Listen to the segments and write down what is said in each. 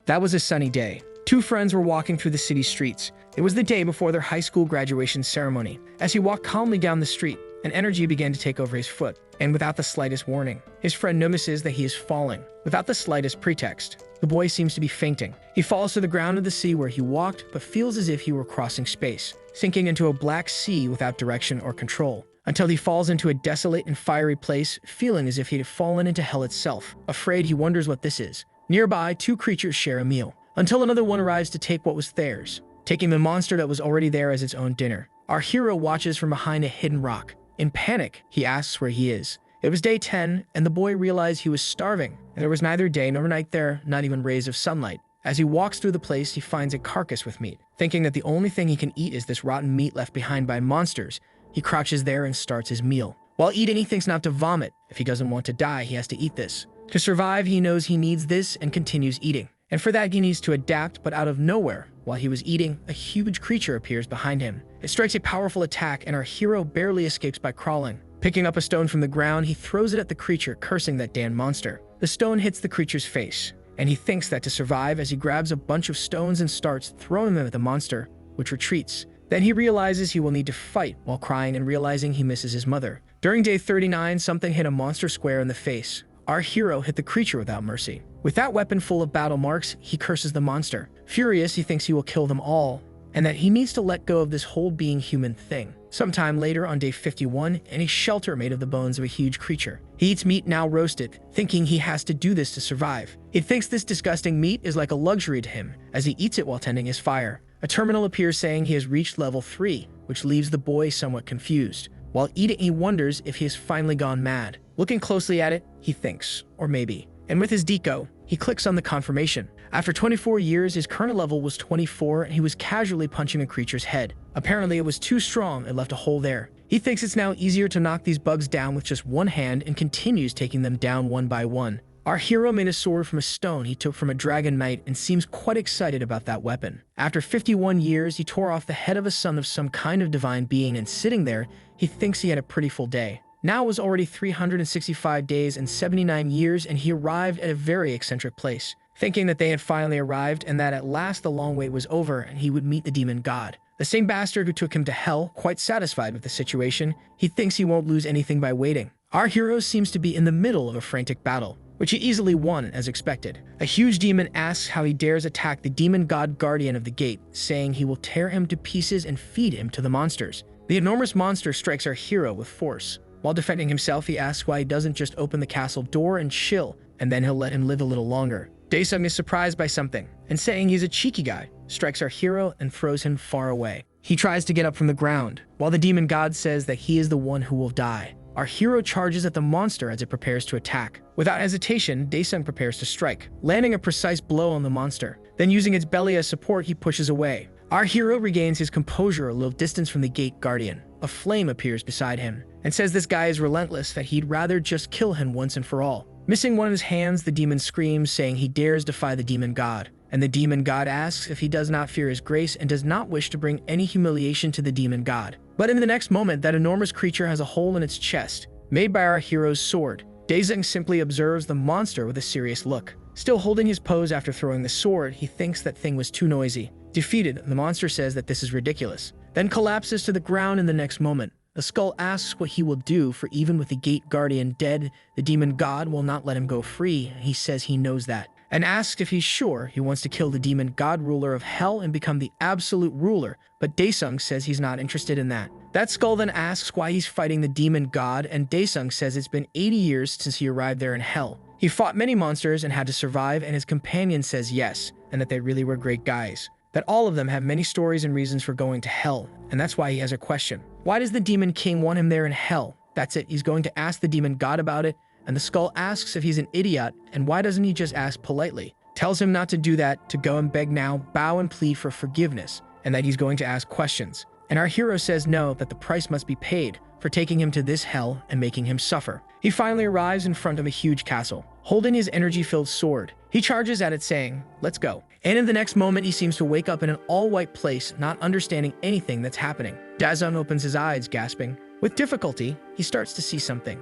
That was a sunny day. Two friends were walking through the city streets. It was the day before their high school graduation ceremony. As he walked calmly down the street, an energy began to take over his foot, and without the slightest warning, his friend notices that he is falling. Without the slightest pretext, the boy seems to be fainting. He falls to the ground of the sea where he walked, but feels as if he were crossing space, sinking into a black sea without direction or control, until he falls into a desolate and fiery place, feeling as if he had fallen into hell itself. Afraid, he wonders what this is. Nearby, two creatures share a meal, until another one arrives to take what was theirs, taking the monster that was already there as its own dinner. Our hero watches from behind a hidden rock. In panic, he asks where he is. It was day 10, and the boy realized he was starving, and there was neither day nor night there, not even rays of sunlight. As he walks through the place, he finds a carcass with meat. Thinking that the only thing he can eat is this rotten meat left behind by monsters, he crouches there and starts his meal. While eating, he thinks not to vomit. If he doesn't want to die, he has to eat this. To survive, he knows he needs this and continues eating. And for that, he needs to adapt, but out of nowhere, while he was eating, a huge creature appears behind him. It strikes a powerful attack, and our hero barely escapes by crawling. Picking up a stone from the ground, he throws it at the creature, cursing that damn monster. The stone hits the creature's face, and he thinks that to survive, as he grabs a bunch of stones and starts throwing them at the monster, which retreats. Then he realizes he will need to fight while crying and realizing he misses his mother. During day 39, something hit a monster square in the face. Our hero hit the creature without mercy. With that weapon full of battle marks, he curses the monster. Furious, he thinks he will kill them all, and that he needs to let go of this whole being human thing. Sometime later, on day 51, in a shelter made of the bones of a huge creature, he eats meat now roasted, thinking he has to do this to survive. He thinks this disgusting meat is like a luxury to him, as he eats it while tending his fire. A terminal appears saying he has reached level 3, which leaves the boy somewhat confused. While eating, he wonders if he has finally gone mad. Looking closely at it, he thinks, or maybe. And with his deco, he clicks on the confirmation. After 24 years, his current level was 24, and he was casually punching a creature's head. Apparently, it was too strong and left a hole there. He thinks it's now easier to knock these bugs down with just one hand and continues taking them down one by one. Our hero made a sword from a stone he took from a dragon knight and seems quite excited about that weapon. After 51 years, he tore off the head of a son of some kind of divine being, and sitting there, he thinks he had a pretty full day. Now it was already 365 days and 79 years, and he arrived at a very eccentric place, thinking that they had finally arrived and that at last the long wait was over and he would meet the demon god. The same bastard who took him to hell, quite satisfied with the situation, he thinks he won't lose anything by waiting. Our hero seems to be in the middle of a frantic battle, which he easily won as expected. A huge demon asks how he dares attack the demon god guardian of the gate, saying he will tear him to pieces and feed him to the monsters. The enormous monster strikes our hero with force. While defending himself, he asks why he doesn't just open the castle door and chill, and then he'll let him live a little longer. Daesung is surprised by something, and saying he's a cheeky guy, strikes our hero and throws him far away. He tries to get up from the ground, while the demon god says that he is the one who will die. Our hero charges at the monster as it prepares to attack. Without hesitation, Daesung prepares to strike, landing a precise blow on the monster. Then using its belly as support, he pushes away. Our hero regains his composure a little distance from the gate guardian. A flame appears beside him, and says this guy is relentless, that he'd rather just kill him once and for all. Missing one of his hands, the demon screams, saying he dares defy the demon god. And the demon god asks if he does not fear his grace and does not wish to bring any humiliation to the demon god. But in the next moment, that enormous creature has a hole in its chest, made by our hero's sword. Daesung simply observes the monster with a serious look. Still holding his pose after throwing the sword, he thinks that thing was too noisy. Defeated, the monster says that this is ridiculous, then collapses to the ground in the next moment. The skull asks what he will do, for even with the gate guardian dead, the demon god will not let him go free. He says he knows that, and asks if he's sure he wants to kill the demon god ruler of hell and become the absolute ruler, but Daesung says he's not interested in that. That skull then asks why he's fighting the demon god, and Daesung says it's been 80 years since he arrived there in hell. He fought many monsters and had to survive, and his companion says yes, and that they really were great guys. That all of them have many stories and reasons for going to hell, and that's why he has a question. Why does the demon king want him there in hell? That's it, he's going to ask the demon god about it, and the skull asks if he's an idiot, and why doesn't he just ask politely? Tells him not to do that, to go and beg now, bow and plead for forgiveness, and that he's going to ask questions. And our hero says no, that the price must be paid for taking him to this hell and making him suffer. He finally arrives in front of a huge castle, holding his energy-filled sword. He charges at it saying, "Let's go." And in the next moment, he seems to wake up in an all-white place, not understanding anything that's happening. Daesung opens his eyes, gasping. With difficulty, he starts to see something.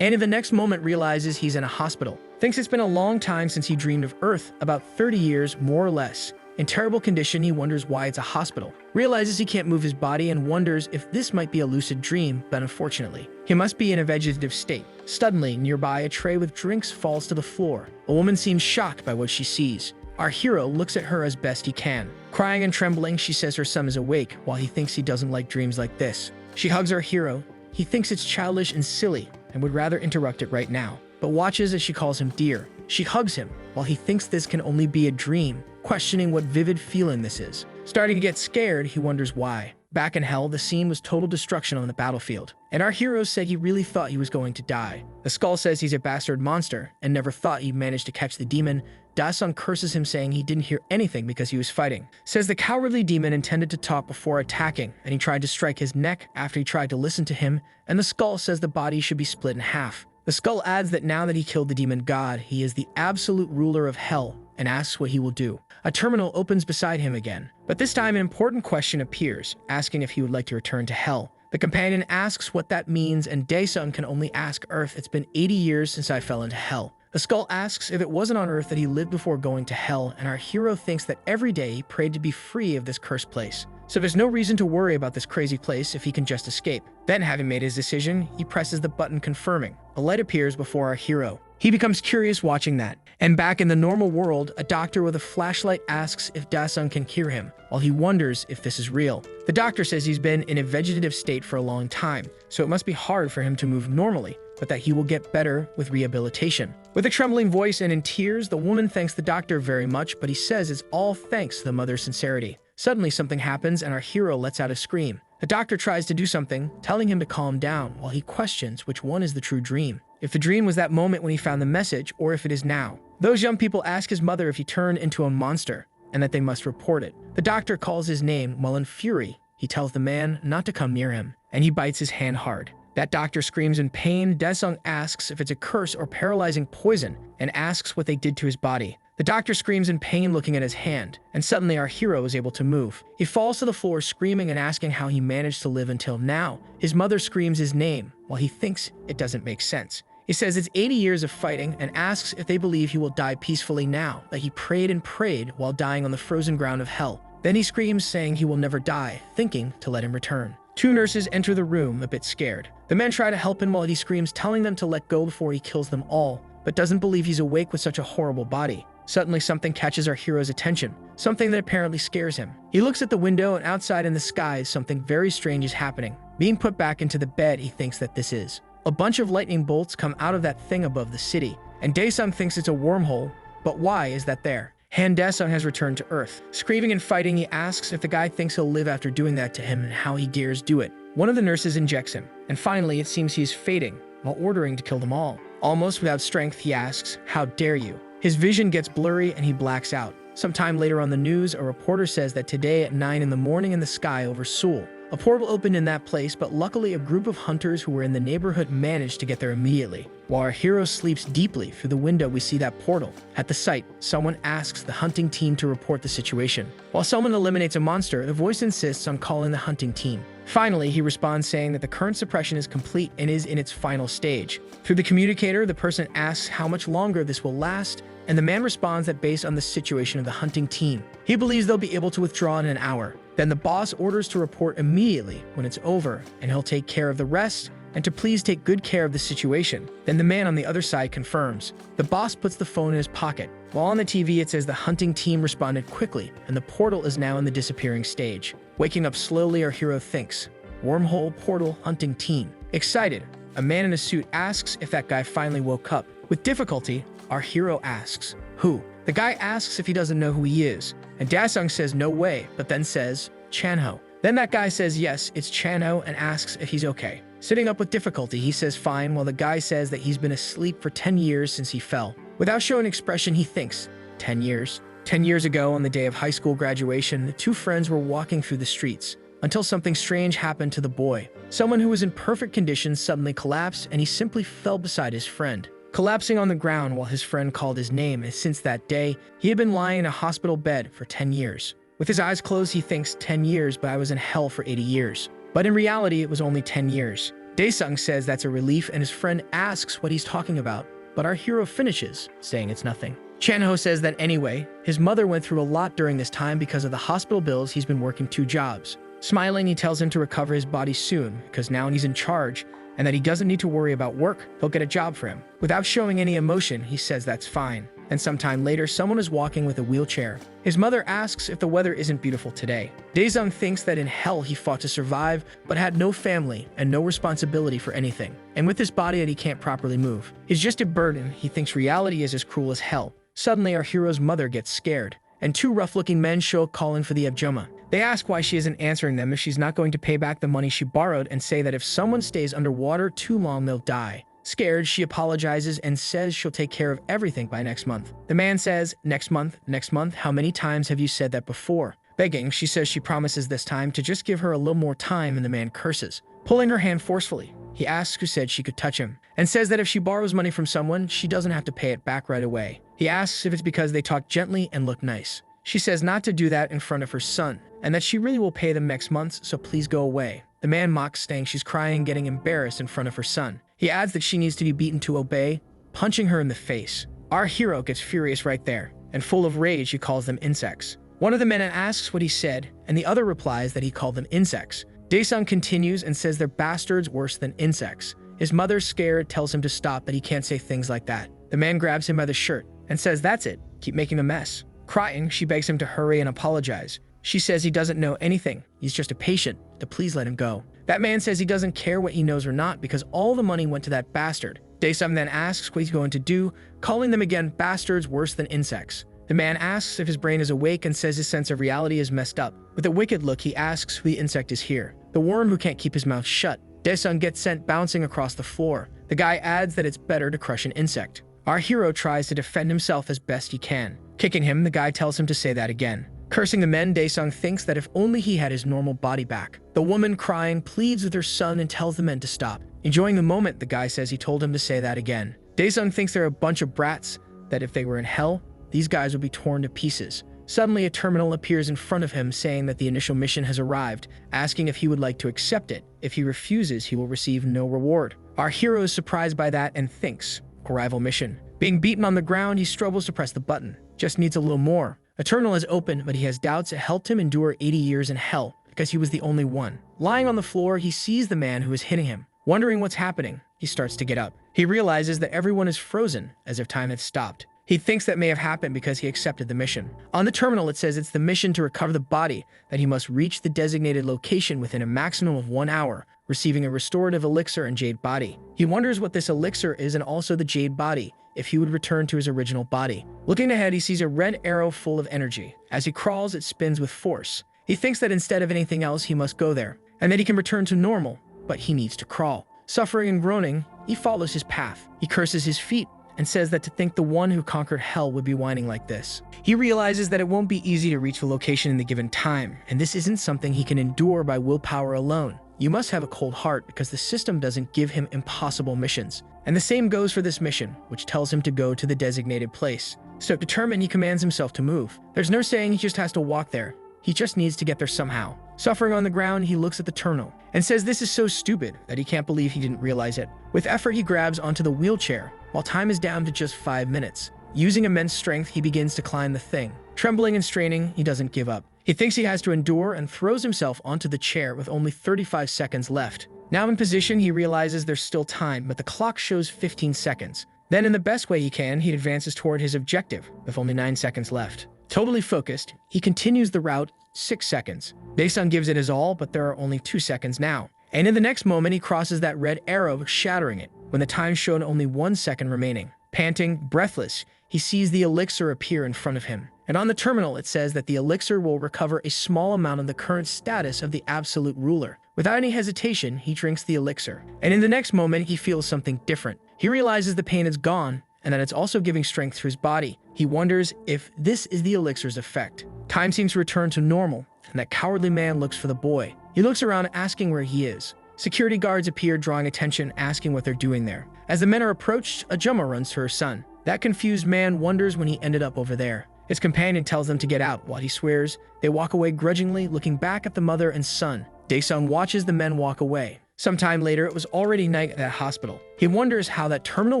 And in the next moment realizes he's in a hospital. thinks it's been a long time since he dreamed of Earth, about 30 years, more or less. In terrible condition, he wonders why it's a hospital, realizes he can't move his body, and wonders if this might be a lucid dream, but unfortunately, he must be in a vegetative state. Suddenly, nearby, a tray with drinks falls to the floor. A woman seems shocked by what she sees. Our hero looks at her as best he can. Crying and trembling, she says her son is awake, while he thinks he doesn't like dreams like this. She hugs our hero. He thinks it's childish and silly, and would rather interrupt it right now, but watches as she calls him dear. She hugs him, while he thinks this can only be a dream, questioning what vivid feeling this is. Starting to get scared, he wonders why. Back in hell, the scene was total destruction on the battlefield, and our hero said he really thought he was going to die. The skull says he's a bastard monster, and never thought he'd manage to catch the demon. Da-sung curses him, saying he didn't hear anything because he was fighting. Says the cowardly demon intended to talk before attacking, and he tried to strike his neck after he tried to listen to him, and the skull says the body should be split in half. The skull adds that now that he killed the demon god, he is the absolute ruler of hell, and asks what he will do. A terminal opens beside him again, but this time an important question appears, asking if he would like to return to hell. The companion asks what that means, and Dae-sung can only ask Earth, "It's been 80 years since I fell into hell." The skull asks if it wasn't on Earth that he lived before going to hell, and our hero thinks that every day he prayed to be free of this cursed place. So there's no reason to worry about this crazy place if he can just escape. Then, having made his decision, he presses the button confirming. A light appears before our hero. He becomes curious watching that. And back in the normal world, a doctor with a flashlight asks if Da-sung can cure him, while he wonders if this is real. The doctor says he's been in a vegetative state for a long time, so it must be hard for him to move normally, but that he will get better with rehabilitation. With a trembling voice and in tears, the woman thanks the doctor very much, but he says it's all thanks to the mother's sincerity. Suddenly something happens and our hero lets out a scream. The doctor tries to do something, telling him to calm down, while he questions which one is the true dream. If the dream was that moment when he found the message, or if it is now. Those young people ask his mother if he turned into a monster, and that they must report it. The doctor calls his name, while in fury, he tells the man not to come near him, and he bites his hand hard. That doctor screams in pain. Dae-sung asks if it's a curse or paralyzing poison, and asks what they did to his body. The doctor screams in pain looking at his hand, and suddenly our hero is able to move. He falls to the floor screaming and asking how he managed to live until now. His mother screams his name, while he thinks it doesn't make sense. He says it's 80 years of fighting and asks if they believe he will die peacefully now, that he prayed and prayed while dying on the frozen ground of hell. Then he screams, saying he will never die, thinking to let him return. Two nurses enter the room, a bit scared. The men try to help him while he screams, telling them to let go before he kills them all, but doesn't believe he's awake with such a horrible body. Suddenly something catches our hero's attention, something that apparently scares him. He looks at the window, and outside in the sky something very strange is happening. Being put back into the bed, he thinks that this is. A bunch of lightning bolts come out of that thing above the city, and Dae-sung thinks it's a wormhole, but why is that there? Han Dae-sung has returned to Earth. Screaming and fighting, he asks if the guy thinks he'll live after doing that to him and how he dares do it. One of the nurses injects him, and finally it seems he's fading, while ordering to kill them all. Almost without strength, he asks, "How dare you?" His vision gets blurry and he blacks out. Sometime later on the news, a reporter says that today at 9 in the morning in the sky over Seoul, a portal opened in that place, but luckily a group of hunters who were in the neighborhood managed to get there immediately. While our hero sleeps deeply, through the window we see that portal. At the site, someone asks the hunting team to report the situation. While someone eliminates a monster, the voice insists on calling the hunting team. Finally, he responds saying that the current suppression is complete and is in its final stage. Through the communicator, the person asks how much longer this will last, and the man responds that based on the situation of the hunting team, he believes they'll be able to withdraw in an hour. Then the boss orders to report immediately when it's over, and he'll take care of the rest, and to please take good care of the situation. Then the man on the other side confirms. The boss puts the phone in his pocket. While on the TV it says the hunting team responded quickly, and the portal is now in the disappearing stage. Waking up slowly, our hero thinks, wormhole, portal, hunting team. Excited, a man in a suit asks if that guy finally woke up. With difficulty, our hero asks, who? The guy asks if he doesn't know who he is, and Dae-sung says no way, but then says, Chanho. Then that guy says yes, it's Chanho, and asks if he's okay. Sitting up with difficulty, he says fine, while the guy says that he's been asleep for 10 years since he fell. Without showing expression, he thinks, 10 years? 10 years ago, on the day of high school graduation, the two friends were walking through the streets, until something strange happened to the boy. Someone who was in perfect condition suddenly collapsed, and he simply fell beside his friend, collapsing on the ground while his friend called his name, and since that day, he had been lying in a hospital bed for 10 years. With his eyes closed, he thinks 10 years, but I was in hell for 80 years. But in reality, it was only 10 years. Dae-sung says that's a relief, and his friend asks what he's talking about. but our hero finishes, saying it's nothing. Chanho says that anyway, his mother went through a lot during this time because of the hospital bills. He's been working 2 jobs. Smiling, he tells him to recover his body soon, because now he's in charge, and that he doesn't need to worry about work. He'll get a job for him. Without showing any emotion, he says that's fine. And sometime later, someone is walking with a wheelchair. His mother asks if the weather isn't beautiful today. Daesung thinks that in hell he fought to survive, but had no family and no responsibility for anything. And with this body that he can't properly move, he's just a burden. He thinks reality is as cruel as hell. Suddenly, our hero's mother gets scared, and 2 rough-looking men show up calling for the Abjoma. They ask why she isn't answering them if she's not going to pay back the money she borrowed, and say that if someone stays underwater too long, they'll die. Scared, she apologizes and says she'll take care of everything by next month. The man says, next month, how many times have you said that before? Begging, she says she promises this time to just give her a little more time, and the man curses, pulling her hand forcefully. He asks who said she could touch him, and says that if she borrows money from someone, she doesn't have to pay it back right away. He asks if it's because they talk gently and look nice. She says not to do that in front of her son, and that she really will pay them next month, so please go away. The man mocks, saying she's crying, getting embarrassed in front of her son. He adds that she needs to be beaten to obey, punching her in the face. Our hero gets furious right there, and full of rage, he calls them insects. One of the men asks what he said, and the other replies that he called them insects. Daesung continues and says they're bastards worse than insects. His mother, scared, tells him to stop, that he can't say things like that. The man grabs him by the shirt and says, that's it, keep making a mess. Crying, she begs him to hurry and apologize. She says he doesn't know anything, he's just a patient, to please let him go. That man says he doesn't care what he knows or not because all the money went to that bastard. Daesung then asks what he's going to do, calling them again bastards worse than insects. The man asks if his brain is awake and says his sense of reality is messed up. With a wicked look, he asks who the insect is here. The worm who can't keep his mouth shut. Daesung gets sent bouncing across the floor. The guy adds that it's better to crush an insect. Our hero tries to defend himself as best he can. Kicking him, the guy tells him to say that again. Cursing the men, Daesung thinks that if only he had his normal body back. The woman, crying, pleads with her son and tells the men to stop. Enjoying the moment, the guy says he told him to say that again. Daesung thinks they're a bunch of brats, that if they were in hell, these guys would be torn to pieces. Suddenly, a terminal appears in front of him, saying that the initial mission has arrived, asking if he would like to accept it. If he refuses, he will receive no reward. Our hero is surprised by that and thinks, arrival mission. Being beaten on the ground, he struggles to press the button. Just needs a little more. A terminal is open, but he has doubts it helped him endure 80 years in hell, because he was the only one. Lying on the floor, he sees the man who is hitting him. Wondering what's happening, he starts to get up. He realizes that everyone is frozen, as if time had stopped. He thinks that may have happened because he accepted the mission. On the terminal, it says it's the mission to recover the body, that he must reach the designated location within a maximum of 1 hour, receiving a restorative elixir and jade body. He wonders what this elixir is and also the jade body, if he would return to his original body. Looking ahead, he sees a red arrow full of energy. As he crawls, it spins with force. He thinks that instead of anything else, he must go there, and that he can return to normal, but he needs to crawl. Suffering and groaning, he follows his path. He curses his feet, and says that to think the one who conquered hell would be whining like this. He realizes that it won't be easy to reach the location in the given time, and this isn't something he can endure by willpower alone. You must have a cold heart because the system doesn't give him impossible missions. And the same goes for this mission, which tells him to go to the designated place. So determined, he commands himself to move. There's no saying he just has to walk there. He just needs to get there somehow. Suffering on the ground, he looks at the terminal and says this is so stupid that he can't believe he didn't realize it. With effort, he grabs onto the wheelchair, while time is down to just 5 minutes. Using immense strength, he begins to climb the thing. Trembling and straining, he doesn't give up. He thinks he has to endure and throws himself onto the chair with only 35 seconds left. Now in position, he realizes there's still time, but the clock shows 15 seconds. Then in the best way he can, he advances toward his objective, with only 9 seconds left. Totally focused, he continues the route, 6 seconds. Daesung gives it his all, but there are only 2 seconds now. And in the next moment, he crosses that red arrow, shattering it, when the time showed only 1 second remaining. Panting, breathless, he sees the elixir appear in front of him. And on the terminal, it says that the elixir will recover a small amount of the current status of the absolute ruler. Without any hesitation, he drinks the elixir. And in the next moment, he feels something different. He realizes the pain is gone, and that it's also giving strength to his body. He wonders if this is the elixir's effect. Time seems to return to normal, and that cowardly man looks for the boy. He looks around, asking where he is. Security guards appear, drawing attention, asking what they're doing there. As the men are approached, a Jumma runs to her son. That confused man wonders when he ended up over there. His companion tells them to get out. While he swears, they walk away grudgingly, looking back at the mother and son. Daesung watches the men walk away. Sometime later, it was already night at that hospital. He wonders how that terminal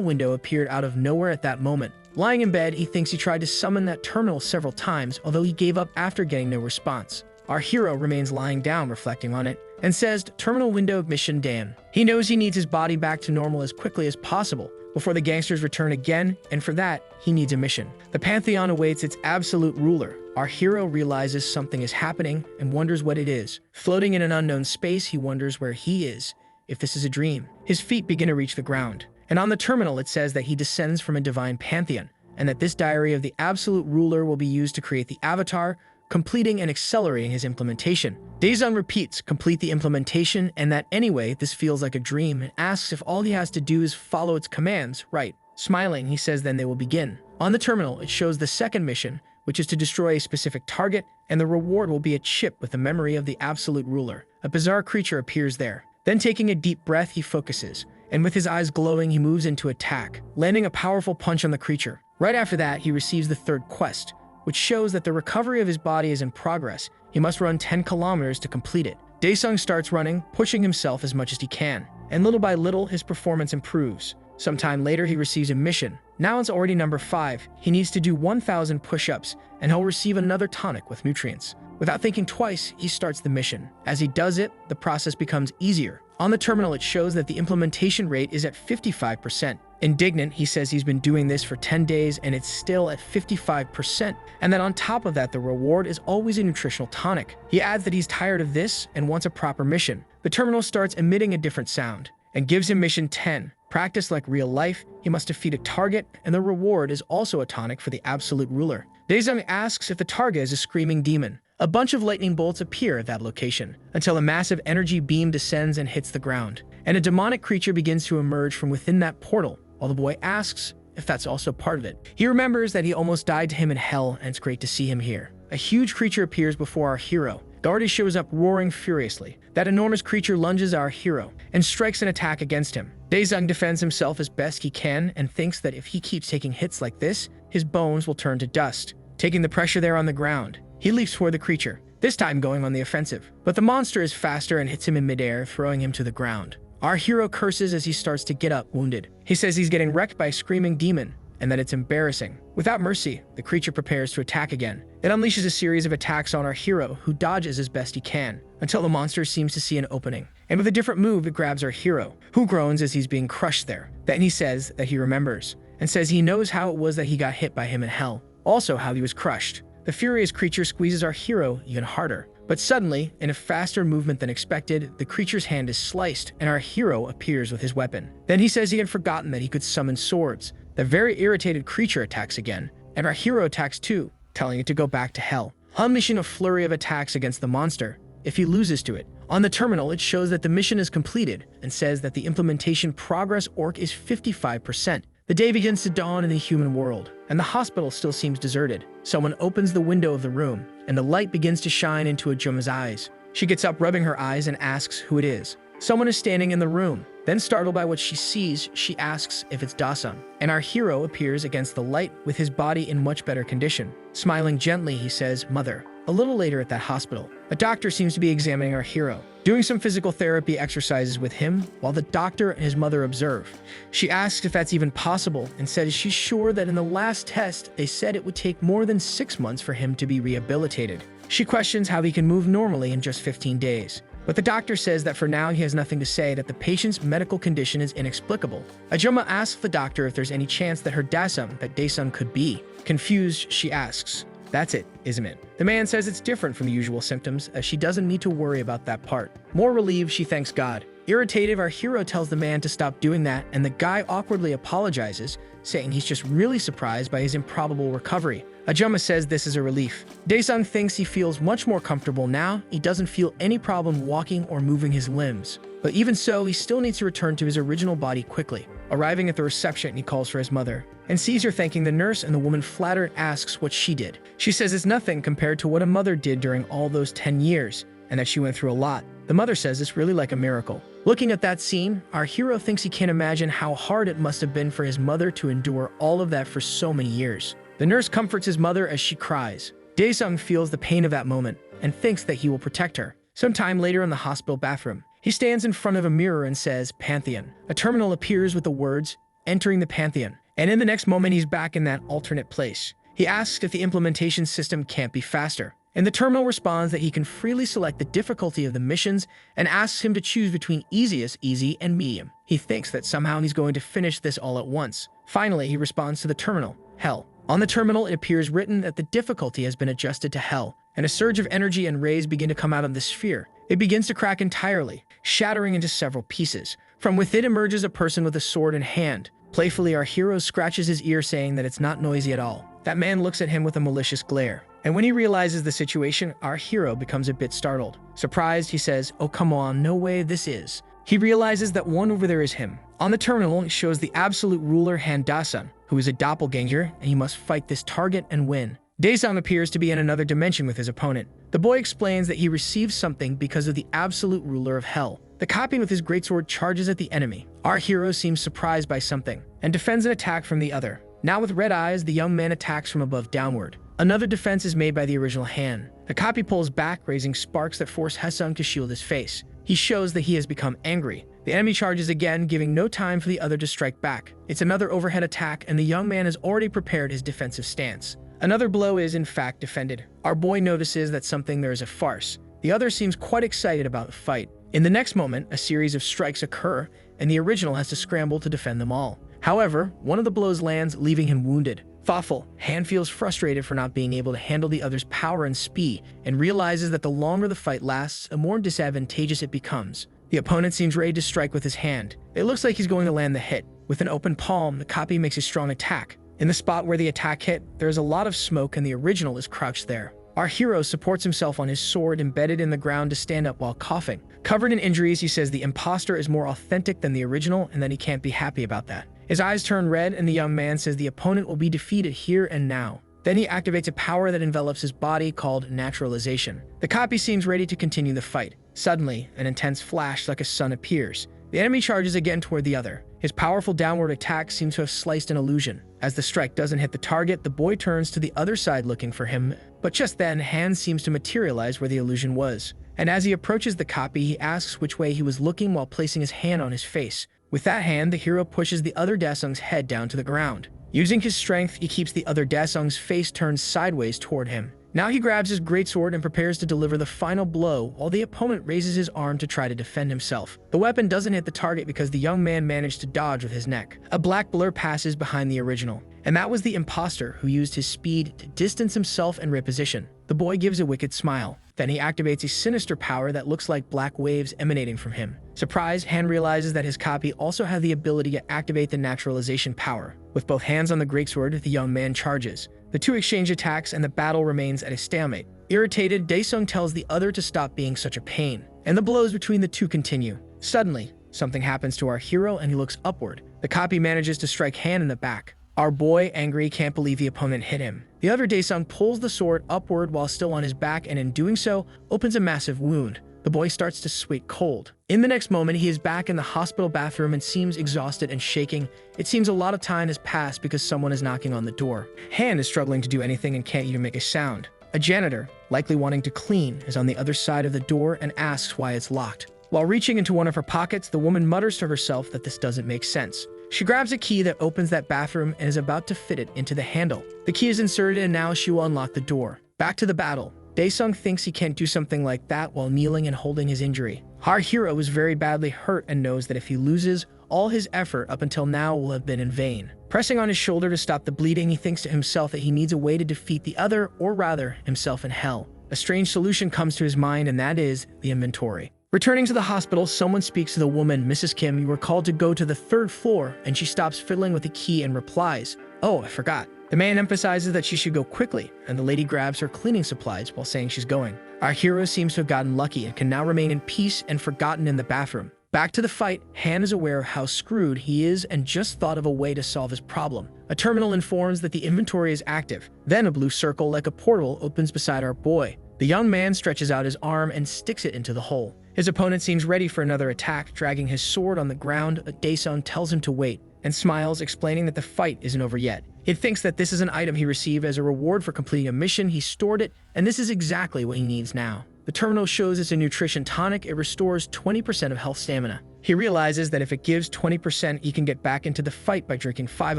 window appeared out of nowhere at that moment. Lying in bed, he thinks he tried to summon that terminal several times, although he gave up after getting no response. Our hero remains lying down, reflecting on it, and says, "Terminal window mission Dan." He knows he needs his body back to normal as quickly as possible before the gangsters return again, and for that, he needs a mission. The Pantheon awaits its absolute ruler. Our hero realizes something is happening and wonders what it is. Floating in an unknown space, he wonders where he is, if this is a dream. His feet begin to reach the ground, and on the terminal it says that he descends from a divine pantheon, and that this diary of the absolute ruler will be used to create the avatar, completing and accelerating his implementation. Daesung repeats, "Complete the implementation," and that anyway, this feels like a dream, and asks if all he has to do is follow its commands, right? Smiling, he says then they will begin. On the terminal, it shows the second mission, which is to destroy a specific target, and the reward will be a chip with the memory of the absolute ruler. A bizarre creature appears there. Then taking a deep breath, he focuses, and with his eyes glowing, he moves into attack, landing a powerful punch on the creature. Right after that, he receives the third quest, which shows that the recovery of his body is in progress. He must run 10 kilometers to complete it. Daesung starts running, pushing himself as much as he can, and little by little, his performance improves. Sometime later, he receives a mission. Now it's already number 5. He needs to do 1,000 push-ups, and he'll receive another tonic with nutrients. Without thinking twice, he starts the mission. As he does it, the process becomes easier. On the terminal, it shows that the implementation rate is at 55%. Indignant, he says he's been doing this for 10 days and it's still at 55%, and that on top of that, the reward is always a nutritional tonic. He adds that he's tired of this and wants a proper mission. The terminal starts emitting a different sound and gives him mission 10. Practice like real life, he must defeat a target, and the reward is also a tonic for the absolute ruler. Daesung asks if the target is a screaming demon. A bunch of lightning bolts appear at that location, until a massive energy beam descends and hits the ground, and a demonic creature begins to emerge from within that portal, while the boy asks if that's also part of it. He remembers that he almost died to him in hell, and it's great to see him here. A huge creature appears before our hero. It already shows up roaring furiously. That enormous creature lunges our hero and strikes an attack against him. Daesung defends himself as best he can and thinks that if he keeps taking hits like this, his bones will turn to dust. Taking the pressure there on the ground, he leaps toward the creature, this time going on the offensive. But the monster is faster and hits him in midair, throwing him to the ground. Our hero curses as he starts to get up, wounded. He says he's getting wrecked by a screaming demon, and that it's embarrassing. Without mercy, the creature prepares to attack again. It unleashes a series of attacks on our hero, who dodges as best he can, until the monster seems to see an opening. And with a different move, it grabs our hero, who groans as he's being crushed there. Then he says that he remembers, and says he knows how it was that he got hit by him in hell, also how he was crushed. The furious creature squeezes our hero even harder. But suddenly, in a faster movement than expected, the creature's hand is sliced, and our hero appears with his weapon. Then he says he had forgotten that he could summon swords. The very irritated creature attacks again, and our hero attacks too, telling it to go back to hell, unleashing a flurry of attacks against the monster if he loses to it. On the terminal, it shows that the mission is completed, and says that the implementation progress orc is 55%. The day begins to dawn in the human world, and the hospital still seems deserted. Someone opens the window of the room, and the light begins to shine into Ajuma's eyes. She gets up, rubbing her eyes, and asks who it is. Someone is standing in the room. Then, startled by what she sees, she asks if it's Daesung, and our hero appears against the light with his body in much better condition. Smiling gently, he says, "Mother." A little later at that hospital, a doctor seems to be examining our hero, doing some physical therapy exercises with him while the doctor and his mother observe. She asks if that's even possible and says she's sure that in the last test, they said it would take more than 6 months for him to be rehabilitated. She questions how he can move normally in just 15 days. But the doctor says that for now he has nothing to say, that the patient's medical condition is inexplicable. Ajuma asks the doctor if there's any chance that Daesung could be. Confused, she asks, "That's it, isn't it?" The man says it's different from the usual symptoms, as she doesn't need to worry about that part. More relieved, she thanks God. Irritated, our hero tells the man to stop doing that, and the guy awkwardly apologizes, saying he's just really surprised by his improbable recovery. Ajuma says this is a relief. Daesung thinks he feels much more comfortable now. He doesn't feel any problem walking or moving his limbs. But even so, he still needs to return to his original body quickly. Arriving at the reception, he calls for his mother and sees her thanking the nurse, and the woman flattered asks what she did. She says it's nothing compared to what a mother did during all those 10 years, and that she went through a lot. The mother says it's really like a miracle. Looking at that scene, our hero thinks he can't imagine how hard it must have been for his mother to endure all of that for so many years. The nurse comforts his mother as she cries. Daesung feels the pain of that moment and thinks that he will protect her. Sometime later in the hospital bathroom, He stands in front of a mirror and says, "Pantheon." A terminal appears with the words, "Entering the Pantheon." And in the next moment, he's back in that alternate place. He asks if the implementation system can't be faster. And the terminal responds that he can freely select the difficulty of the missions and asks him to choose between easiest, easy, and medium. He thinks that somehow he's going to finish this all at once. Finally, he responds to the terminal, "Hell." On the terminal, it appears written that the difficulty has been adjusted to hell, and a surge of energy and rays begin to come out of the sphere. It begins to crack entirely, shattering into several pieces. From within emerges a person with a sword in hand. Playfully, our hero scratches his ear, saying that it's not noisy at all. That man looks at him with a malicious glare. And when he realizes the situation, our hero becomes a bit startled. Surprised, he says, "Oh, come on, no way this is." He realizes that one over there is him. On the terminal, it shows the absolute ruler Han Dasun, who is a doppelganger, and he must fight this target and win. Daesung appears to be in another dimension with his opponent. The boy explains that he receives something because of the absolute ruler of hell. The copy with his greatsword charges at the enemy. Our hero seems surprised by something and defends an attack from the other. Now with red eyes, the young man attacks from above downward. Another defense is made by the original Han. The copy pulls back, raising sparks that force Haesung to shield his face. He shows that he has become angry. The enemy charges again, giving no time for the other to strike back. It's another overhead attack, and the young man has already prepared his defensive stance. Another blow is, in fact, defended. Our boy notices that something there is a farce. The other seems quite excited about the fight. In the next moment, a series of strikes occur, and the original has to scramble to defend them all. However, one of the blows lands, leaving him wounded. Thoughtful, Han feels frustrated for not being able to handle the other's power and speed, and realizes that the longer the fight lasts, the more disadvantageous it becomes. The opponent seems ready to strike with his hand. It looks like he's going to land the hit. With an open palm, the copy makes a strong attack. In the spot where the attack hit, there is a lot of smoke, and the original is crouched there. Our hero supports himself on his sword embedded in the ground to stand up while coughing. Covered in injuries, he says the imposter is more authentic than the original and that he can't be happy about that. His eyes turn red, and the young man says the opponent will be defeated here and now. Then he activates a power that envelops his body called naturalization. The copy seems ready to continue the fight. Suddenly, an intense flash like a sun appears. The enemy charges again toward the other. His powerful downward attack seems to have sliced an illusion. As the strike doesn't hit the target, the boy turns to the other side looking for him. But just then, Han seems to materialize where the illusion was. And as he approaches the copy, he asks which way he was looking while placing his hand on his face. With that hand, the hero pushes the other Daesung's head down to the ground. Using his strength, he keeps the other Daesung's face turned sideways toward him. Now he grabs his greatsword and prepares to deliver the final blow while the opponent raises his arm to try to defend himself. The weapon doesn't hit the target because the young man managed to dodge with his neck. A black blur passes behind the original, and that was the imposter who used his speed to distance himself and reposition. The boy gives a wicked smile. Then he activates a sinister power that looks like black waves emanating from him. Surprised, Han realizes that his copy also had the ability to activate the naturalization power. With both hands on the greatsword, the young man charges. The two exchange attacks, and the battle remains at a stalemate. Irritated, Daesung tells the other to stop being such a pain, and the blows between the two continue. Suddenly, something happens to our hero, and he looks upward. The copy manages to strike Han in the back. Our boy, angry, can't believe the opponent hit him. The other Daesung pulls the sword upward while still on his back, and in doing so, opens a massive wound. The boy starts to sweat cold. In the next moment, he is back in the hospital bathroom and seems exhausted and shaking. It seems a lot of time has passed because someone is knocking on the door. Han is struggling to do anything and can't even make a sound. A janitor, likely wanting to clean, is on the other side of the door and asks why it's locked. While reaching into one of her pockets, the woman mutters to herself that this doesn't make sense. She grabs a key that opens that bathroom and is about to fit it into the handle. The key is inserted, and now she will unlock the door. Back to the battle. Daesung thinks he can't do something like that while kneeling and holding his injury. Our hero is very badly hurt and knows that if he loses, all his effort up until now will have been in vain. Pressing on his shoulder to stop the bleeding, he thinks to himself that he needs a way to defeat the other, or rather, himself in hell. A strange solution comes to his mind, and that is the inventory. Returning to the hospital, someone speaks to the woman, "Mrs. Kim, you were called to go to the 3rd floor," and she stops fiddling with the key and replies, "Oh, I forgot." The man emphasizes that she should go quickly, and the lady grabs her cleaning supplies while saying she's going. Our hero seems to have gotten lucky and can now remain in peace and forgotten in the bathroom. Back to the fight, Han is aware of how screwed he is and just thought of a way to solve his problem. A terminal informs that the inventory is active. Then a blue circle like a portal opens beside our boy. The young man stretches out his arm and sticks it into the hole. His opponent seems ready for another attack, dragging his sword on the ground. Daesung tells him to wait and smiles, explaining that the fight isn't over yet. He thinks that this is an item he received as a reward for completing a mission. He stored it, and this is exactly what he needs now. The The terminal shows it's a nutrition tonic. It restores 20% of health stamina. He realizes that if it gives 20%, he can get back into the fight by drinking 5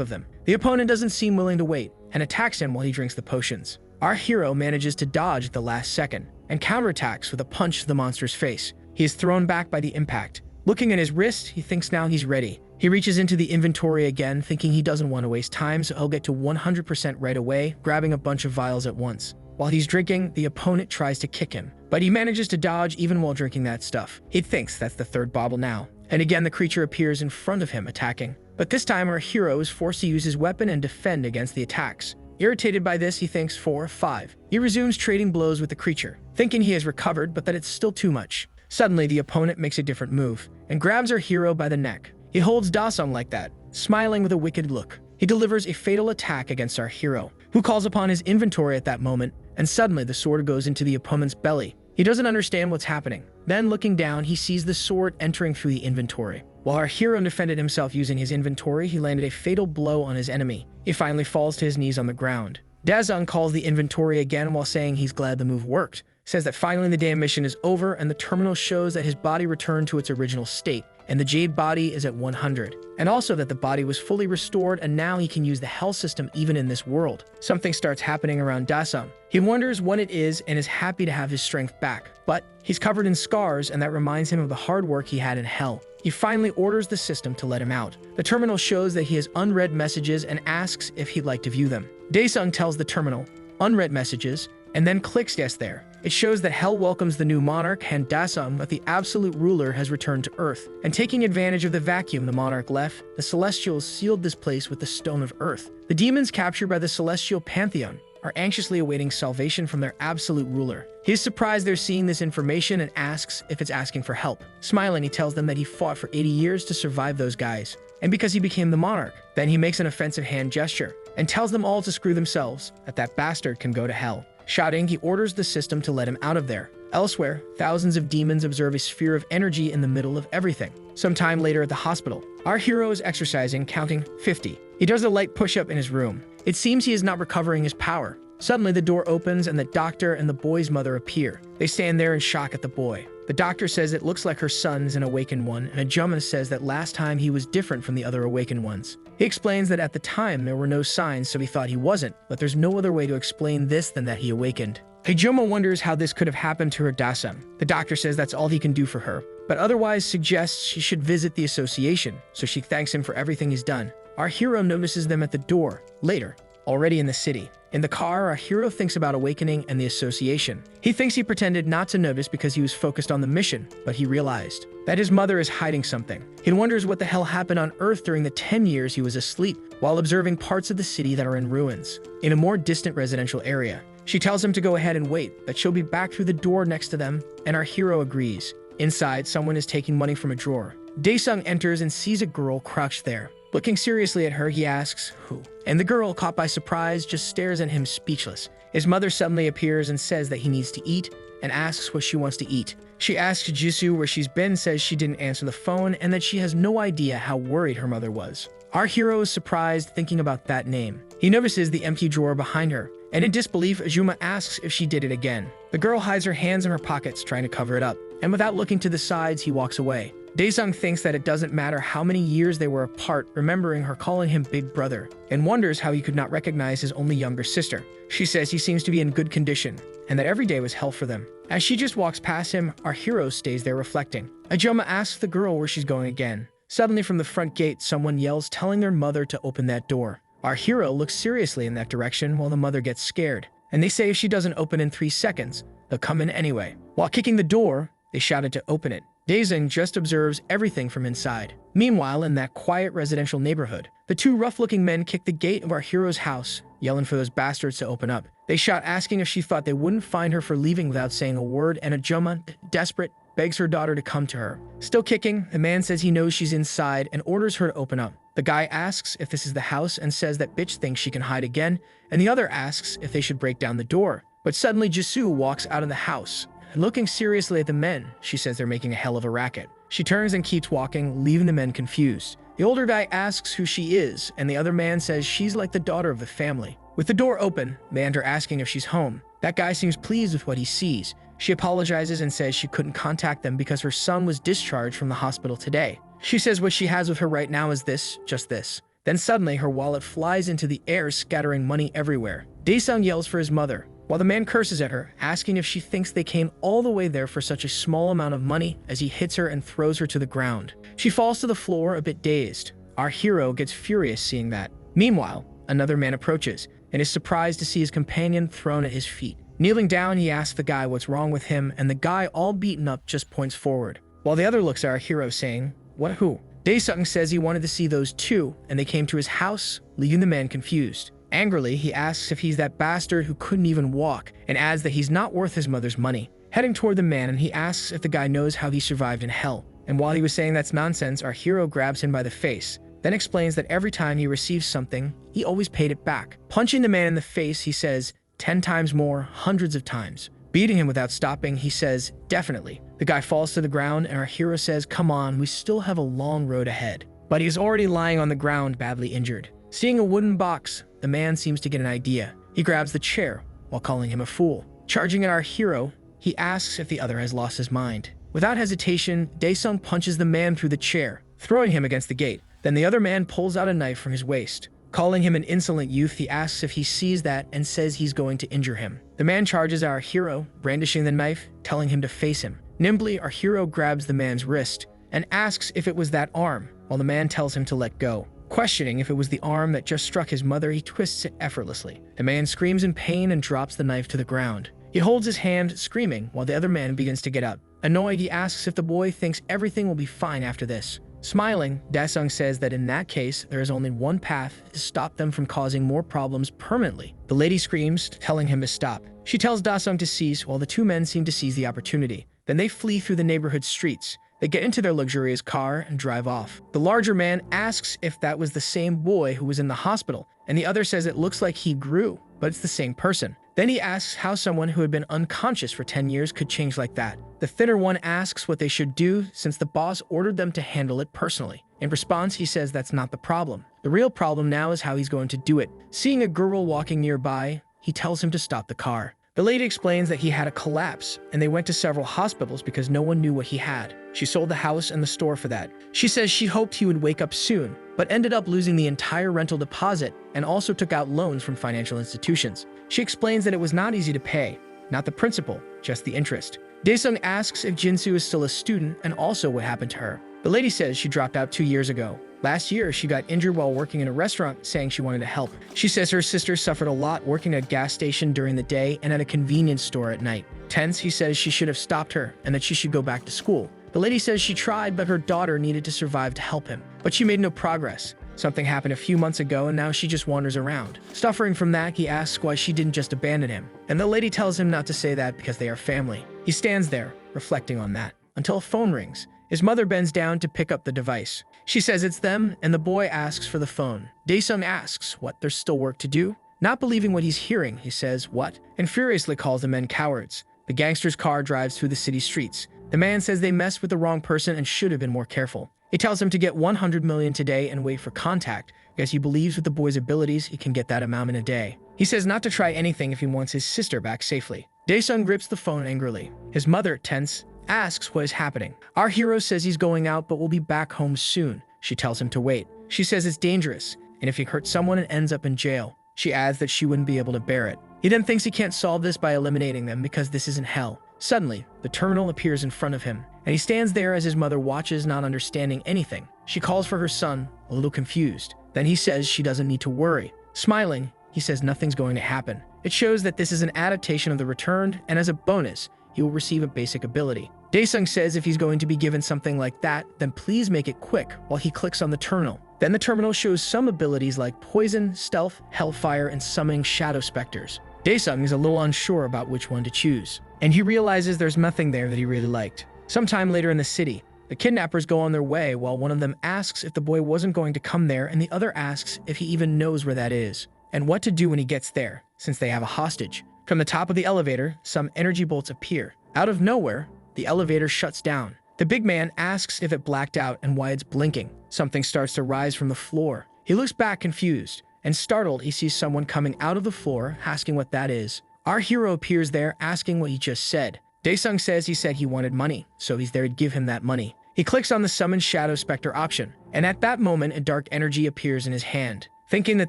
of them. The opponent doesn't seem willing to wait and attacks him while he drinks the potions. Our hero manages to dodge at the last second and counterattacks with a punch to the monster's face. He is thrown back by the impact. Looking at his wrist, he thinks now he's ready. He reaches into the inventory again, thinking he doesn't want to waste time, so he'll get to 100% right away, grabbing a bunch of vials at once. While he's drinking, the opponent tries to kick him, but he manages to dodge even while drinking that stuff. He thinks that's the third bottle now. And again, the creature appears in front of him, attacking. But this time, our hero is forced to use his weapon and defend against the attacks. Irritated by this, he thinks 4 or 5. He resumes trading blows with the creature, thinking he has recovered, but that it's still too much. Suddenly, the opponent makes a different move and grabs our hero by the neck. He holds Dasung like that, smiling with a wicked look. He delivers a fatal attack against our hero, who calls upon his inventory at that moment, and suddenly the sword goes into the opponent's belly. He doesn't understand what's happening. Then, looking down, he sees the sword entering through the inventory. While our hero defended himself using his inventory, he landed a fatal blow on his enemy. He finally falls to his knees on the ground. Dasung calls the inventory again while saying he's glad the move worked. Says that finally the damn mission is over, and the terminal shows that his body returned to its original state, and the jade body is at 100. And also that the body was fully restored, and now he can use the hell system even in this world. Something starts happening around Dasung. He wonders what it is and is happy to have his strength back. But he's covered in scars, and that reminds him of the hard work he had in hell. He finally orders the system to let him out. The terminal shows that he has unread messages and asks if he'd like to view them. Dasung tells the terminal, unread messages, and then clicks yes there. It shows that Hell welcomes the new monarch, and Dasung, but the absolute ruler has returned to Earth. And taking advantage of the vacuum the monarch left, the Celestials sealed this place with the Stone of Earth. The demons captured by the Celestial Pantheon are anxiously awaiting salvation from their absolute ruler. He is surprised they're seeing this information and asks if it's asking for help. Smiling, he tells them that he fought for 80 years to survive those guys, and because he became the monarch. Then he makes an offensive hand gesture and tells them all to screw themselves, that bastard can go to hell. Shouting, he orders the system to let him out of there. Elsewhere, thousands of demons observe a sphere of energy in the middle of everything. Sometime later at the hospital, our hero is exercising, counting 50. He does a light push-up in his room. It seems he is not recovering his power. Suddenly, the door opens and the doctor and the boy's mother appear. They stand there in shock at the boy. The doctor says it looks like her son's an awakened one, and Ajuma says that last time he was different from the other awakened ones. He explains that at the time there were no signs, so he thought he wasn't, but there's no other way to explain this than that he awakened. Ajuma wonders how this could have happened to her Dasung. The doctor says that's all he can do for her, but otherwise suggests she should visit the association, so she thanks him for everything he's done. Our hero notices them at the door, later, already in the city. In the car, our hero thinks about awakening and the association. He thinks he pretended not to notice because he was focused on the mission, but he realized that his mother is hiding something. He wonders what the hell happened on Earth during the 10 years he was asleep, while observing parts of the city that are in ruins, in a more distant residential area. She tells him to go ahead and wait, that she'll be back through the door next to them, and our hero agrees. Inside, someone is taking money from a drawer. Dasung enters and sees a girl crouched there. Looking seriously at her, he asks, who? And the girl, caught by surprise, just stares at him speechless. His mother suddenly appears and says that he needs to eat, and asks what she wants to eat. She asks Jisoo where she's been, says she didn't answer the phone, and that she has no idea how worried her mother was. Our hero is surprised thinking about that name. He notices the empty drawer behind her, and in disbelief, Ajuma asks if she did it again. The girl hides her hands in her pockets, trying to cover it up, and without looking to the sides, he walks away. Dasung thinks that it doesn't matter how many years they were apart, remembering her calling him big brother, and wonders how he could not recognize his only younger sister. She says he seems to be in good condition, and that every day was hell for them. As she just walks past him, our hero stays there reflecting. Ajuma asks the girl where she's going again. Suddenly from the front gate, someone yells, telling their mother to open that door. Our hero looks seriously in that direction while the mother gets scared, and they say if she doesn't open in 3 seconds, they'll come in anyway. While kicking the door, they shouted to open it. Dasung just observes everything from inside. Meanwhile, in that quiet residential neighborhood, the 2 rough-looking men kick the gate of our hero's house, yelling for those bastards to open up. They shout, asking if she thought they wouldn't find her for leaving without saying a word, and Ajuma, desperate, begs her daughter to come to her. Still kicking, the man says he knows she's inside and orders her to open up. The guy asks if this is the house and says that bitch thinks she can hide again, and the other asks if they should break down the door. But suddenly Jisoo walks out of the house. Looking seriously at the men, she says they're making a hell of a racket. She turns and keeps walking, leaving the men confused. The older guy asks who she is, and the other man says she's like the daughter of the family. With the door open, they enter asking if she's home. That guy seems pleased with what he sees. She apologizes and says she couldn't contact them because her son was discharged from the hospital today. She says what she has with her right now is this, just this. Then suddenly her wallet flies into the air, scattering money everywhere. Daesung yells for his mother, while the man curses at her, asking if she thinks they came all the way there for such a small amount of money as he hits her and throws her to the ground. She falls to the floor a bit dazed. Our hero gets furious seeing that. Meanwhile, another man approaches and is surprised to see his companion thrown at his feet. Kneeling down, he asks the guy what's wrong with him, and the guy, all beaten up, just points forward, while the other looks at our hero saying, "What, who?" Daesung says he wanted to see those two, and they came to his house, leaving the man confused. Angrily, he asks if he's that bastard who couldn't even walk, and adds that he's not worth his mother's money. Heading toward the man, and he asks if the guy knows how he survived in hell. And while he was saying that's nonsense, our hero grabs him by the face, then explains that every time he receives something, he always paid it back. Punching the man in the face, he says, 10 times more, hundreds of times. Beating him without stopping, he says, definitely. The guy falls to the ground, and our hero says, come on, we still have a long road ahead. But he is already lying on the ground, badly injured. Seeing a wooden box, the man seems to get an idea. He grabs the chair, while calling him a fool. Charging at our hero, he asks if the other has lost his mind. Without hesitation, Daesung punches the man through the chair, throwing him against the gate. Then the other man pulls out a knife from his waist. Calling him an insolent youth, he asks if he sees that and says he's going to injure him. The man charges our hero, brandishing the knife, telling him to face him. Nimbly, our hero grabs the man's wrist and asks if it was that arm, while the man tells him to let go. Questioning if it was the arm that just struck his mother, he twists it effortlessly. The man screams in pain and drops the knife to the ground. He holds his hand, screaming, while the other man begins to get up. Annoyed, he asks if the boy thinks everything will be fine after this. Smiling, Daesung says that in that case, there is only one path to stop them from causing more problems permanently. The lady screams, telling him to stop. She tells Daesung to cease, while the two men seem to seize the opportunity. Then they flee through the neighborhood streets. They get into their luxurious car and drive off. The larger man asks if that was the same boy who was in the hospital, and the other says it looks like he grew, but it's the same person. Then he asks how someone who had been unconscious for 10 years could change like that. The thinner one asks what they should do since the boss ordered them to handle it personally. In response, he says that's not the problem. The real problem now is how he's going to do it. Seeing a girl walking nearby, he tells him to stop the car. The lady explains that he had a collapse, and they went to several hospitals because no one knew what he had. She sold the house and the store for that. She says she hoped he would wake up soon, but ended up losing the entire rental deposit and also took out loans from financial institutions. She explains that it was not easy to pay, not the principal, just the interest. Daesung asks if Jinsu is still a student and also what happened to her. The lady says she dropped out 2 years ago. Last year, she got injured while working in a restaurant, saying she wanted to help. She says her sister suffered a lot working at a gas station during the day and at a convenience store at night. Tense, he says she should have stopped her and that she should go back to school. The lady says she tried, but her daughter needed to survive to help him. But she made no progress. Something happened a few months ago and now she just wanders around. Suffering from that, he asks why she didn't just abandon him. And the lady tells him not to say that because they are family. He stands there, reflecting on that, until a phone rings. His mother bends down to pick up the device. She says it's them, and the boy asks for the phone. Daesung asks what, there's still work to do? Not believing what he's hearing, he says, what? And furiously calls the men cowards. The gangster's car drives through the city streets. The man says they messed with the wrong person and should have been more careful. He tells him to get 100 million today and wait for contact, because he believes with the boy's abilities he can get that amount in a day. He says not to try anything if he wants his sister back safely. Daesung grips the phone angrily. His mother, tense, asks what is happening. Our hero says he's going out but will be back home soon. She tells him to wait. She says it's dangerous, and if he hurts someone and ends up in jail. She adds that she wouldn't be able to bear it. He then thinks he can't solve this by eliminating them because this isn't hell. Suddenly, the terminal appears in front of him, and he stands there as his mother watches, not understanding anything. She calls for her son, a little confused. Then he says she doesn't need to worry. Smiling, he says nothing's going to happen. It shows that this is an adaptation of The Returned, and as a bonus, he will receive a basic ability. Daesung says if he's going to be given something like that, then please make it quick while he clicks on the terminal. Then the terminal shows some abilities like poison, stealth, hellfire, and summoning shadow specters. Daesung is a little unsure about which one to choose, and he realizes there's nothing there that he really liked. Sometime later in the city, the kidnappers go on their way while one of them asks if the boy wasn't going to come there and the other asks if he even knows where that is, and what to do when he gets there, since they have a hostage. From the top of the elevator, some energy bolts appear. Out of nowhere, the elevator shuts down. The big man asks if it blacked out and why it's blinking. Something starts to rise from the floor. He looks back confused, and startled he sees someone coming out of the floor asking what that is. Our hero appears there asking what he just said. Daesung says he said he wanted money, so he's there to give him that money. He clicks on the Summon Shadow Spectre option, and at that moment, a dark energy appears in his hand. Thinking that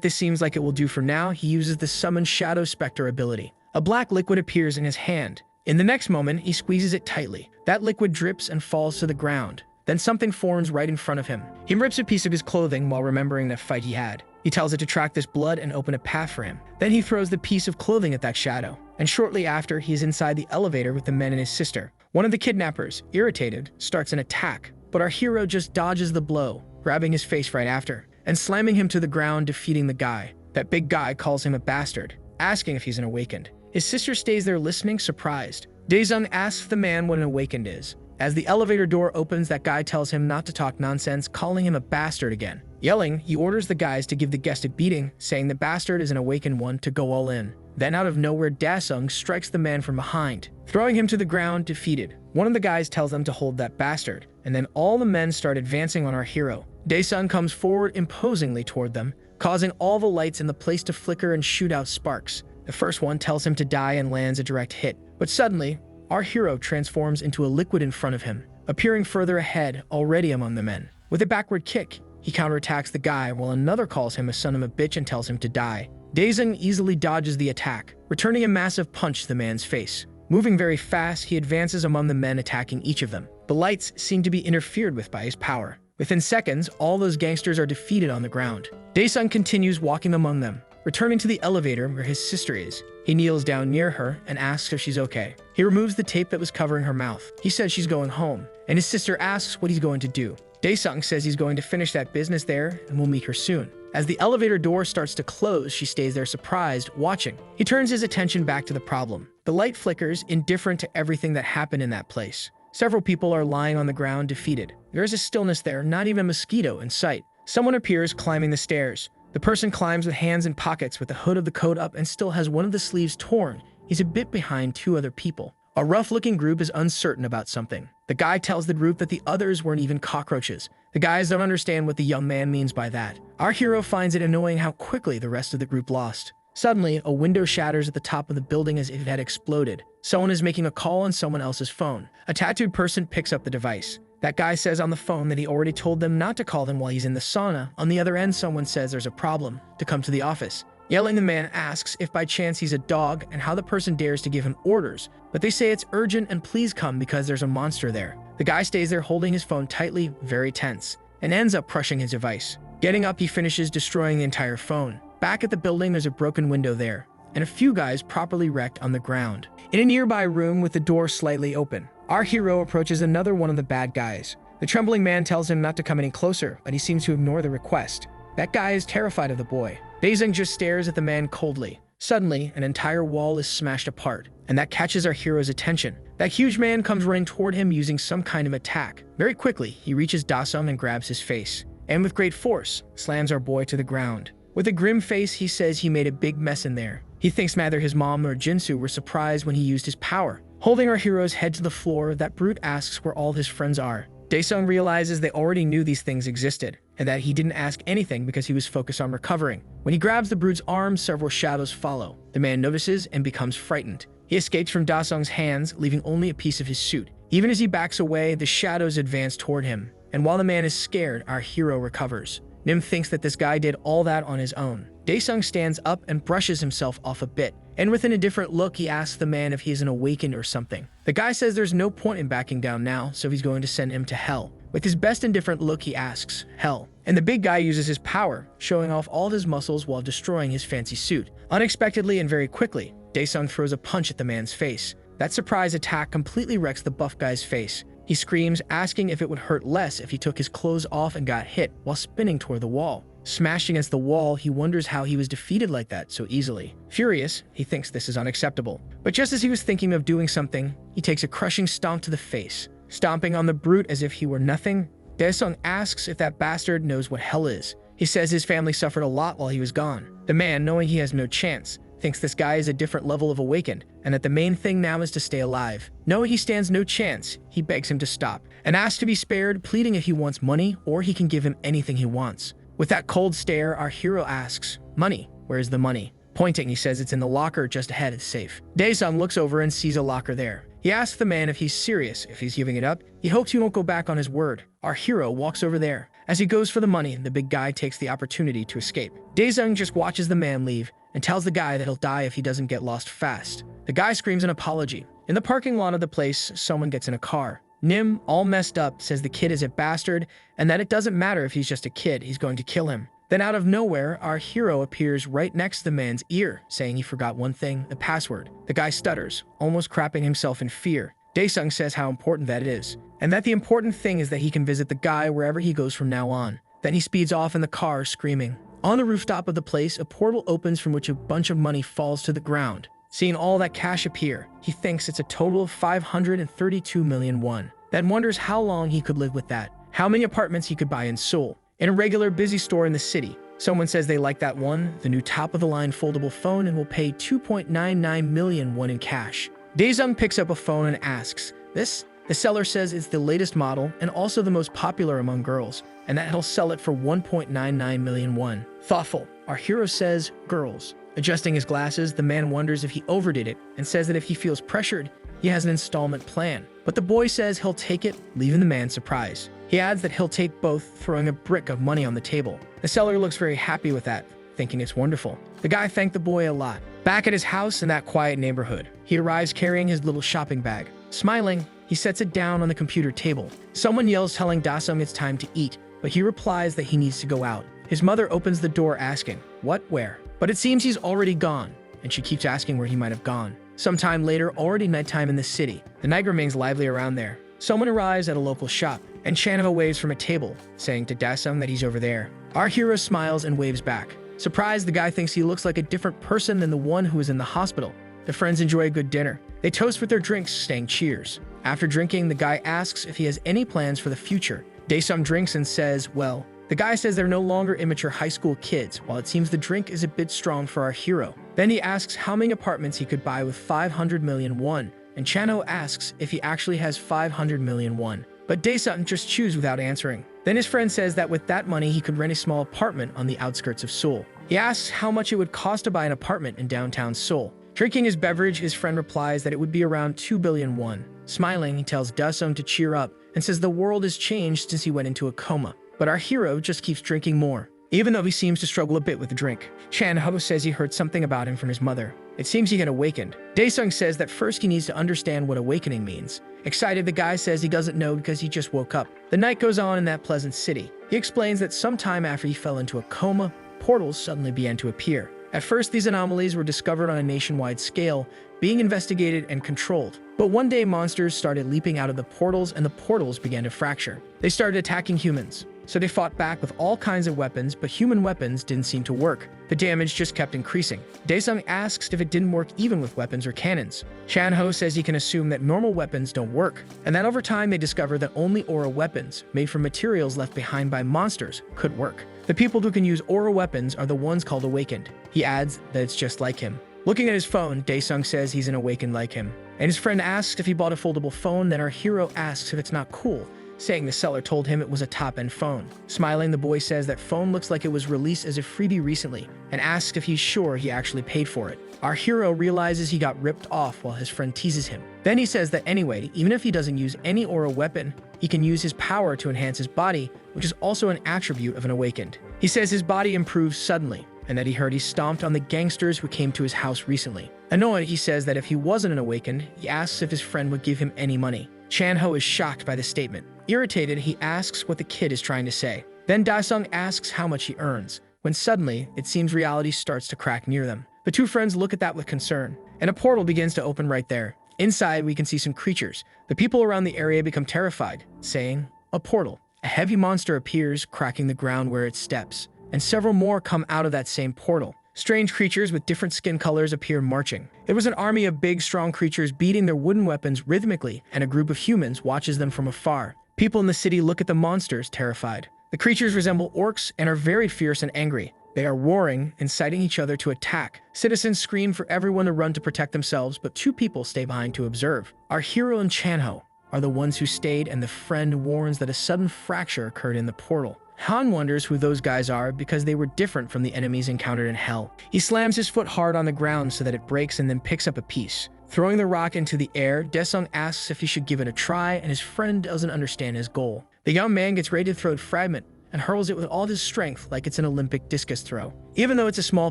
this seems like it will do for now, he uses the Summon Shadow Spectre ability. A black liquid appears in his hand. In the next moment, he squeezes it tightly. That liquid drips and falls to the ground. Then something forms right in front of him. He rips a piece of his clothing while remembering that fight he had. He tells it to track this blood and open a path for him. Then he throws the piece of clothing at that shadow. And shortly after, he is inside the elevator with the men and his sister. One of the kidnappers, irritated, starts an attack, but our hero just dodges the blow, grabbing his face right after, and slamming him to the ground, defeating the guy. That big guy calls him a bastard, asking if he's an awakened. His sister stays there listening, surprised. Daesung asks the man what an awakened is. As the elevator door opens, that guy tells him not to talk nonsense, calling him a bastard again. Yelling, he orders the guys to give the guest a beating, saying the bastard is an awakened one to go all in. Then out of nowhere, Daesung strikes the man from behind, throwing him to the ground, defeated. One of the guys tells them to hold that bastard, and then all the men start advancing on our hero. Daesung comes forward imposingly toward them, causing all the lights in the place to flicker and shoot out sparks. The first one tells him to die and lands a direct hit, but suddenly, our hero transforms into a liquid in front of him, appearing further ahead, already among the men. With a backward kick, he counterattacks the guy, while another calls him a son of a bitch and tells him to die. Daesung easily dodges the attack, returning a massive punch to the man's face. Moving very fast, he advances among the men, attacking each of them. The lights seem to be interfered with by his power. Within seconds, all those gangsters are defeated on the ground. Daesung continues walking among them, returning to the elevator where his sister is. He kneels down near her and asks if she's okay. He removes the tape that was covering her mouth. He says she's going home, and his sister asks what he's going to do. Daesung says he's going to finish that business there and will meet her soon. As the elevator door starts to close, she stays there surprised, watching. He turns his attention back to the problem. The light flickers, indifferent to everything that happened in that place. Several people are lying on the ground, defeated. There is a stillness there, not even a mosquito in sight. Someone appears climbing the stairs. The person climbs with hands in pockets, with the hood of the coat up, and still has one of the sleeves torn. He's a bit behind two other people. A rough-looking group is uncertain about something. The guy tells the group that the others weren't even cockroaches. The guys don't understand what the young man means by that. Our hero finds it annoying how quickly the rest of the group lost. Suddenly, a window shatters at the top of the building as if it had exploded. Someone is making a call on someone else's phone. A tattooed person picks up the device. That guy says on the phone that he already told them not to call them while he's in the sauna. On the other end, someone says there's a problem, to come to the office. Yelling, the man asks if by chance he's a dog and how the person dares to give him orders, but they say it's urgent and please come because there's a monster there. The guy stays there holding his phone tightly, very tense, and ends up crushing his device. Getting up, he finishes destroying the entire phone. Back at the building, there's a broken window there, and a few guys properly wrecked on the ground. In a nearby room with the door slightly open, our hero approaches another one of the bad guys. The trembling man tells him not to come any closer, but he seems to ignore the request. That guy is terrified of the boy. Daesung just stares at the man coldly. Suddenly, an entire wall is smashed apart, and that catches our hero's attention. That huge man comes running toward him using some kind of attack. Very quickly, he reaches Daesung and grabs his face, and with great force, slams our boy to the ground. With a grim face, he says he made a big mess in there. He thinks neither his mom nor Jinsu were surprised when he used his power. Holding our hero's head to the floor, that brute asks where all his friends are. Daesung realizes they already knew these things existed, and that he didn't ask anything because he was focused on recovering. When he grabs the brute's arm, several shadows follow. The man notices and becomes frightened. He escapes from Daesung's hands, leaving only a piece of his suit. Even as he backs away, the shadows advance toward him, and while the man is scared, our hero recovers. Nim thinks that this guy did all that on his own. Daesung stands up and brushes himself off a bit, and with an indifferent look, he asks the man if he is an awakened or something. The guy says there's no point in backing down now, so he's going to send him to hell. With his best indifferent look, he asks, hell. And the big guy uses his power, showing off all his muscles while destroying his fancy suit. Unexpectedly and very quickly, Daesung throws a punch at the man's face. That surprise attack completely wrecks the buff guy's face. He screams, asking if it would hurt less if he took his clothes off and got hit while spinning toward the wall. Smashed against the wall, he wonders how he was defeated like that so easily. Furious, he thinks this is unacceptable. But just as he was thinking of doing something, he takes a crushing stomp to the face. Stomping on the brute as if he were nothing, Daesung asks if that bastard knows what hell is. He says his family suffered a lot while he was gone. The man, knowing he has no chance, thinks this guy is a different level of awakened, and that the main thing now is to stay alive. Knowing he stands no chance, he begs him to stop, and asks to be spared, pleading if he wants money, or he can give him anything he wants. With that cold stare, our hero asks, money, where's the money? Pointing, he says it's in the locker just ahead of the safe. Daesung looks over and sees a locker there. He asks the man if he's serious, if he's giving it up. He hopes he won't go back on his word. Our hero walks over there. As he goes for the money, the big guy takes the opportunity to escape. Daesung just watches the man leave and tells the guy that he'll die if he doesn't get lost fast. The guy screams an apology. In the parking lot of the place, someone gets in a car. Nim, all messed up, says the kid is a bastard and that it doesn't matter if he's just a kid, he's going to kill him. Then out of nowhere, our hero appears right next to the man's ear, saying he forgot one thing, the password. The guy stutters, almost crapping himself in fear. Daesung says how important that is, and that the important thing is that he can visit the guy wherever he goes from now on. Then he speeds off in the car, screaming. On the rooftop of the place, a portal opens from which a bunch of money falls to the ground. Seeing all that cash appear, he thinks it's a total of 532 million won. Then wonders how long he could live with that, how many apartments he could buy in Seoul. In a regular busy store in the city, someone says they like that one, the new top-of-the-line foldable phone, and will pay 2.99 million won in cash. Daesung picks up a phone and asks, "This?" The seller says it's the latest model and also the most popular among girls, and that he'll sell it for 1.99 million won. Thoughtful, our hero says, "Girls." Adjusting his glasses, the man wonders if he overdid it and says that if he feels pressured, he has an installment plan. But the boy says he'll take it, leaving the man surprised. He adds that he'll take both, throwing a brick of money on the table. The seller looks very happy with that, thinking it's wonderful. The guy thanked the boy a lot. Back at his house in that quiet neighborhood, he arrives carrying his little shopping bag. Smiling, he sets it down on the computer table. Someone yells telling Daesung it's time to eat, but he replies that he needs to go out. His mother opens the door asking, "What, where?" But it seems he's already gone, and she keeps asking where he might have gone. Sometime later, already nighttime in the city. The night remains lively around there. Someone arrives at a local shop, and Chanho waves from a table, saying to Daesung that he's over there. Our hero smiles and waves back. Surprised, the guy thinks he looks like a different person than the one who is in the hospital. The friends enjoy a good dinner. They toast with their drinks, saying cheers. After drinking, the guy asks if he has any plans for the future. Daesung drinks and says, well. The guy says they're no longer immature high school kids, while it seems the drink is a bit strong for our hero. Then he asks how many apartments he could buy with 500 million won, and Chanho asks if he actually has 500 million won. But Daesung just chews without answering. Then his friend says that with that money he could rent a small apartment on the outskirts of Seoul. He asks how much it would cost to buy an apartment in downtown Seoul. Drinking his beverage, his friend replies that it would be around 2 billion won. Smiling, he tells Daesung to cheer up and says the world has changed since he went into a coma. But our hero just keeps drinking more, even though he seems to struggle a bit with the drink. Chanho says he heard something about him from his mother. It seems he had awakened. Daesung says that first he needs to understand what awakening means. Excited, the guy says he doesn't know because he just woke up. The night goes on in that pleasant city. He explains that sometime after he fell into a coma, portals suddenly began to appear. At first, these anomalies were discovered on a nationwide scale, being investigated and controlled. But one day, monsters started leaping out of the portals and the portals began to fracture. They started attacking humans. So they fought back with all kinds of weapons, but human weapons didn't seem to work. The damage just kept increasing. Daesung asks if it didn't work even with weapons or cannons. Chanho says he can assume that normal weapons don't work, and that over time they discover that only aura weapons, made from materials left behind by monsters, could work. The people who can use aura weapons are the ones called awakened. He adds that it's just like him. Looking at his phone, Daesung says he's an awakened like him. And his friend asks if he bought a foldable phone, then our hero asks if it's not cool, saying the seller told him it was a top-end phone. Smiling, the boy says that phone looks like it was released as a freebie recently, and asks if he's sure he actually paid for it. Our hero realizes he got ripped off while his friend teases him. Then he says that anyway, even if he doesn't use any aura weapon, he can use his power to enhance his body, which is also an attribute of an awakened. He says his body improves suddenly, and that he heard he stomped on the gangsters who came to his house recently. Annoyed, he says that if he wasn't an awakened, he asks if his friend would give him any money. Chanho is shocked by the statement. Irritated, he asks what the kid is trying to say. Then Daesung asks how much he earns, when suddenly, it seems reality starts to crack near them. The two friends look at that with concern, and a portal begins to open right there. Inside, we can see some creatures. The people around the area become terrified, saying, "A portal." A heavy monster appears, cracking the ground where it steps, and several more come out of that same portal. Strange creatures with different skin colors appear marching. It was an army of big, strong creatures beating their wooden weapons rhythmically, and a group of humans watches them from afar. People in the city look at the monsters, terrified. The creatures resemble orcs and are very fierce and angry. They are warring, inciting each other to attack. Citizens scream for everyone to run to protect themselves, but two people stay behind to observe. Our hero and Chanho are the ones who stayed, and the friend warns that a sudden fracture occurred in the portal. Han wonders who those guys are because they were different from the enemies encountered in Hell. He slams his foot hard on the ground so that it breaks and then picks up a piece. Throwing the rock into the air, Daesung asks if he should give it a try, and his friend doesn't understand his goal. The young man gets ready to throw the fragment and hurls it with all his strength like it's an Olympic discus throw. Even though it's a small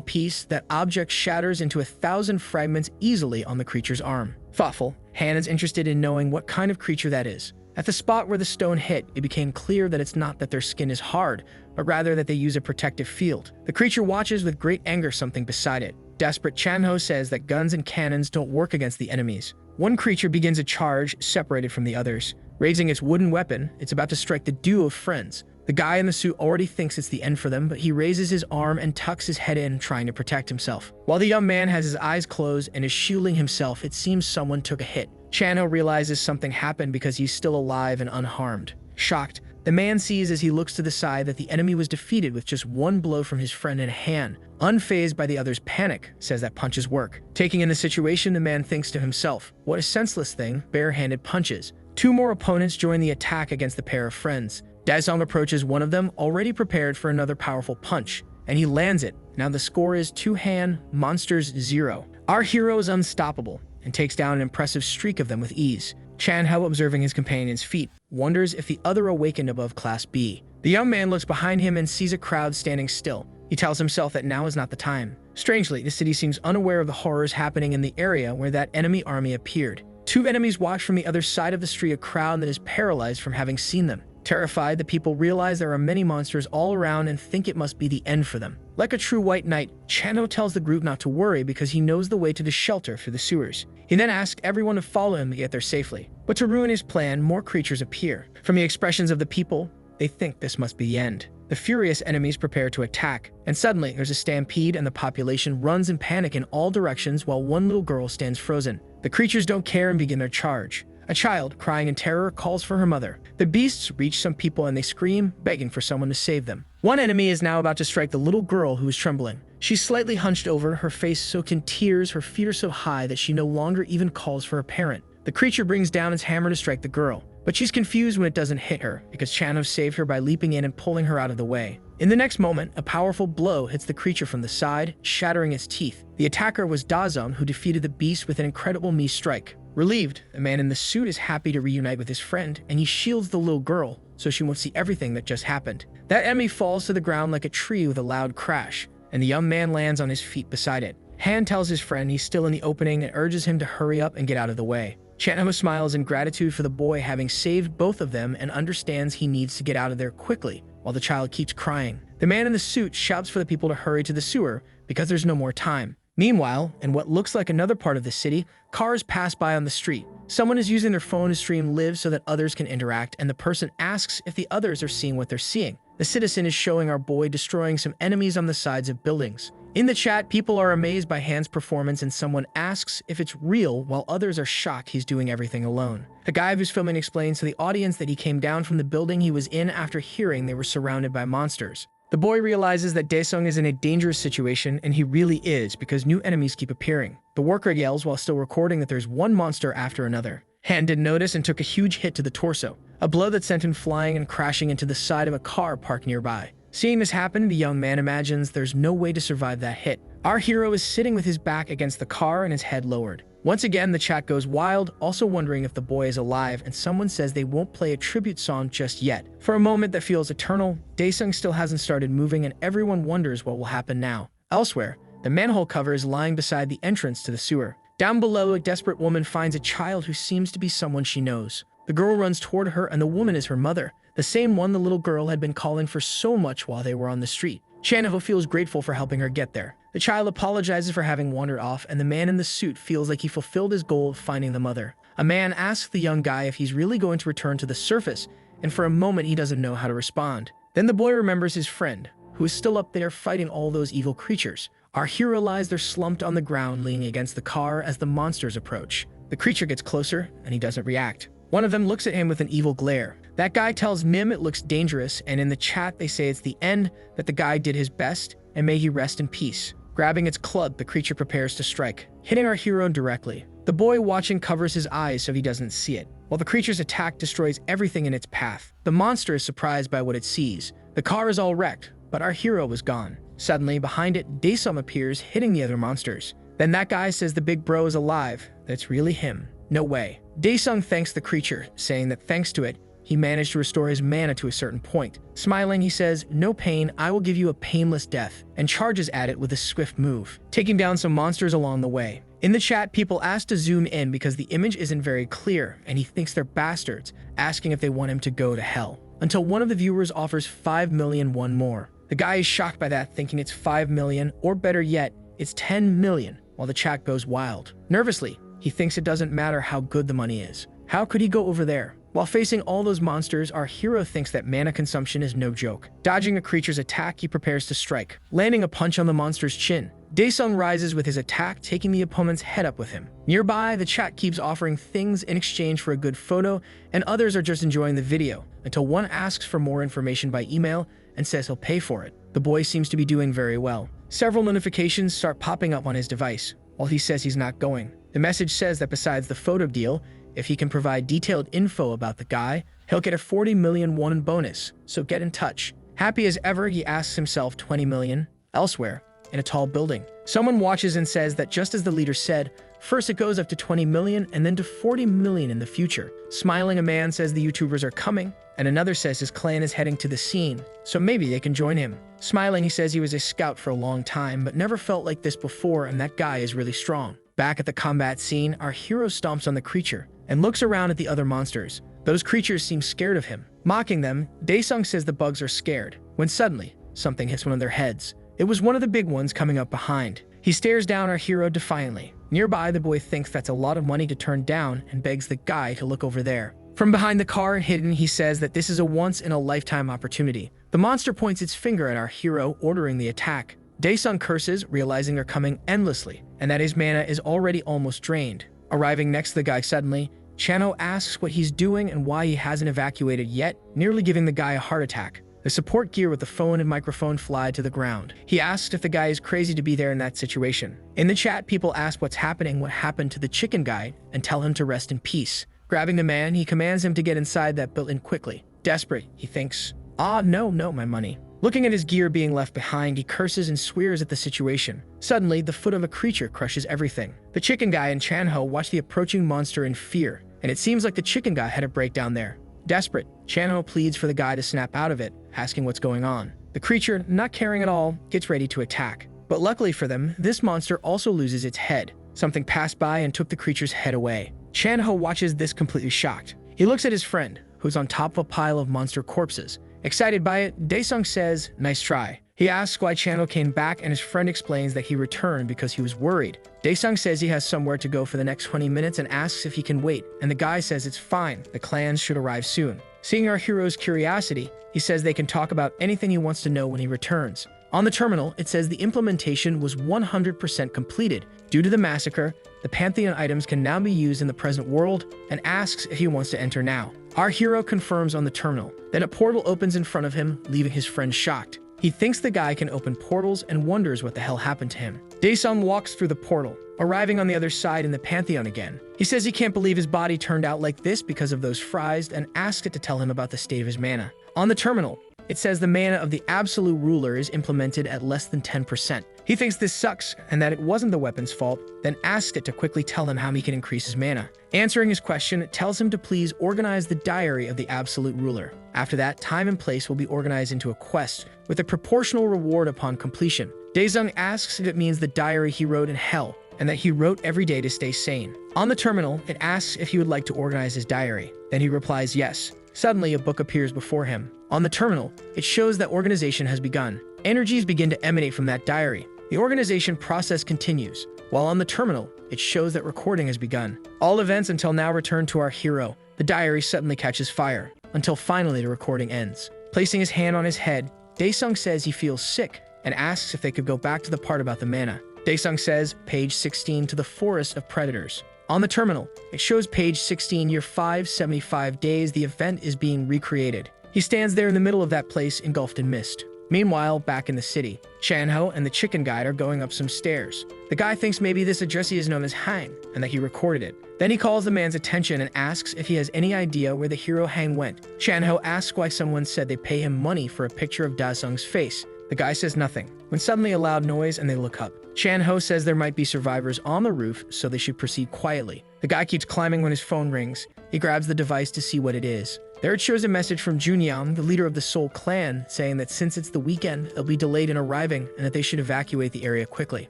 piece, that object shatters into 1,000 fragments easily on the creature's arm. Thoughtful, Han is interested in knowing what kind of creature that is. At the spot where the stone hit, it became clear that it's not that their skin is hard, but rather that they use a protective field. The creature watches with great anger something beside it. Desperate, Chanho says that guns and cannons don't work against the enemies. One creature begins a charge, separated from the others. Raising its wooden weapon, it's about to strike the duo of friends. The guy in the suit already thinks it's the end for them, but he raises his arm and tucks his head in, trying to protect himself. While the young man has his eyes closed and is shielding himself, it seems someone took a hit. Chanho realizes something happened because he's still alive and unharmed. Shocked, the man sees as he looks to the side that the enemy was defeated with just one blow from his friend in hand. Unfazed by the other's panic, says that punches work. Taking in the situation, the man thinks to himself, what a senseless thing, bare-handed punches. Two more opponents join the attack against the pair of friends. Daesung approaches one of them, already prepared for another powerful punch, and he lands it. Now the score is 2-hand, monsters 0. Our hero is unstoppable and takes down an impressive streak of them with ease. Chanho, observing his companion's feat, wonders if the other awakened above Class B. The young man looks behind him and sees a crowd standing still. He tells himself that now is not the time. Strangely, the city seems unaware of the horrors happening in the area where that enemy army appeared. Two enemies watch from the other side of the street, a crowd that is paralyzed from having seen them. Terrified, the people realize there are many monsters all around and think it must be the end for them. Like a true white knight, Chanho tells the group not to worry because he knows the way to the shelter through the sewers. He then asks everyone to follow him to get there safely. But to ruin his plan, more creatures appear. From the expressions of the people, they think this must be the end. The furious enemies prepare to attack, and suddenly there's a stampede and the population runs in panic in all directions while one little girl stands frozen. The creatures don't care and begin their charge. A child, crying in terror, calls for her mother. The beasts reach some people and they scream, begging for someone to save them. One enemy is now about to strike the little girl who is trembling. She's slightly hunched over, her face soaked in tears, her feet are so high that she no longer even calls for her parent. The creature brings down its hammer to strike the girl, but she's confused when it doesn't hit her, because Chanho saved her by leaping in and pulling her out of the way. In the next moment, a powerful blow hits the creature from the side, shattering its teeth. The attacker was Daesung, who defeated the beast with an incredible knee strike. Relieved, the man in the suit is happy to reunite with his friend, and he shields the little girl so she won't see everything that just happened. That enemy falls to the ground like a tree with a loud crash, and the young man lands on his feet beside it. Han tells his friend he's still in the opening and urges him to hurry up and get out of the way. Chanho smiles in gratitude for the boy having saved both of them and understands he needs to get out of there quickly, while the child keeps crying. The man in the suit shouts for the people to hurry to the sewer because there's no more time. Meanwhile, in what looks like another part of the city, cars pass by on the street. Someone is using their phone to stream live so that others can interact, and the person asks if the others are seeing what they're seeing. The citizen is showing our boy destroying some enemies on the sides of buildings. In the chat, people are amazed by Han's performance and someone asks if it's real while others are shocked he's doing everything alone. The guy who's filming explains to the audience that he came down from the building he was in after hearing they were surrounded by monsters. The boy realizes that Daesung is in a dangerous situation, and he really is because new enemies keep appearing. The worker yells while still recording that there's one monster after another. Han didn't notice and took a huge hit to the torso, a blow that sent him flying and crashing into the side of a car parked nearby. Seeing this happen, the young man imagines there's no way to survive that hit. Our hero is sitting with his back against the car and his head lowered. Once again, the chat goes wild, also wondering if the boy is alive, and someone says they won't play a tribute song just yet. For a moment that feels eternal, Daesung still hasn't started moving and everyone wonders what will happen now. Elsewhere, the manhole cover is lying beside the entrance to the sewer. Down below, a desperate woman finds a child who seems to be someone she knows. The girl runs toward her and the woman is her mother, the same one the little girl had been calling for so much while they were on the street. Chanho feels grateful for helping her get there. The child apologizes for having wandered off, and the man in the suit feels like he fulfilled his goal of finding the mother. A man asks the young guy if he's really going to return to the surface, and for a moment he doesn't know how to respond. Then the boy remembers his friend, who is still up there fighting all those evil creatures. Our hero lies there slumped on the ground leaning against the car as the monsters approach. The creature gets closer, and he doesn't react. One of them looks at him with an evil glare. That guy tells Mim it looks dangerous, and in the chat they say it's the end, that the guy did his best, and may he rest in peace. Grabbing its club, the creature prepares to strike, hitting our hero directly. The boy watching covers his eyes so he doesn't see it, while the creature's attack destroys everything in its path. The monster is surprised by what it sees. The car is all wrecked, but our hero is gone. Suddenly, behind it, Daesung appears, hitting the other monsters. Then that guy says the big bro is alive, that it's really him. No way. Daesung thanks the creature, saying that thanks to it, he managed to restore his mana to a certain point. Smiling, he says, "No pain, I will give you a painless death," and charges at it with a swift move, taking down some monsters along the way. In the chat, people ask to zoom in because the image isn't very clear, and he thinks they're bastards, asking if they want him to go to hell. Until one of the viewers offers 5 million one more. The guy is shocked by that, thinking it's 5 million, or better yet, it's 10 million, while the chat goes wild. Nervously, he thinks it doesn't matter how good the money is. How could he go over there? While facing all those monsters, our hero thinks that mana consumption is no joke. Dodging a creature's attack, he prepares to strike, landing a punch on the monster's chin. Daesung rises with his attack, taking the opponent's head up with him. Nearby, the chat keeps offering things in exchange for a good photo, and others are just enjoying the video, until one asks for more information by email and says he'll pay for it. The boy seems to be doing very well. Several notifications start popping up on his device, while he says he's not going. The message says that besides the photo deal, if he can provide detailed info about the guy, he'll get a 40 million won bonus, so get in touch. Happy as ever, he asks himself 20 million elsewhere, in a tall building. Someone watches and says that just as the leader said, first it goes up to 20 million and then to 40 million in the future. Smiling, a man says the YouTubers are coming, and another says his clan is heading to the scene, so maybe they can join him. Smiling, he says he was a scout for a long time, but never felt like this before, and that guy is really strong. Back at the combat scene, our hero stomps on the creature and looks around at the other monsters. Those creatures seem scared of him. Mocking them, Daesung says the bugs are scared, when suddenly, something hits one of their heads. It was one of the big ones coming up behind. He stares down our hero defiantly. Nearby, the boy thinks that's a lot of money to turn down and begs the guy to look over there. From behind the car, hidden, he says that this is a once-in-a-lifetime opportunity. The monster points its finger at our hero, ordering the attack. Daesung curses, realizing they're coming endlessly, and that his mana is already almost drained. Arriving next to the guy suddenly, Chanho asks what he's doing and why he hasn't evacuated yet, nearly giving the guy a heart attack. The support gear with the phone and microphone fly to the ground. He asks if the guy is crazy to be there in that situation. In the chat, people ask what happened to the chicken guy, and tell him to rest in peace. Grabbing the man, he commands him to get inside that building quickly. Desperate, he thinks, no, my money. Looking at his gear being left behind, he curses and swears at the situation. Suddenly, the foot of a creature crushes everything. The chicken guy and Chanho watch the approaching monster in fear, and it seems like the chicken guy had a breakdown there. Desperate, Chanho pleads for the guy to snap out of it, asking what's going on. The creature, not caring at all, gets ready to attack. But luckily for them, this monster also loses its head. Something passed by and took the creature's head away. Chanho watches this completely shocked. He looks at his friend, who's on top of a pile of monster corpses. Excited by it, Daesung says, "Nice try." He asks why Chanho came back, and his friend explains that he returned because he was worried. Daesung says he has somewhere to go for the next 20 minutes and asks if he can wait, and the guy says it's fine, the clans should arrive soon. Seeing our hero's curiosity, he says they can talk about anything he wants to know when he returns. On the terminal, it says the implementation was 100% completed. Due to the massacre, the Pantheon items can now be used in the present world, and asks if he wants to enter now. Our hero confirms on the terminal. Then a portal opens in front of him, leaving his friend shocked. He thinks the guy can open portals and wonders what the hell happened to him. Daesung walks through the portal, arriving on the other side in the Pantheon again. He says he can't believe his body turned out like this because of those fries, and asks it to tell him about the state of his mana. On the terminal, it says the mana of the absolute ruler is implemented at less than 10%. He thinks this sucks and that it wasn't the weapon's fault, then asks it to quickly tell him how he can increase his mana. Answering his question, it tells him to please organize the diary of the absolute ruler. After that, time and place will be organized into a quest with a proportional reward upon completion. Daesung asks if it means the diary he wrote in hell, and that he wrote every day to stay sane. On the terminal, it asks if he would like to organize his diary. Then he replies yes. Suddenly, a book appears before him. On the terminal, it shows that organization has begun. Energies begin to emanate from that diary. The organization process continues, while on the terminal, it shows that recording has begun. All events until now return to our hero. The diary suddenly catches fire, until finally the recording ends. Placing his hand on his head, Daesung says he feels sick, and asks if they could go back to the part about the mana. Daesung says, page 16 to the Forest of Predators. On the terminal, it shows page 16, year 575 days, the event is being recreated. He stands there in the middle of that place, engulfed in mist. Meanwhile, back in the city, Chanho and the chicken guide are going up some stairs. The guy thinks maybe this addressee is known as Hang, and that he recorded it. Then he calls the man's attention and asks if he has any idea where the hero Hang went. Chanho asks why someone said they pay him money for a picture of Daesung's face. The guy says nothing, when suddenly a loud noise and they look up. Chan-ho says there might be survivors on the roof, so they should proceed quietly. The guy keeps climbing when his phone rings. He grabs the device to see what it is. There it shows a message from Junyoung, the leader of the Seoul clan, saying that since it's the weekend, they'll be delayed in arriving and that they should evacuate the area quickly.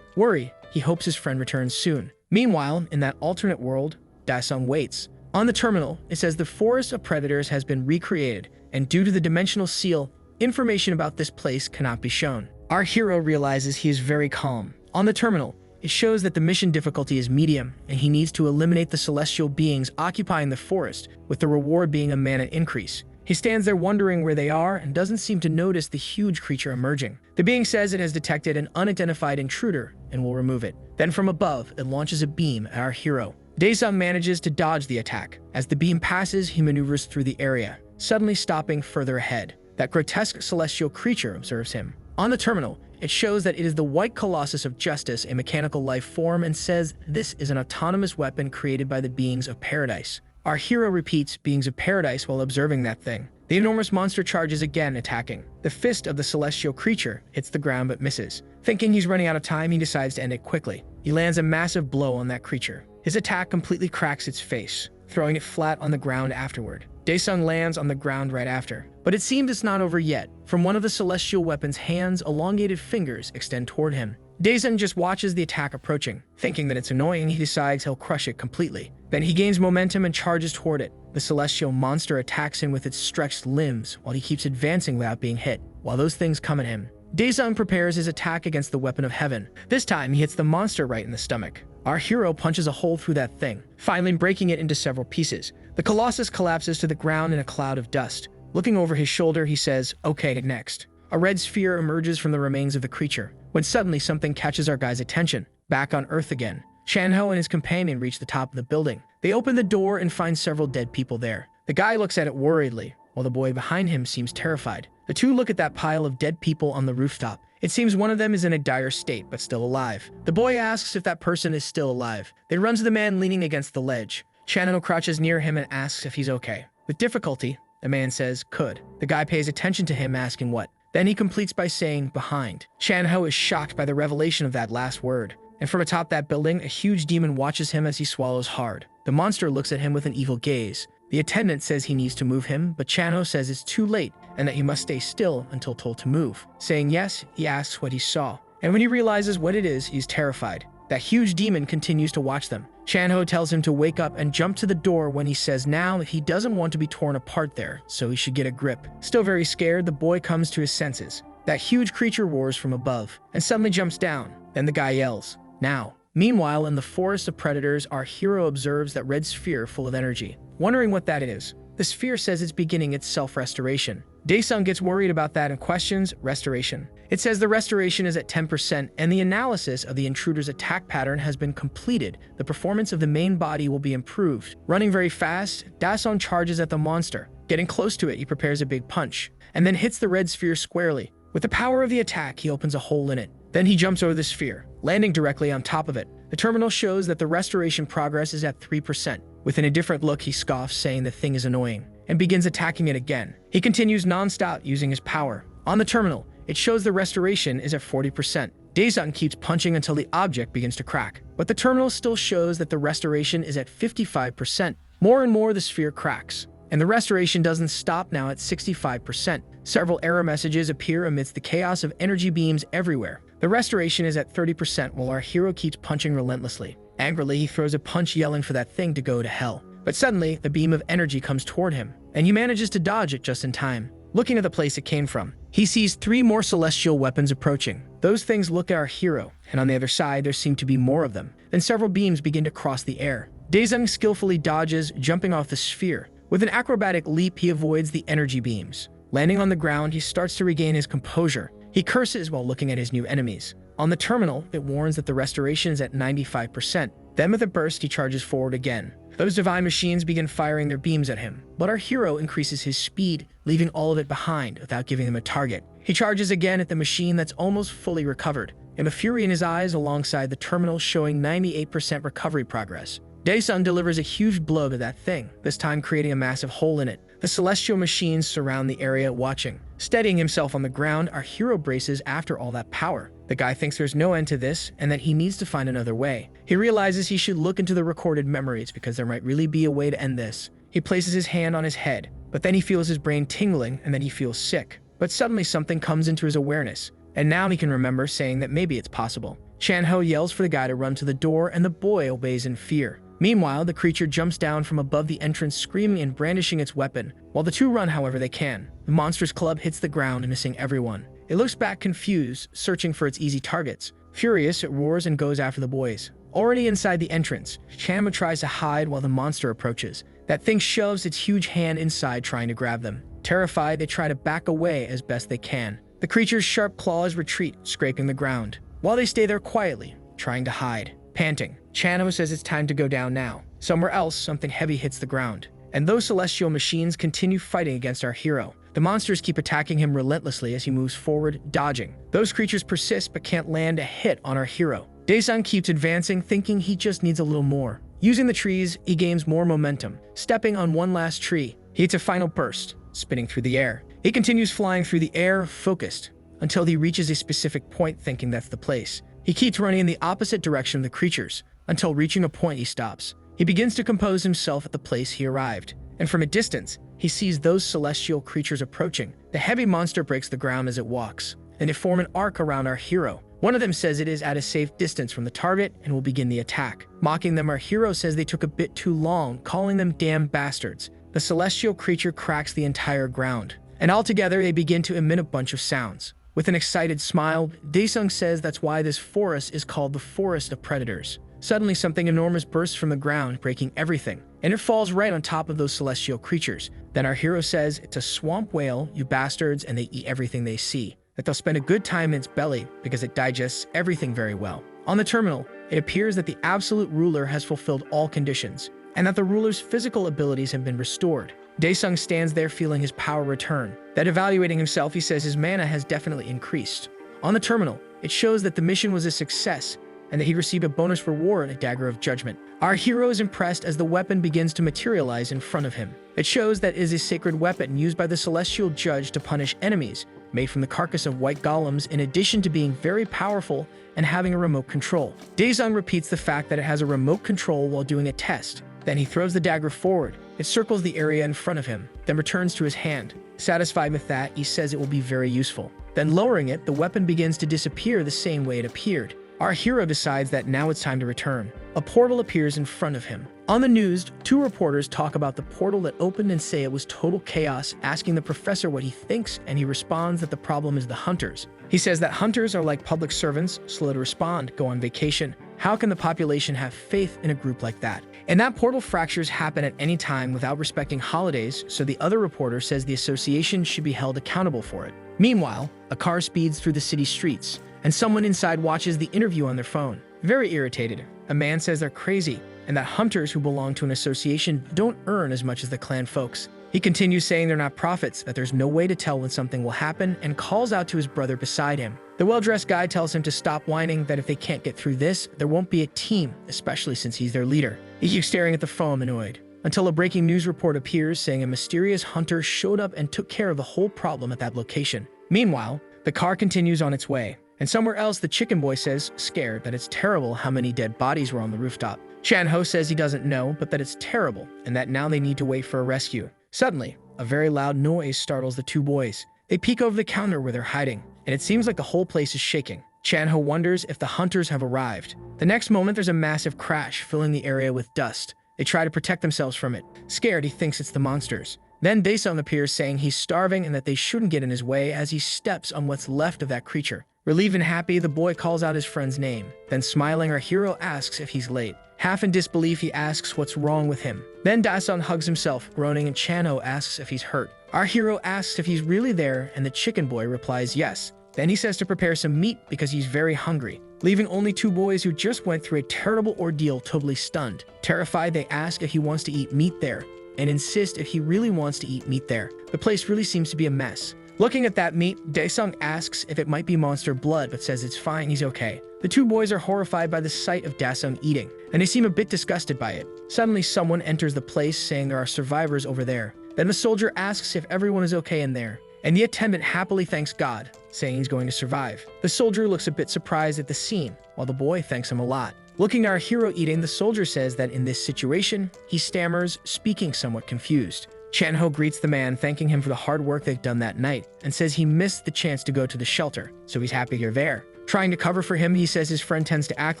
Worry, he hopes his friend returns soon. Meanwhile, in that alternate world, Daesung waits. On the terminal, it says the forest of predators has been recreated, and due to the dimensional seal, information about this place cannot be shown. Our hero realizes he is very calm. On the terminal, it shows that the mission difficulty is medium, and he needs to eliminate the celestial beings occupying the forest, with the reward being a mana increase. He stands there wondering where they are and doesn't seem to notice the huge creature emerging. The being says it has detected an unidentified intruder and will remove it. Then from above, it launches a beam at our hero. Daesung manages to dodge the attack. As the beam passes, he maneuvers through the area, suddenly stopping further ahead. That grotesque celestial creature observes him. On the terminal, it shows that it is the White Colossus of Justice, a mechanical life form, and says this is an autonomous weapon created by the beings of paradise. Our hero repeats beings of paradise while observing that thing. The enormous monster charges again, attacking. The fist of the celestial creature hits the ground but misses. Thinking he's running out of time, he decides to end it quickly. He lands a massive blow on that creature. His attack completely cracks its face, throwing it flat on the ground afterward. Daesung lands on the ground right after. But it seems it's not over yet. From one of the celestial weapon's hands, elongated fingers extend toward him. Daesung just watches the attack approaching. Thinking that it's annoying, he decides he'll crush it completely. Then he gains momentum and charges toward it. The celestial monster attacks him with its stretched limbs while he keeps advancing without being hit. While those things come at him, Daesung prepares his attack against the weapon of heaven. This time, he hits the monster right in the stomach. Our hero punches a hole through that thing, finally breaking it into several pieces. The Colossus collapses to the ground in a cloud of dust. Looking over his shoulder, he says, "Okay, next." A red sphere emerges from the remains of the creature, when suddenly something catches our guy's attention. Back on Earth again, Chan-ho and his companion reach the top of the building. They open the door and find several dead people there. The guy looks at it worriedly, while the boy behind him seems terrified. The two look at that pile of dead people on the rooftop. It seems one of them is in a dire state, but still alive. The boy asks if that person is still alive. They run to the man leaning against the ledge. Chan-ho crouches near him and asks if he's okay. With difficulty, the man says, "Could." The guy pays attention to him, asking what. Then he completes by saying, "behind." Chan-ho is shocked by the revelation of that last word. And from atop that building, a huge demon watches him as he swallows hard. The monster looks at him with an evil gaze. The attendant says he needs to move him, but Chan-ho says it's too late and that he must stay still until told to move. Saying yes, he asks what he saw. And when he realizes what it is, he's terrified. That huge demon continues to watch them. Chan-ho tells him to wake up and jump to the door when he says now he doesn't want to be torn apart there, so he should get a grip. Still very scared, the boy comes to his senses. That huge creature roars from above and suddenly jumps down. Then the guy yells, "Now." Meanwhile, in the forest of predators, our hero observes that red sphere full of energy. Wondering what that is, the sphere says it's beginning its self-restoration. Daesung gets worried about that and questions restoration. It says the restoration is at 10% and the analysis of the intruder's attack pattern has been completed. The performance of the main body will be improved. Running very fast, Daesung charges at the monster. Getting close to it, he prepares a big punch, and then hits the red sphere squarely. With the power of the attack, he opens a hole in it. Then he jumps over the sphere, landing directly on top of it. The terminal shows that the restoration progress is at 3%. Within a different look, he scoffs, saying the thing is annoying, and begins attacking it again. He continues non-stop using his power. On the terminal, it shows the restoration is at 40%. Daesung keeps punching until the object begins to crack, but the terminal still shows that the restoration is at 55%. More and more, the sphere cracks, and the restoration doesn't stop now at 65%. Several error messages appear amidst the chaos of energy beams everywhere. The restoration is at 30% while our hero keeps punching relentlessly. Angrily, he throws a punch yelling for that thing to go to hell. But suddenly, the beam of energy comes toward him, and he manages to dodge it just in time. Looking at the place it came from, he sees 3 more celestial weapons approaching. Those things look at our hero, and on the other side, there seem to be more of them. Then several beams begin to cross the air. Daesung skillfully dodges, jumping off the sphere. With an acrobatic leap, he avoids the energy beams. Landing on the ground, he starts to regain his composure. He curses while looking at his new enemies. On the terminal, it warns that the restoration is at 95%. Then with a burst, he charges forward again. Those divine machines begin firing their beams at him, but our hero increases his speed, leaving all of it behind without giving them a target. He charges again at the machine that's almost fully recovered, and the fury in his eyes alongside the terminal showing 98% recovery progress. Daesung delivers a huge blow to that thing, this time creating a massive hole in it. The celestial machines surround the area watching. Steadying himself on the ground, our hero braces after all that power. The guy thinks there's no end to this and that he needs to find another way. He realizes he should look into the recorded memories because there might really be a way to end this. He places his hand on his head, but then he feels his brain tingling and then he feels sick. But suddenly something comes into his awareness, and now he can remember saying that maybe it's possible. Chan-ho yells for the guy to run to the door and the boy obeys in fear. Meanwhile, the creature jumps down from above the entrance screaming and brandishing its weapon. While the two run however they can, the monster's club hits the ground, missing everyone. It looks back confused, searching for its easy targets. Furious, it roars and goes after the boys. Already inside the entrance, Chanmo tries to hide while the monster approaches. That thing shoves its huge hand inside, trying to grab them. Terrified, they try to back away as best they can. The creature's sharp claws retreat, scraping the ground, while they stay there quietly, trying to hide. Panting, Chanmo says it's time to go down now. Somewhere else, something heavy hits the ground, and those celestial machines continue fighting against our hero. The monsters keep attacking him relentlessly as he moves forward, dodging. Those creatures persist but can't land a hit on our hero. Daesung keeps advancing, thinking he just needs a little more. Using the trees, he gains more momentum. Stepping on one last tree, he hits a final burst, spinning through the air. He continues flying through the air, focused, until he reaches a specific point, thinking that's the place. He keeps running in the opposite direction of the creatures, until reaching a point he stops. He begins to compose himself at the place he arrived, and from a distance, he sees those celestial creatures approaching. The heavy monster breaks the ground as it walks, and they form an arc around our hero. One of them says it is at a safe distance from the target and will begin the attack. Mocking them, our hero says they took a bit too long, calling them damn bastards. The celestial creature cracks the entire ground, and altogether they begin to emit a bunch of sounds. With an excited smile, Daesung says that's why this forest is called the Forest of Predators. Suddenly, something enormous bursts from the ground, breaking everything, and it falls right on top of those celestial creatures. Then our hero says it's a swamp whale, you bastards, and they eat everything they see. That they'll spend a good time in its belly because it digests everything very well. On the terminal, it appears that the absolute ruler has fulfilled all conditions, and that the ruler's physical abilities have been restored. Daesung stands there feeling his power return. That evaluating himself, he says his mana has definitely increased. On the terminal, it shows that the mission was a success, and that he received a bonus reward, a dagger of judgment. Our hero is impressed as the weapon begins to materialize in front of him. It shows that it is a sacred weapon used by the celestial judge to punish enemies, made from the carcass of white golems, in addition to being very powerful and having a remote control. Daesung repeats the fact that it has a remote control while doing a test. Then he throws the dagger forward. It circles the area in front of him, then returns to his hand. Satisfied with that, he says it will be very useful. Then lowering it, the weapon begins to disappear the same way it appeared. Our hero decides that now it's time to return. A portal appears in front of him. On the news, two reporters talk about the portal that opened and say it was total chaos, asking the professor what he thinks, and he responds that the problem is the hunters. He says that hunters are like public servants, slow to respond, go on vacation. How can the population have faith in a group like that? And that portal fractures happen at any time without respecting holidays, so the other reporter says the association should be held accountable for it. Meanwhile, a car speeds through the city streets, and someone inside watches the interview on their phone. Very irritated, a man says they're crazy, and that hunters who belong to an association don't earn as much as the clan folks. He continues saying they're not prophets, that there's no way to tell when something will happen, and calls out to his brother beside him. The well-dressed guy tells him to stop whining, that if they can't get through this, there won't be a team, especially since he's their leader. He keeps staring at the phone, annoyed, until a breaking news report appears saying a mysterious hunter showed up and took care of the whole problem at that location. Meanwhile, the car continues on its way, and somewhere else the chicken boy says, scared, that it's terrible how many dead bodies were on the rooftop. Chan-ho says he doesn't know, but that it's terrible, and that now they need to wait for a rescue. Suddenly, a very loud noise startles the two boys. They peek over the counter where they're hiding, and it seems like the whole place is shaking. Chan-ho wonders if the hunters have arrived. The next moment, there's a massive crash, filling the area with dust. They try to protect themselves from it. Scared, he thinks it's the monsters. Then Daesung appears saying he's starving and that they shouldn't get in his way as he steps on what's left of that creature. Relieved and happy, the boy calls out his friend's name. Then smiling, our hero asks if he's late. Half in disbelief, he asks what's wrong with him. Then Daesung hugs himself, groaning, and Chan-ho asks if he's hurt. Our hero asks if he's really there, and the chicken boy replies yes. Then he says to prepare some meat because he's very hungry, leaving only two boys who just went through a terrible ordeal totally stunned. Terrified, they ask if he wants to eat meat there, and insist if he really wants to eat meat there. The place really seems to be a mess. Looking at that meat, Daesung asks if it might be monster blood, but says it's fine, he's okay. The two boys are horrified by the sight of Daesung eating, and they seem a bit disgusted by it. Suddenly, someone enters the place saying there are survivors over there. Then the soldier asks if everyone is okay in there, and the attendant happily thanks God, saying he's going to survive. The soldier looks a bit surprised at the scene, while the boy thanks him a lot. Looking at our hero eating, the soldier says that in this situation, he stammers, speaking somewhat confused. Chan-ho greets the man, thanking him for the hard work they've done that night, and says he missed the chance to go to the shelter, so he's happy you're there. Trying to cover for him, he says his friend tends to act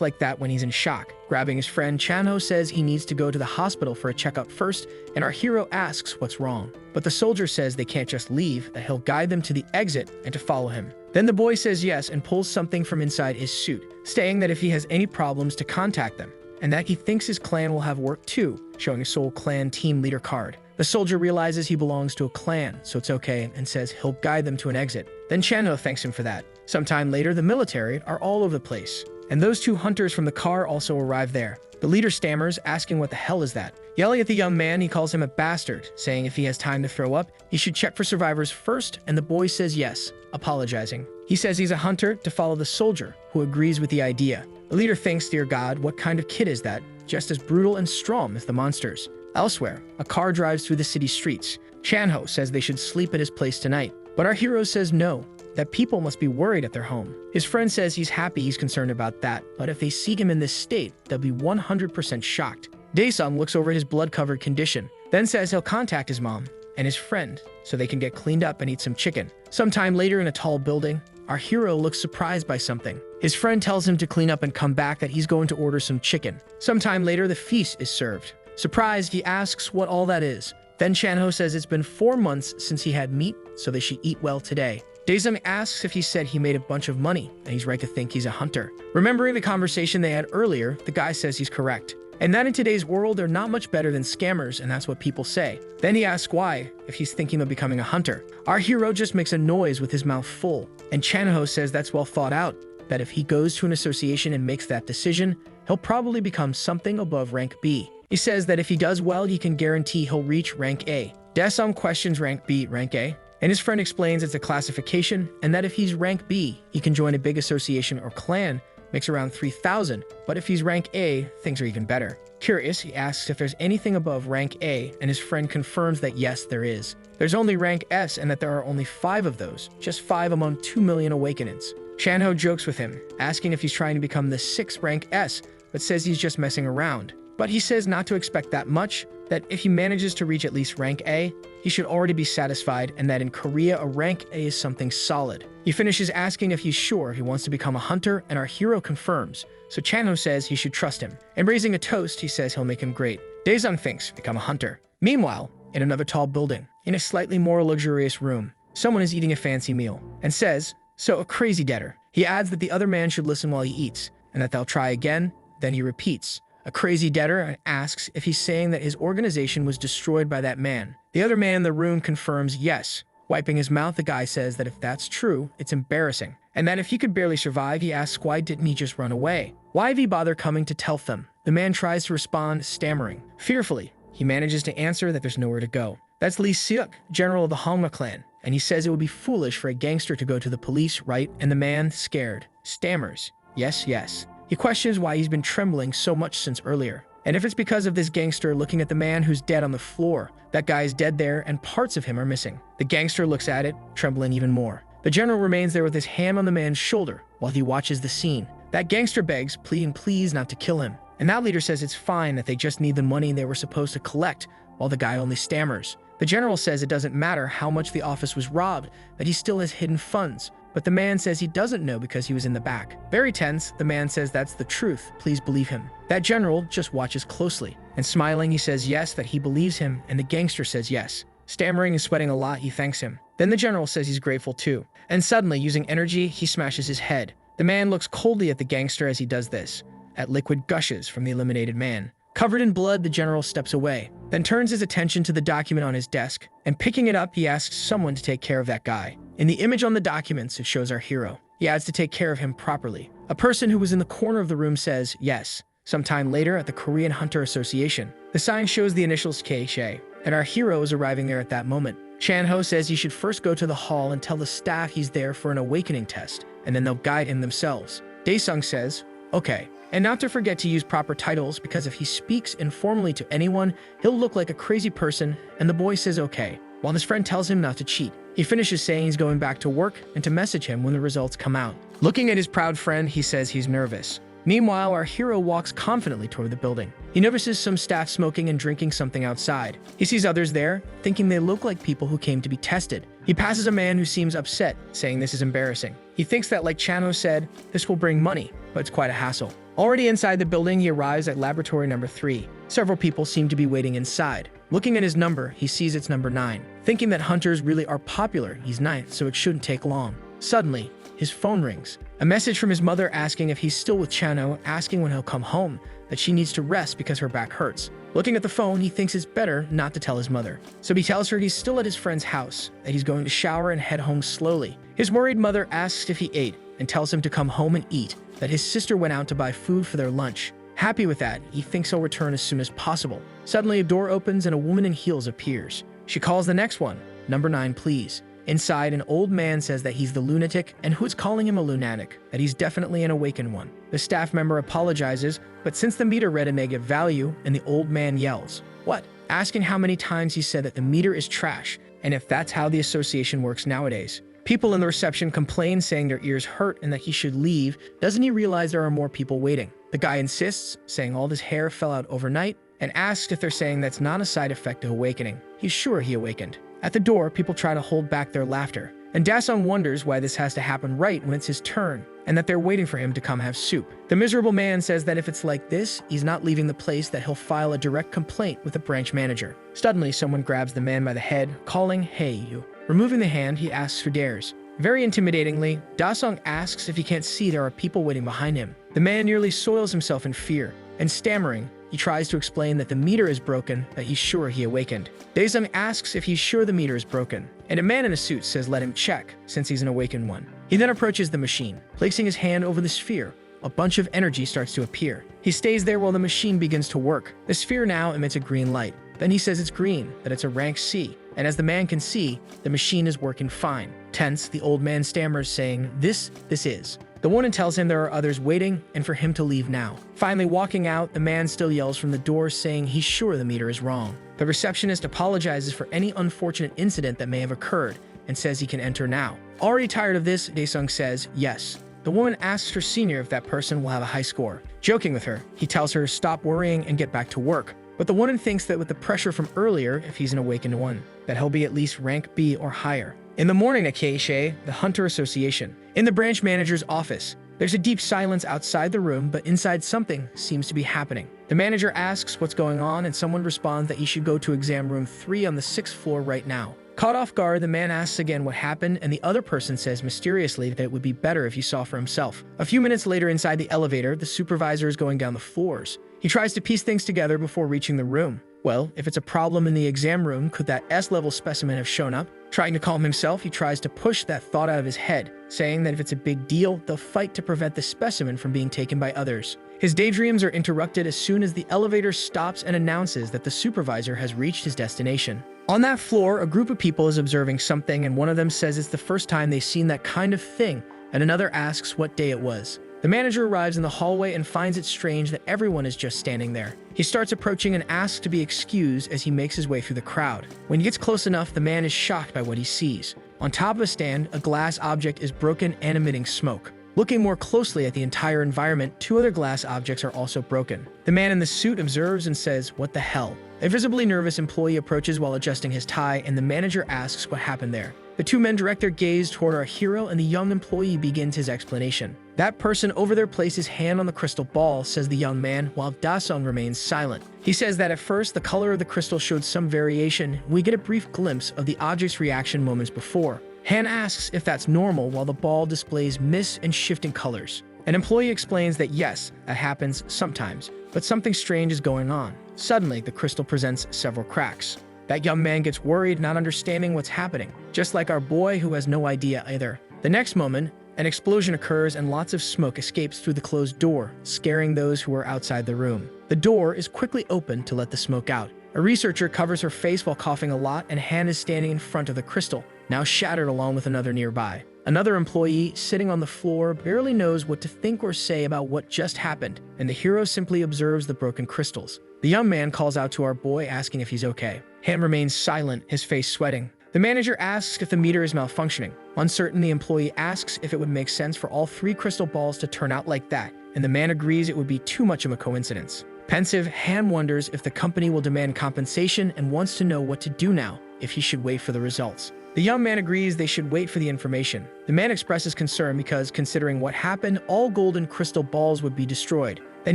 like that when he's in shock. Grabbing his friend, Chan-ho says he needs to go to the hospital for a checkup first, and our hero asks what's wrong. But the soldier says they can't just leave, that he'll guide them to the exit and to follow him. Then the boy says yes and pulls something from inside his suit, saying that if he has any problems to contact them, and that he thinks his clan will have work too, showing a Seoul clan team leader card. The soldier realizes he belongs to a clan, so it's okay, and says he'll guide them to an exit. Then Chan-ho thanks him for that. Sometime later, the military are all over the place, and those two hunters from the car also arrive there. The leader stammers, asking what the hell is that. Yelling at the young man, he calls him a bastard, saying if he has time to throw up, he should check for survivors first, and the boy says yes, apologizing. He says he's a hunter to follow the soldier, who agrees with the idea. The leader thinks, dear God, what kind of kid is that? Just as brutal and strong as the monsters. Elsewhere, a car drives through the city streets. Chan-ho says they should sleep at his place tonight, but our hero says no, that people must be worried at their home. His friend says he's happy he's concerned about that, but if they see him in this state, they'll be 100% shocked. Dae-sung looks over his blood-covered condition, then says he'll contact his mom and his friend so they can get cleaned up and eat some chicken. Sometime later in a tall building, our hero looks surprised by something. His friend tells him to clean up and come back, that he's going to order some chicken. Sometime later, the feast is served. Surprised, he asks what all that is. Then Chan-ho says it's been 4 months since he had meat, so they should eat well today. Dae-sung asks if he said he made a bunch of money, and he's right to think he's a hunter. Remembering the conversation they had earlier, the guy says he's correct, and that in today's world they're not much better than scammers, and that's what people say. Then he asks why, if he's thinking of becoming a hunter. Our hero just makes a noise with his mouth full, and Chan-ho says that's well thought out, that if he goes to an association and makes that decision, he'll probably become something above rank B. He says that if he does well, he can guarantee he'll reach rank A. Dae-sung questions rank B, rank A, and his friend explains it's a classification, and that if he's rank B, he can join a big association or clan, makes around 3,000, but if he's rank A, things are even better. Curious, he asks if there's anything above rank A, and his friend confirms that yes, there is. There's only rank S, and that there are only 5 of those, just 5 among 2 million awakenings. Chan-ho jokes with him, asking if he's trying to become the 6th rank S, but says he's just messing around. But he says not to expect that much, that if he manages to reach at least rank A, he should already be satisfied, and that in Korea a rank A is something solid. He finishes asking if he's sure he wants to become a hunter, and our hero confirms, so Chan-ho says he should trust him. And raising a toast, he says he'll make him great. Dae-sung thinks become a hunter. Meanwhile, in another tall building, in a slightly more luxurious room, someone is eating a fancy meal, and says, so a crazy debtor. He adds that the other man should listen while he eats, and that they'll try again, then he repeats, a crazy debtor, asks if he's saying that his organization was destroyed by that man. The other man in the room confirms yes. Wiping his mouth, the guy says that if that's true, it's embarrassing, and that if he could barely survive, he asks why didn't he just run away? Why have he bothered coming to tell them? The man tries to respond, stammering. Fearfully, he manages to answer that there's nowhere to go. That's Lee Seok, general of the Hongma clan, and he says it would be foolish for a gangster to go to the police, right? And the man, scared, stammers, yes, yes. He questions why he's been trembling so much since earlier, and if it's because of this gangster looking at the man who's dead on the floor. That guy is dead there, and parts of him are missing. The gangster looks at it, trembling even more. The general remains there with his hand on the man's shoulder while he watches the scene. That gangster begs, pleading please not to kill him, and that leader says it's fine, that they just need the money they were supposed to collect, while the guy only stammers. The general says it doesn't matter how much the office was robbed, that he still has hidden funds. But the man says he doesn't know because he was in the back. Very tense, the man says that's the truth, please believe him. That general just watches closely, and smiling he says yes, that he believes him, and the gangster says yes. Stammering and sweating a lot, he thanks him. Then the general says he's grateful too, and suddenly, using energy, he smashes his head. The man looks coldly at the gangster as he does this. At liquid gushes from the eliminated man. Covered in blood, the general steps away, then turns his attention to the document on his desk, and picking it up, he asks someone to take care of that guy. In the image on the documents, it shows our hero. He adds to take care of him properly. A person who was in the corner of the room says yes. Sometime later, at the Korean Hunter Association, the sign shows the initials K-Shay, and our hero is arriving there at that moment. Chan-ho says he should first go to the hall and tell the staff he's there for an awakening test, and then they'll guide him themselves. Dae-sung says, okay. And not to forget to use proper titles, because if he speaks informally to anyone, he'll look like a crazy person, and the boy says okay, while his friend tells him not to cheat. He finishes saying he's going back to work and to message him when the results come out. Looking at his proud friend, he says he's nervous. Meanwhile, our hero walks confidently toward the building. He notices some staff smoking and drinking something outside. He sees others there, thinking they look like people who came to be tested. He passes a man who seems upset, saying this is embarrassing. He thinks that, like Chano said, this will bring money, but it's quite a hassle. Already inside the building, he arrives at laboratory number 3. Several people seem to be waiting inside. Looking at his number, he sees it's number 9. Thinking that hunters really are popular, he's 9th, so it shouldn't take long. Suddenly, his phone rings. A message from his mother asking if he's still with Chano, asking when he'll come home, that she needs to rest because her back hurts. Looking at the phone, he thinks it's better not to tell his mother. So he tells her he's still at his friend's house, that he's going to shower and head home slowly. His worried mother asks if he ate and tells him to come home and eat, that his sister went out to buy food for their lunch. Happy with that, he thinks he'll return as soon as possible. Suddenly, a door opens and a woman in heels appears. She calls the next one, number 9, please. Inside, an old man says that he's the lunatic and who is calling him a lunatic, that he's definitely an awakened one. The staff member apologizes, but since the meter read a negative value, and the old man yells, "What?" asking how many times he said that the meter is trash, and if that's how the association works nowadays. People in the reception complain, saying their ears hurt and that he should leave. Doesn't he realize there are more people waiting? The guy insists, saying all his hair fell out overnight, and asks if they're saying that's not a side effect of awakening. He's sure he awakened. At the door, people try to hold back their laughter, and Dasung wonders why this has to happen right when it's his turn, and that they're waiting for him to come have soup. The miserable man says that if it's like this, he's not leaving the place, that he'll file a direct complaint with the branch manager. Suddenly, someone grabs the man by the head, calling, "Hey, you." Removing the hand, he asks who dares. Very intimidatingly, Dasung asks if he can't see there are people waiting behind him. The man nearly soils himself in fear, and stammering, he tries to explain that the meter is broken, that he's sure he awakened. Daesung asks if he's sure the meter is broken, and a man in a suit says let him check, since he's an awakened one. He then approaches the machine, placing his hand over the sphere. A bunch of energy starts to appear. He stays there while the machine begins to work. The sphere now emits a green light. Then he says it's green, that it's a rank C, and as the man can see, the machine is working fine. Tense, the old man stammers, saying, this is. The woman tells him there are others waiting and for him to leave now. Finally walking out, the man still yells from the door, saying he's sure the meter is wrong. The receptionist apologizes for any unfortunate incident that may have occurred and says he can enter now. Already tired of this, Daesung says yes. The woman asks her senior if that person will have a high score. Joking with her, he tells her stop worrying and get back to work. But the woman thinks that with the pressure from earlier, if he's an awakened one, that he'll be at least rank B or higher. In the morning at Keishe, the Hunter Association. In the branch manager's office, there's a deep silence outside the room, but inside something seems to be happening. The manager asks what's going on, and someone responds that he should go to exam room 3 on the 6th floor right now. Caught off guard, the man asks again what happened, and the other person says mysteriously that it would be better if he saw for himself. A few minutes later inside the elevator, the supervisor is going down the floors. He tries to piece things together before reaching the room. Well, if it's a problem in the exam room, could that S-level specimen have shown up? Trying to calm himself, he tries to push that thought out of his head, saying that if it's a big deal, they'll fight to prevent the specimen from being taken by others. His daydreams are interrupted as soon as the elevator stops and announces that the supervisor has reached his destination. On that floor, a group of people is observing something, and one of them says it's the first time they've seen that kind of thing, and another asks what day it was. The manager arrives in the hallway and finds it strange that everyone is just standing there. He starts approaching and asks to be excused as he makes his way through the crowd. When he gets close enough, the man is shocked by what he sees. On top of a stand, a glass object is broken and emitting smoke. Looking more closely at the entire environment, 2 other glass objects are also broken. The man in the suit observes and says, "What the hell?" A visibly nervous employee approaches while adjusting his tie, and the manager asks what happened there. The 2 men direct their gaze toward our hero, and the young employee begins his explanation. "That person over there placed his hand on the crystal ball," says the young man, while Dasung remains silent. He says that at first the color of the crystal showed some variation. We get a brief glimpse of the object's reaction moments before. Han asks if that's normal while the ball displays mists and shifting colors. An employee explains that yes, that happens sometimes, but something strange is going on. Suddenly, the crystal presents several cracks. That young man gets worried, not understanding what's happening, just like our boy who has no idea either. The next moment, an explosion occurs and lots of smoke escapes through the closed door, scaring those who are outside the room. The door is quickly opened to let the smoke out. A researcher covers her face while coughing a lot, and Han is standing in front of the crystal, now shattered along with another nearby. Another employee, sitting on the floor, barely knows what to think or say about what just happened, and the hero simply observes the broken crystals. The young man calls out to our boy, asking if he's okay. Han remains silent, his face sweating. The manager asks if the meter is malfunctioning. Uncertain, the employee asks if it would make sense for all 3 crystal balls to turn out like that, and the man agrees it would be too much of a coincidence. Pensive, Han wonders if the company will demand compensation and wants to know what to do now, if he should wait for the results. The young man agrees they should wait for the information. The man expresses concern because, considering what happened, all golden crystal balls would be destroyed. Then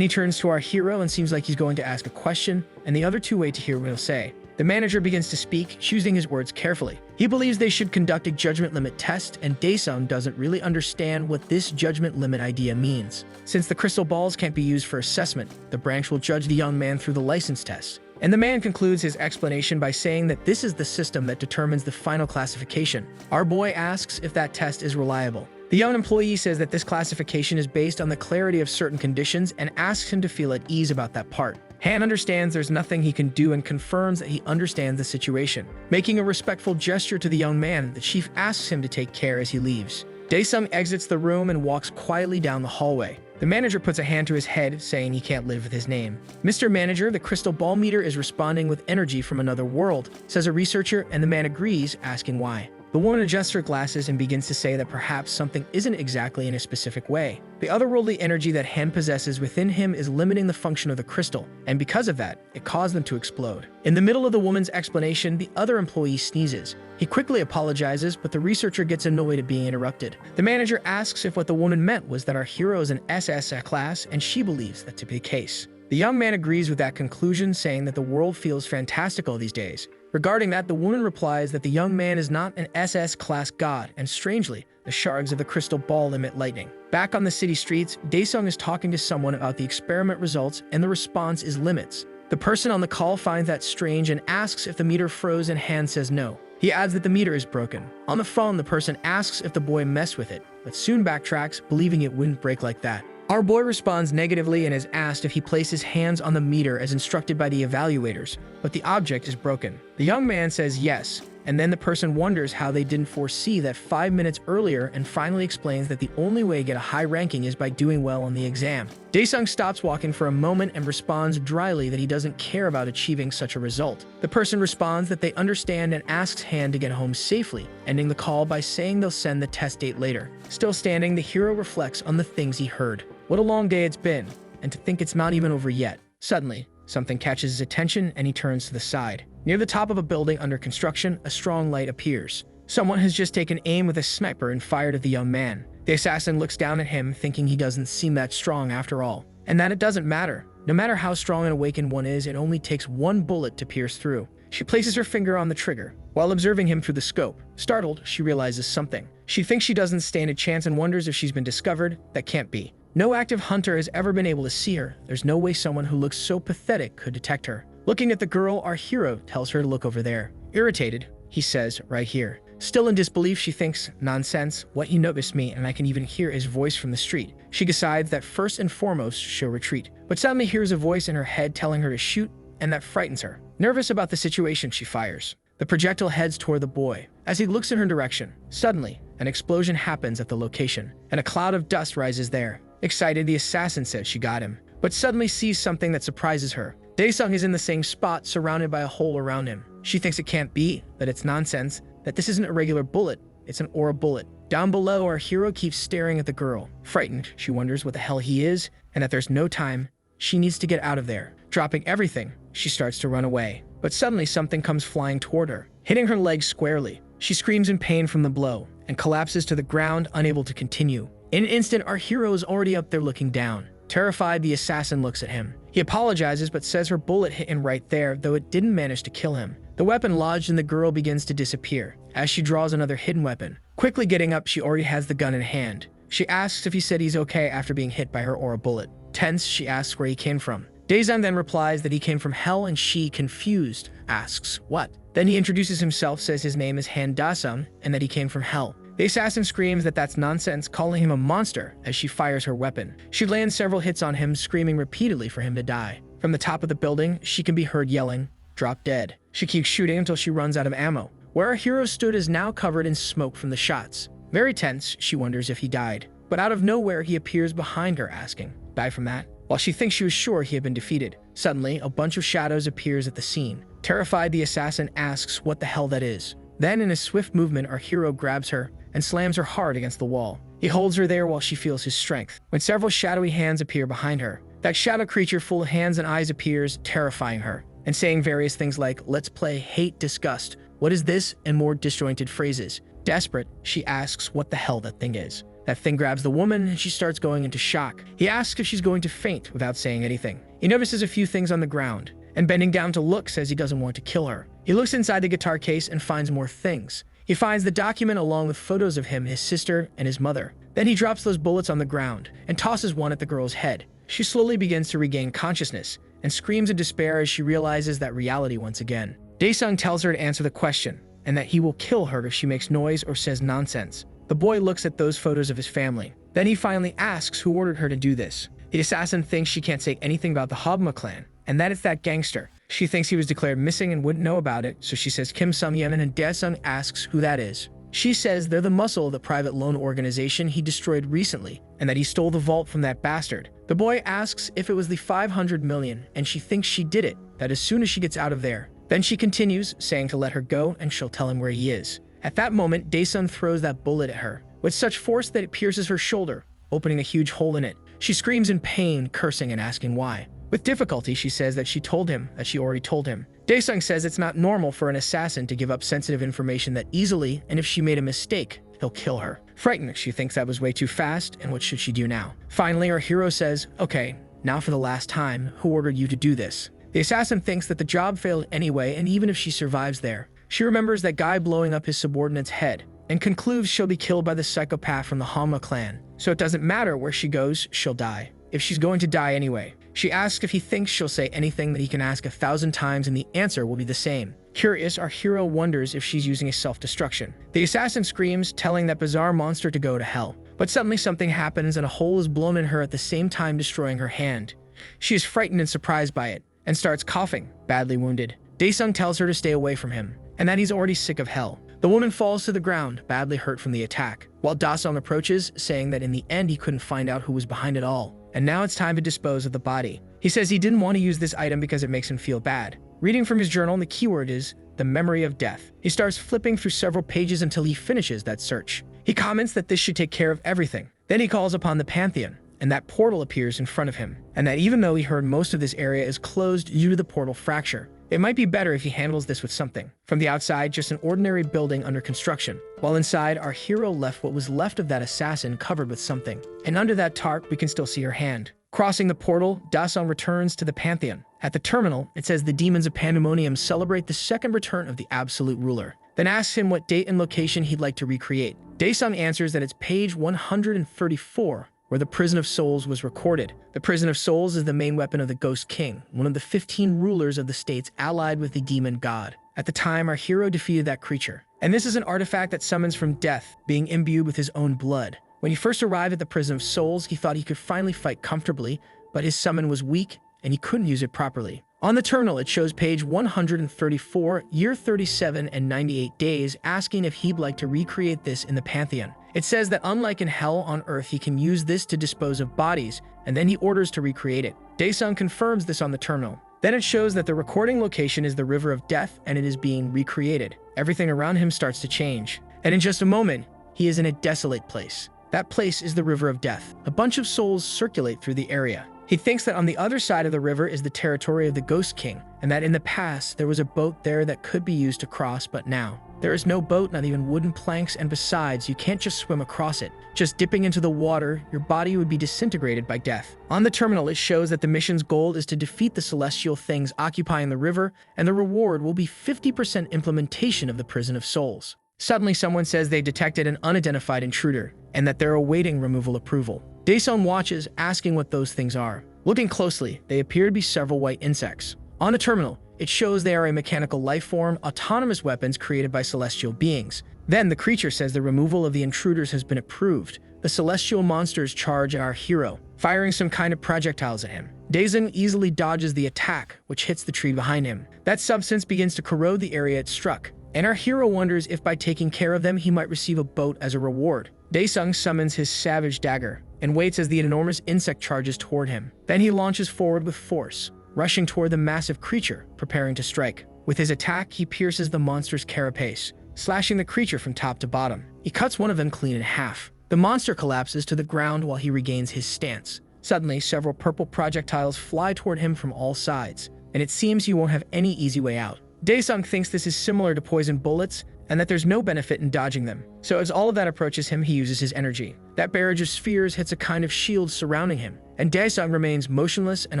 he turns to our hero and seems like he's going to ask a question, and the other 2 wait to hear what he'll say. The manager begins to speak, choosing his words carefully. He believes they should conduct a judgment limit test, and Daesung doesn't really understand what this judgment limit idea means. Since the crystal balls can't be used for assessment, the branch will judge the young man through the license test. And the man concludes his explanation by saying that this is the system that determines the final classification. Our boy asks if that test is reliable. The young employee says that this classification is based on the clarity of certain conditions and asks him to feel at ease about that part. Han understands there's nothing he can do and confirms that he understands the situation. Making a respectful gesture to the young man, the chief asks him to take care as he leaves. Daesung exits the room and walks quietly down the hallway. The manager puts a hand to his head, saying he can't live with his name. "Mr. Manager, the crystal ball meter is responding with energy from another world," says a researcher, and the man agrees, asking why. The woman adjusts her glasses and begins to say that perhaps something isn't exactly in a specific way. The otherworldly energy that Han possesses within him is limiting the function of the crystal, and because of that, it caused them to explode. In the middle of the woman's explanation, the other employee sneezes. He quickly apologizes, but the researcher gets annoyed at being interrupted. The manager asks if what the woman meant was that our hero is an SS class, and she believes that to be the case. The young man agrees with that conclusion, saying that the world feels fantastical these days. Regarding that, the woman replies that the young man is not an SS class god, and strangely, the shards of the crystal ball emit lightning. Back on the city streets, Daesung is talking to someone about the experiment results, and the response is limits. The person on the call finds that strange and asks if the meter froze, and Han says no. He adds that the meter is broken. On the phone, the person asks if the boy messed with it, but soon backtracks, believing it wouldn't break like that. Our boy responds negatively and is asked if he places hands on the meter as instructed by the evaluators, but the object is broken. The young man says yes, and then the person wonders how they didn't foresee that 5 minutes earlier and finally explains that the only way to get a high ranking is by doing well on the exam. Daesung stops walking for a moment and responds dryly that he doesn't care about achieving such a result. The person responds that they understand and asks Han to get home safely, ending the call by saying they'll send the test date later. Still standing, the hero reflects on the things he heard. What a long day it's been, and to think it's not even over yet. Suddenly, something catches his attention and he turns to the side. Near the top of a building under construction, a strong light appears. Someone has just taken aim with a sniper and fired at the young man. The assassin looks down at him, thinking he doesn't seem that strong after all, and that it doesn't matter. No matter how strong an awakened one is, it only takes 1 bullet to pierce through. She places her finger on the trigger, while observing him through the scope. Startled, she realizes something. She thinks she doesn't stand a chance and wonders if she's been discovered. That can't be. No active hunter has ever been able to see her. There's no way someone who looks so pathetic could detect her. Looking at the girl, our hero tells her to look over there. Irritated, he says, right here. Still in disbelief, she thinks, nonsense, what, he noticed me, and I can even hear his voice from the street. She decides that first and foremost she'll retreat, but suddenly hears a voice in her head telling her to shoot, and that frightens her. Nervous about the situation, she fires. The projectile heads toward the boy. As he looks in her direction, suddenly, an explosion happens at the location, and a cloud of dust rises there. Excited, the assassin says she got him, but suddenly sees something that surprises her. Daesung is in the same spot, surrounded by a hole around him. She thinks it can't be, that it's nonsense, that this isn't a regular bullet, it's an aura bullet. Down below, our hero keeps staring at the girl. Frightened, she wonders what the hell he is, and that there's no time. She needs to get out of there. Dropping everything, she starts to run away. But suddenly something comes flying toward her, hitting her leg squarely. She screams in pain from the blow, and collapses to the ground, unable to continue. In an instant, our hero is already up there looking down. Terrified, the assassin looks at him. He apologizes but says her bullet hit him right there, though it didn't manage to kill him. The weapon lodged in the girl begins to disappear, as she draws another hidden weapon. Quickly getting up, she already has the gun in hand. She asks if he said he's okay after being hit by her aura bullet. Tense, she asks where he came from. Daesung then replies that he came from hell, and she, confused, asks, what? Then he introduces himself, says his name is Han Daesung, and that he came from hell. The assassin screams that that's nonsense, calling him a monster as she fires her weapon. She lands several hits on him, screaming repeatedly for him to die. From the top of the building, she can be heard yelling, "Drop dead." She keeps shooting until she runs out of ammo. Where our hero stood is now covered in smoke from the shots. Very tense, she wonders if he died. But out of nowhere, he appears behind her, asking, "Die from that?" While she thinks she was sure he had been defeated. Suddenly, a bunch of shadows appears at the scene. Terrified, the assassin asks what the hell that is. Then, in a swift movement, our hero grabs her and slams her hard against the wall. He holds her there while she feels his strength. When several shadowy hands appear behind her, that shadow creature full of hands and eyes appears, terrifying her, and saying various things like, "Let's play, hate, disgust, what is this?" and more disjointed phrases. Desperate, she asks what the hell that thing is. That thing grabs the woman and she starts going into shock. He asks if she's going to faint without saying anything. He notices a few things on the ground, and bending down to look says he doesn't want to kill her. He looks inside the guitar case and finds more things. He finds the document along with photos of him, his sister, and his mother. Then he drops those bullets on the ground and tosses one at the girl's head. She slowly begins to regain consciousness and screams in despair as she realizes that reality once again. Daesung tells her to answer the question and that he will kill her if she makes noise or says nonsense. The boy looks at those photos of his family. Then he finally asks who ordered her to do this. The assassin thinks she can't say anything about the Hobma clan and that it's that gangster. She thinks he was declared missing and wouldn't know about it, so she says Kim Sung-yeon, and Daesung asks who that is. She says they're the muscle of the private loan organization he destroyed recently, and that he stole the vault from that bastard. The boy asks if it was the 500 million, and she thinks she did it, that as soon as she gets out of there. Then she continues, saying to let her go, and she'll tell him where he is. At that moment, Daesung throws that bullet at her, with such force that it pierces her shoulder, opening a huge hole in it. She screams in pain, cursing and asking why. With difficulty, she says that she told him that she already told him. Daesung says it's not normal for an assassin to give up sensitive information that easily, and if she made a mistake, he'll kill her. Frightened, she thinks that was way too fast, and what should she do now? Finally, our hero says, "Okay, now for the last time, who ordered you to do this?" The assassin thinks that the job failed anyway, and even if she survives there, she remembers that guy blowing up his subordinate's head, and concludes she'll be killed by the psychopath from the Hama clan. So it doesn't matter where she goes, she'll die. If she's going to die anyway. She asks if he thinks she'll say anything that he can ask 1,000 times and the answer will be the same. Curious, our hero wonders if she's using a self-destruction. The assassin screams, telling that bizarre monster to go to hell. But suddenly something happens and a hole is blown in her at the same time destroying her hand. She is frightened and surprised by it, and starts coughing, badly wounded. Daesung tells her to stay away from him, and that he's already sick of hell. The woman falls to the ground, badly hurt from the attack, while Daesung approaches, saying that in the end he couldn't find out who was behind it all. And now it's time to dispose of the body. He says he didn't want to use this item because it makes him feel bad. Reading from his journal, the keyword is the memory of death. He starts flipping through several pages until he finishes that search. He comments that this should take care of everything. Then he calls upon the Pantheon, and that portal appears in front of him. And that even though he heard most of this area is closed due to the portal fracture, it might be better if he handles this with something. From the outside, just an ordinary building under construction. While inside, our hero left what was left of that assassin covered with something. And under that tarp, we can still see her hand. Crossing the portal, Daesung returns to the Pantheon. At the terminal, it says the demons of Pandemonium celebrate the second return of the Absolute Ruler. Then asks him what date and location he'd like to recreate. Daesung answers that it's page 134, where the Prison of Souls was recorded. The Prison of Souls is the main weapon of the Ghost King, one of the 15 rulers of the states allied with the demon god. At the time, our hero defeated that creature. And this is an artifact that summons from death, being imbued with his own blood. When he first arrived at the Prison of Souls, he thought he could finally fight comfortably, but his summon was weak, and he couldn't use it properly. On the terminal, it shows page 134, year 37 and 98 days, asking if he'd like to recreate this in the Pantheon. It says that unlike in Hell on Earth, he can use this to dispose of bodies, and then he orders to recreate it. Daesung confirms this on the terminal. Then it shows that the recording location is the River of Death, and it is being recreated. Everything around him starts to change. And in just a moment, he is in a desolate place. That place is the River of Death. A bunch of souls circulate through the area. He thinks that on the other side of the river is the territory of the Ghost King, and that in the past there was a boat there that could be used to cross, but now there is no boat, not even wooden planks, and besides, you can't just swim across it. Just dipping into the water, your body would be disintegrated by death. On the terminal, it shows that the mission's goal is to defeat the celestial things occupying the river, and the reward will be 50% implementation of the Prison of Souls. Suddenly, someone says they detected an unidentified intruder, and that they're awaiting removal approval. Daesung watches, asking what those things are. Looking closely, they appear to be several white insects. On a terminal, it shows they are a mechanical life form, autonomous weapons created by celestial beings. Then the creature says the removal of the intruders has been approved. The celestial monsters charge at our hero, firing some kind of projectiles at him. Daesung easily dodges the attack, which hits the tree behind him. That substance begins to corrode the area it struck, and our hero wonders if by taking care of them he might receive a boat as a reward. Daesung summons his savage dagger, and waits as the enormous insect charges toward him. Then he launches forward with force, rushing toward the massive creature, preparing to strike. With his attack, he pierces the monster's carapace, slashing the creature from top to bottom. He cuts one of them clean in half. The monster collapses to the ground while he regains his stance. Suddenly, several purple projectiles fly toward him from all sides, and it seems he won't have any easy way out. Daesung thinks this is similar to poison bullets, and that there's no benefit in dodging them. So as all of that approaches him, he uses his energy. That barrage of spheres hits a kind of shield surrounding him, and Daesung remains motionless and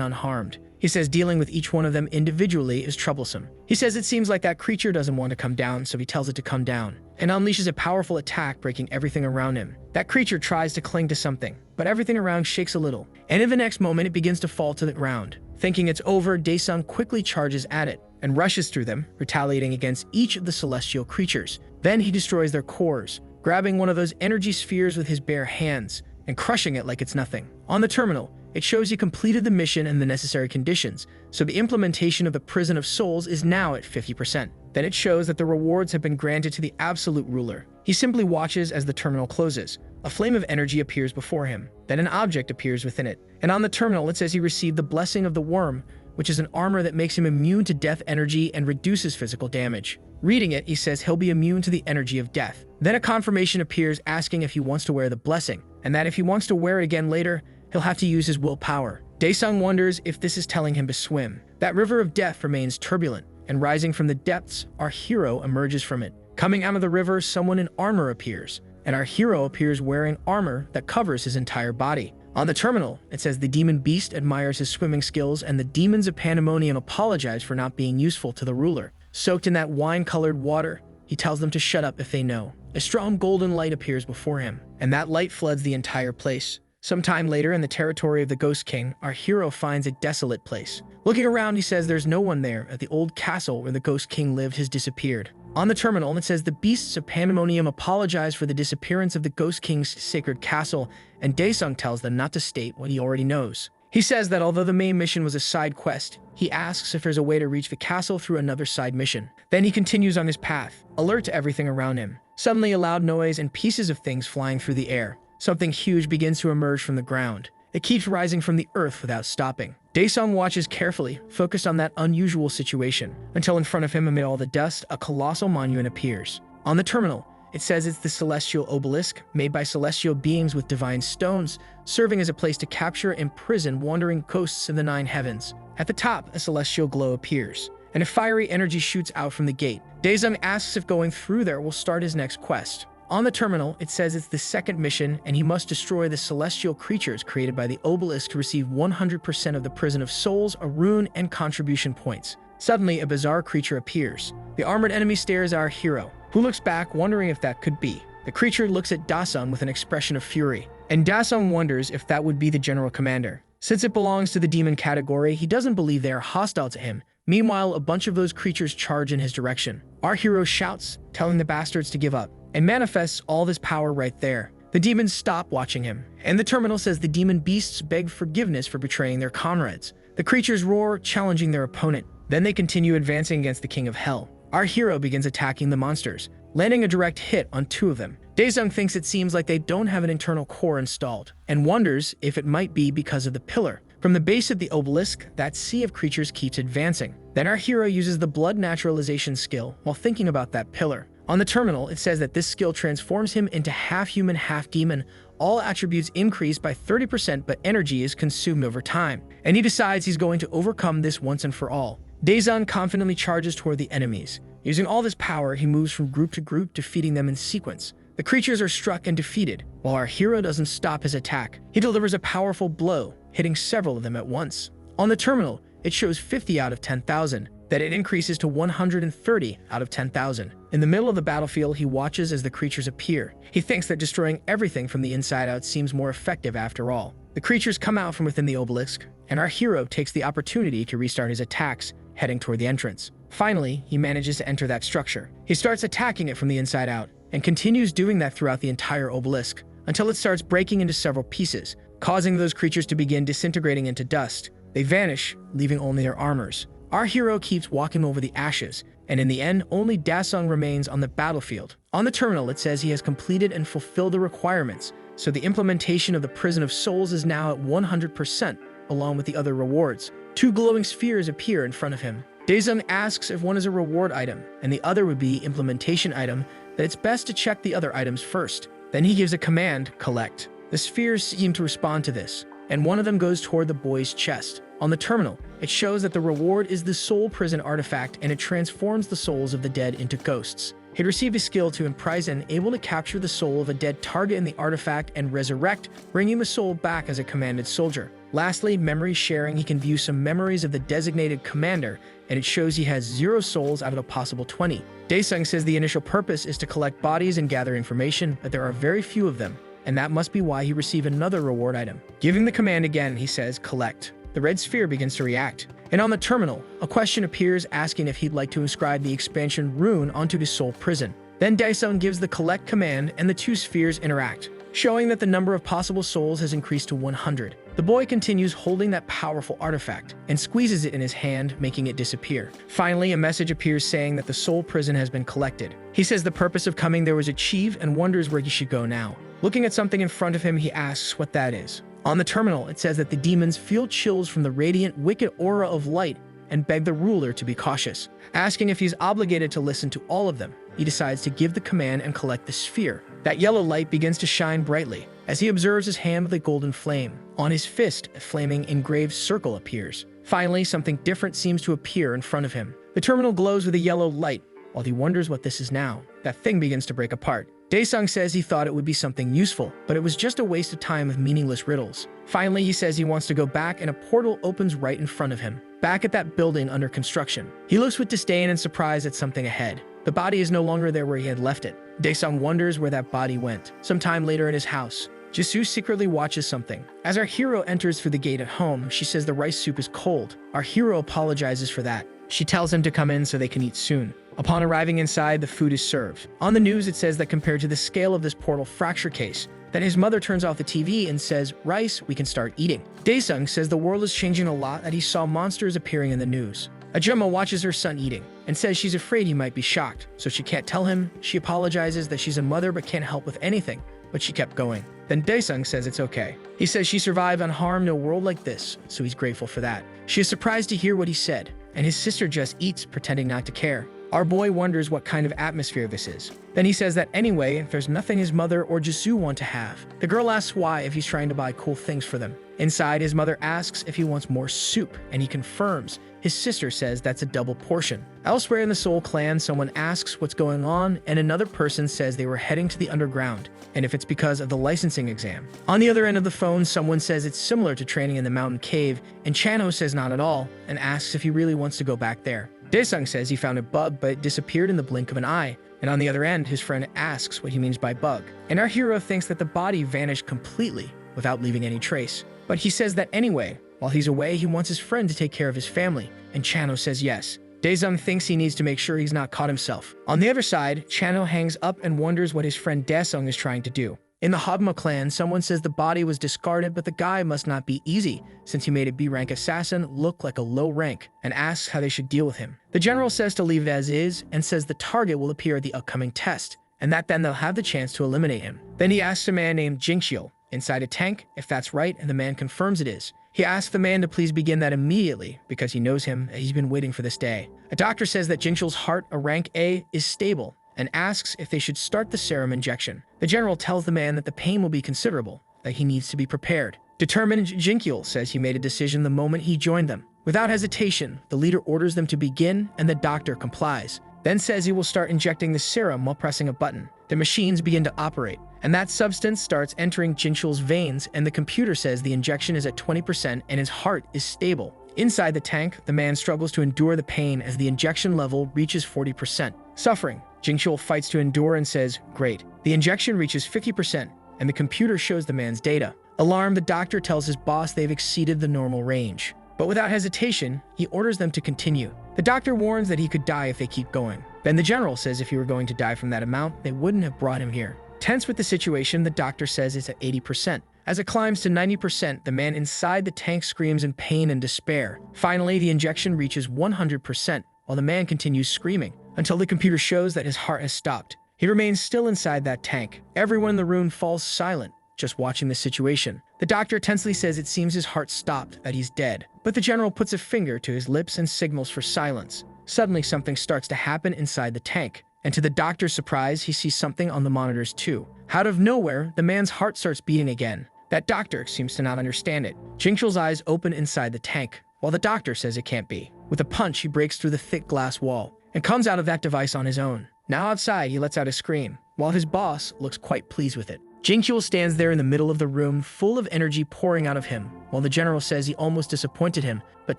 unharmed. He says dealing with each one of them individually is troublesome. He says it seems like that creature doesn't want to come down, so he tells it to come down, and unleashes a powerful attack, breaking everything around him. That creature tries to cling to something, but everything around shakes a little, and in the next moment it begins to fall to the ground. Thinking it's over, Daesung quickly charges at it, and rushes through them, retaliating against each of the celestial creatures. Then he destroys their cores, grabbing one of those energy spheres with his bare hands, and crushing it like it's nothing. On the terminal, it shows he completed the mission and the necessary conditions, so the implementation of the Prison of Souls is now at 50%. Then it shows that the rewards have been granted to the absolute ruler. He simply watches as the terminal closes. A flame of energy appears before him, then an object appears within it. And on the terminal it says he received the Blessing of the Worm, which is an armor that makes him immune to death energy and reduces physical damage. Reading it, he says he'll be immune to the energy of death. Then a confirmation appears asking if he wants to wear the blessing, and that if he wants to wear it again later, he'll have to use his willpower. Daesung wonders if this is telling him to swim. That river of death remains turbulent, and rising from the depths, our hero emerges from it. Coming out of the river, someone in armor appears, and our hero appears wearing armor that covers his entire body. On the terminal, it says the demon beast admires his swimming skills, and the demons of Pandemonium apologize for not being useful to the ruler. Soaked in that wine-colored water, he tells them to shut up if they know. A strong golden light appears before him, and that light floods the entire place. Sometime later, in the territory of the Ghost King, our hero finds a desolate place. Looking around, he says there's no one there, at the old castle where the Ghost King lived has disappeared. On the terminal, it says the beasts of Pandemonium apologize for the disappearance of the Ghost King's sacred castle, and Daesung tells them not to state what he already knows. He says that although the main mission was a side quest, he asks if there's a way to reach the castle through another side mission. Then he continues on his path, alert to everything around him. Suddenly, a loud noise and pieces of things flying through the air. Something huge begins to emerge from the ground. It keeps rising from the earth without stopping. Daesung watches carefully, focused on that unusual situation, until in front of him, amid all the dust, a colossal monument appears. On the terminal, it says it's the celestial obelisk, made by celestial beings with divine stones, serving as a place to capture and imprison wandering ghosts of the 9 heavens. At the top, a celestial glow appears, and a fiery energy shoots out from the gate. Daesung asks if going through there will start his next quest. On the terminal, it says it's the second mission, and he must destroy the celestial creatures created by the obelisk to receive 100% of the Prison of Souls, a rune, and contribution points. Suddenly, a bizarre creature appears. The armored enemy stares at our hero, who looks back, wondering if that could be. The creature looks at Daesung with an expression of fury, and Daesung wonders if that would be the general commander. Since it belongs to the demon category, he doesn't believe they are hostile to him. Meanwhile, a bunch of those creatures charge in his direction. Our hero shouts, telling the bastards to give up, and manifests all this power right there. The demons stop watching him, and the terminal says the demon beasts beg forgiveness for betraying their comrades. The creatures roar, challenging their opponent. Then they continue advancing against the King of Hell. Our hero begins attacking the monsters, landing a direct hit on 2 of them. Daesung thinks it seems like they don't have an internal core installed, and wonders if it might be because of the pillar. From the base of the obelisk, that sea of creatures keeps advancing. Then our hero uses the blood naturalization skill while thinking about that pillar. On the terminal, it says that this skill transforms him into half human, half demon. All attributes increase by 30%, but energy is consumed over time. And he decides he's going to overcome this once and for all. Daesung confidently charges toward the enemies. Using all this power, he moves from group to group, defeating them in sequence. The creatures are struck and defeated, while our hero doesn't stop his attack. He delivers a powerful blow, hitting several of them at once. On the terminal, it shows 50 out of 10,000. That it increases to 130 out of 10,000. In the middle of the battlefield, he watches as the creatures appear. He thinks that destroying everything from the inside out seems more effective after all. The creatures come out from within the obelisk, and our hero takes the opportunity to restart his attacks, heading toward the entrance. Finally, he manages to enter that structure. He starts attacking it from the inside out, and continues doing that throughout the entire obelisk, until it starts breaking into several pieces, causing those creatures to begin disintegrating into dust. They vanish, leaving only their armors. Our hero keeps walking over the ashes, and in the end, only Daesung remains on the battlefield. On the terminal, it says he has completed and fulfilled the requirements, so the implementation of the Prison of Souls is now at 100%, along with the other rewards. 2 glowing spheres appear in front of him, Daesung asks if one is a reward item and the other would be implementation item, that it's best to check the other items first. Then he gives a command, collect. The spheres seem to respond to this, and one of them goes toward the boy's chest. On the terminal, it shows that the reward is the soul prison artifact and it transforms the souls of the dead into ghosts. He received a skill to imprison, able to capture the soul of a dead target in the artifact and resurrect, bringing the soul back as a commanded soldier. Lastly, memory sharing. He can view some memories of the designated commander, and it shows he has 0 souls out of a possible 20. Daesung says the initial purpose is to collect bodies and gather information, but there are very few of them, and that must be why he received another reward item. Giving the command again, he says, collect. The red sphere begins to react. And on the terminal, a question appears asking if he'd like to inscribe the expansion rune onto his soul prison. Then Daesung gives the collect command and the 2 spheres interact, showing that the number of possible souls has increased to 100. The boy continues holding that powerful artifact and squeezes it in his hand, making it disappear. Finally, a message appears saying that the soul prison has been collected. He says the purpose of coming there was achieved and wonders where he should go now. Looking at something in front of him, he asks what that is. On the terminal, it says that the demons feel chills from the radiant, wicked aura of light and beg the ruler to be cautious. Asking if he's obligated to listen to all of them, he decides to give the command and collect the sphere. That yellow light begins to shine brightly as he observes his hand with a golden flame. On his fist, a flaming engraved circle appears. Finally, something different seems to appear in front of him. The terminal glows with a yellow light. While he wonders what this is now, that thing begins to break apart. Daesung says he thought it would be something useful, but it was just a waste of time of meaningless riddles. Finally, he says he wants to go back and a portal opens right in front of him, back at that building under construction. He looks with disdain and surprise at something ahead. The body is no longer there where he had left it. Daesung wonders where that body went. Sometime later in his house, Jisoo secretly watches something. As our hero enters through the gate at home, she says the rice soup is cold. Our hero apologizes for that. She tells him to come in so they can eat soon. Upon arriving inside, the food is served. On the news, it says that compared to the scale of this portal fracture case, that his mother turns off the TV and says, "Rice, we can start eating." Daesung says the world is changing a lot, that he saw monsters appearing in the news. Ajumma watches her son eating and says she's afraid he might be shocked, so she can't tell him. She apologizes that she's a mother but can't help with anything, but she kept going. Then Daesung says it's okay. He says she survived unharmed in a world like this, so he's grateful for that. She is surprised to hear what he said, and his sister just eats, pretending not to care. Our boy wonders what kind of atmosphere this is. Then he says that anyway, if there's nothing his mother or Jisoo want to have. The girl asks why if he's trying to buy cool things for them. Inside, his mother asks if he wants more soup, and he confirms. His sister says that's a double portion. Elsewhere in the Soul Clan, someone asks what's going on, and another person says they were heading to the underground, and if it's because of the licensing exam. On the other end of the phone, someone says it's similar to training in the mountain cave, and Chano says not at all, and asks if he really wants to go back there. Daesung says he found a bug, but it disappeared in the blink of an eye. And on the other end, his friend asks what he means by bug. And our hero thinks that the body vanished completely without leaving any trace. But he says that anyway, while he's away, he wants his friend to take care of his family. And Chano says yes. Daesung thinks he needs to make sure he's not caught himself. On the other side, Chano hangs up and wonders what his friend Daesung is trying to do. In the Habma clan, someone says the body was discarded, but the guy must not be easy, since he made a B-rank assassin look like a low rank, and asks how they should deal with him. The general says to leave it as is, and says the target will appear at the upcoming test, and that then they'll have the chance to eliminate him. Then he asks a man named Jing-il inside a tank if that's right, and the man confirms it is. He asks the man to please begin that immediately, because he knows him, and he's been waiting for this day. A doctor says that Jing-il's heart, a rank A, is stable, and asks if they should start the serum injection. The general tells the man that the pain will be considerable, that he needs to be prepared. Determined, Jing-il says he made a decision the moment he joined them. Without hesitation, the leader orders them to begin, and the doctor complies. Then says he will start injecting the serum while pressing a button. The machines begin to operate, and that substance starts entering Jing-il's veins, and the computer says the injection is at 20% and his heart is stable. Inside the tank, the man struggles to endure the pain as the injection level reaches 40%. Suffering, Jing-il fights to endure and says, "Great." The injection reaches 50%, and the computer shows the man's data. Alarmed, the doctor tells his boss they've exceeded the normal range. But without hesitation, he orders them to continue. The doctor warns that he could die if they keep going. Then the general says if he were going to die from that amount, they wouldn't have brought him here. Tense with the situation, the doctor says it's at 80%. As it climbs to 90%, the man inside the tank screams in pain and despair. Finally, the injection reaches 100%, while the man continues screaming, until the computer shows that his heart has stopped. He remains still inside that tank. Everyone in the room falls silent, just watching the situation. The doctor tensely says it seems his heart stopped, that he's dead. But the general puts a finger to his lips and signals for silence. Suddenly, something starts to happen inside the tank. And to the doctor's surprise, he sees something on the monitors too. Out of nowhere, the man's heart starts beating again. That doctor seems to not understand it. Jing-il's eyes open inside the tank, while the doctor says it can't be. With a punch, he breaks through the thick glass wall and comes out of that device on his own. Now outside, he lets out a scream, while his boss looks quite pleased with it. Jing-il stands there in the middle of the room, full of energy pouring out of him, while the general says he almost disappointed him, but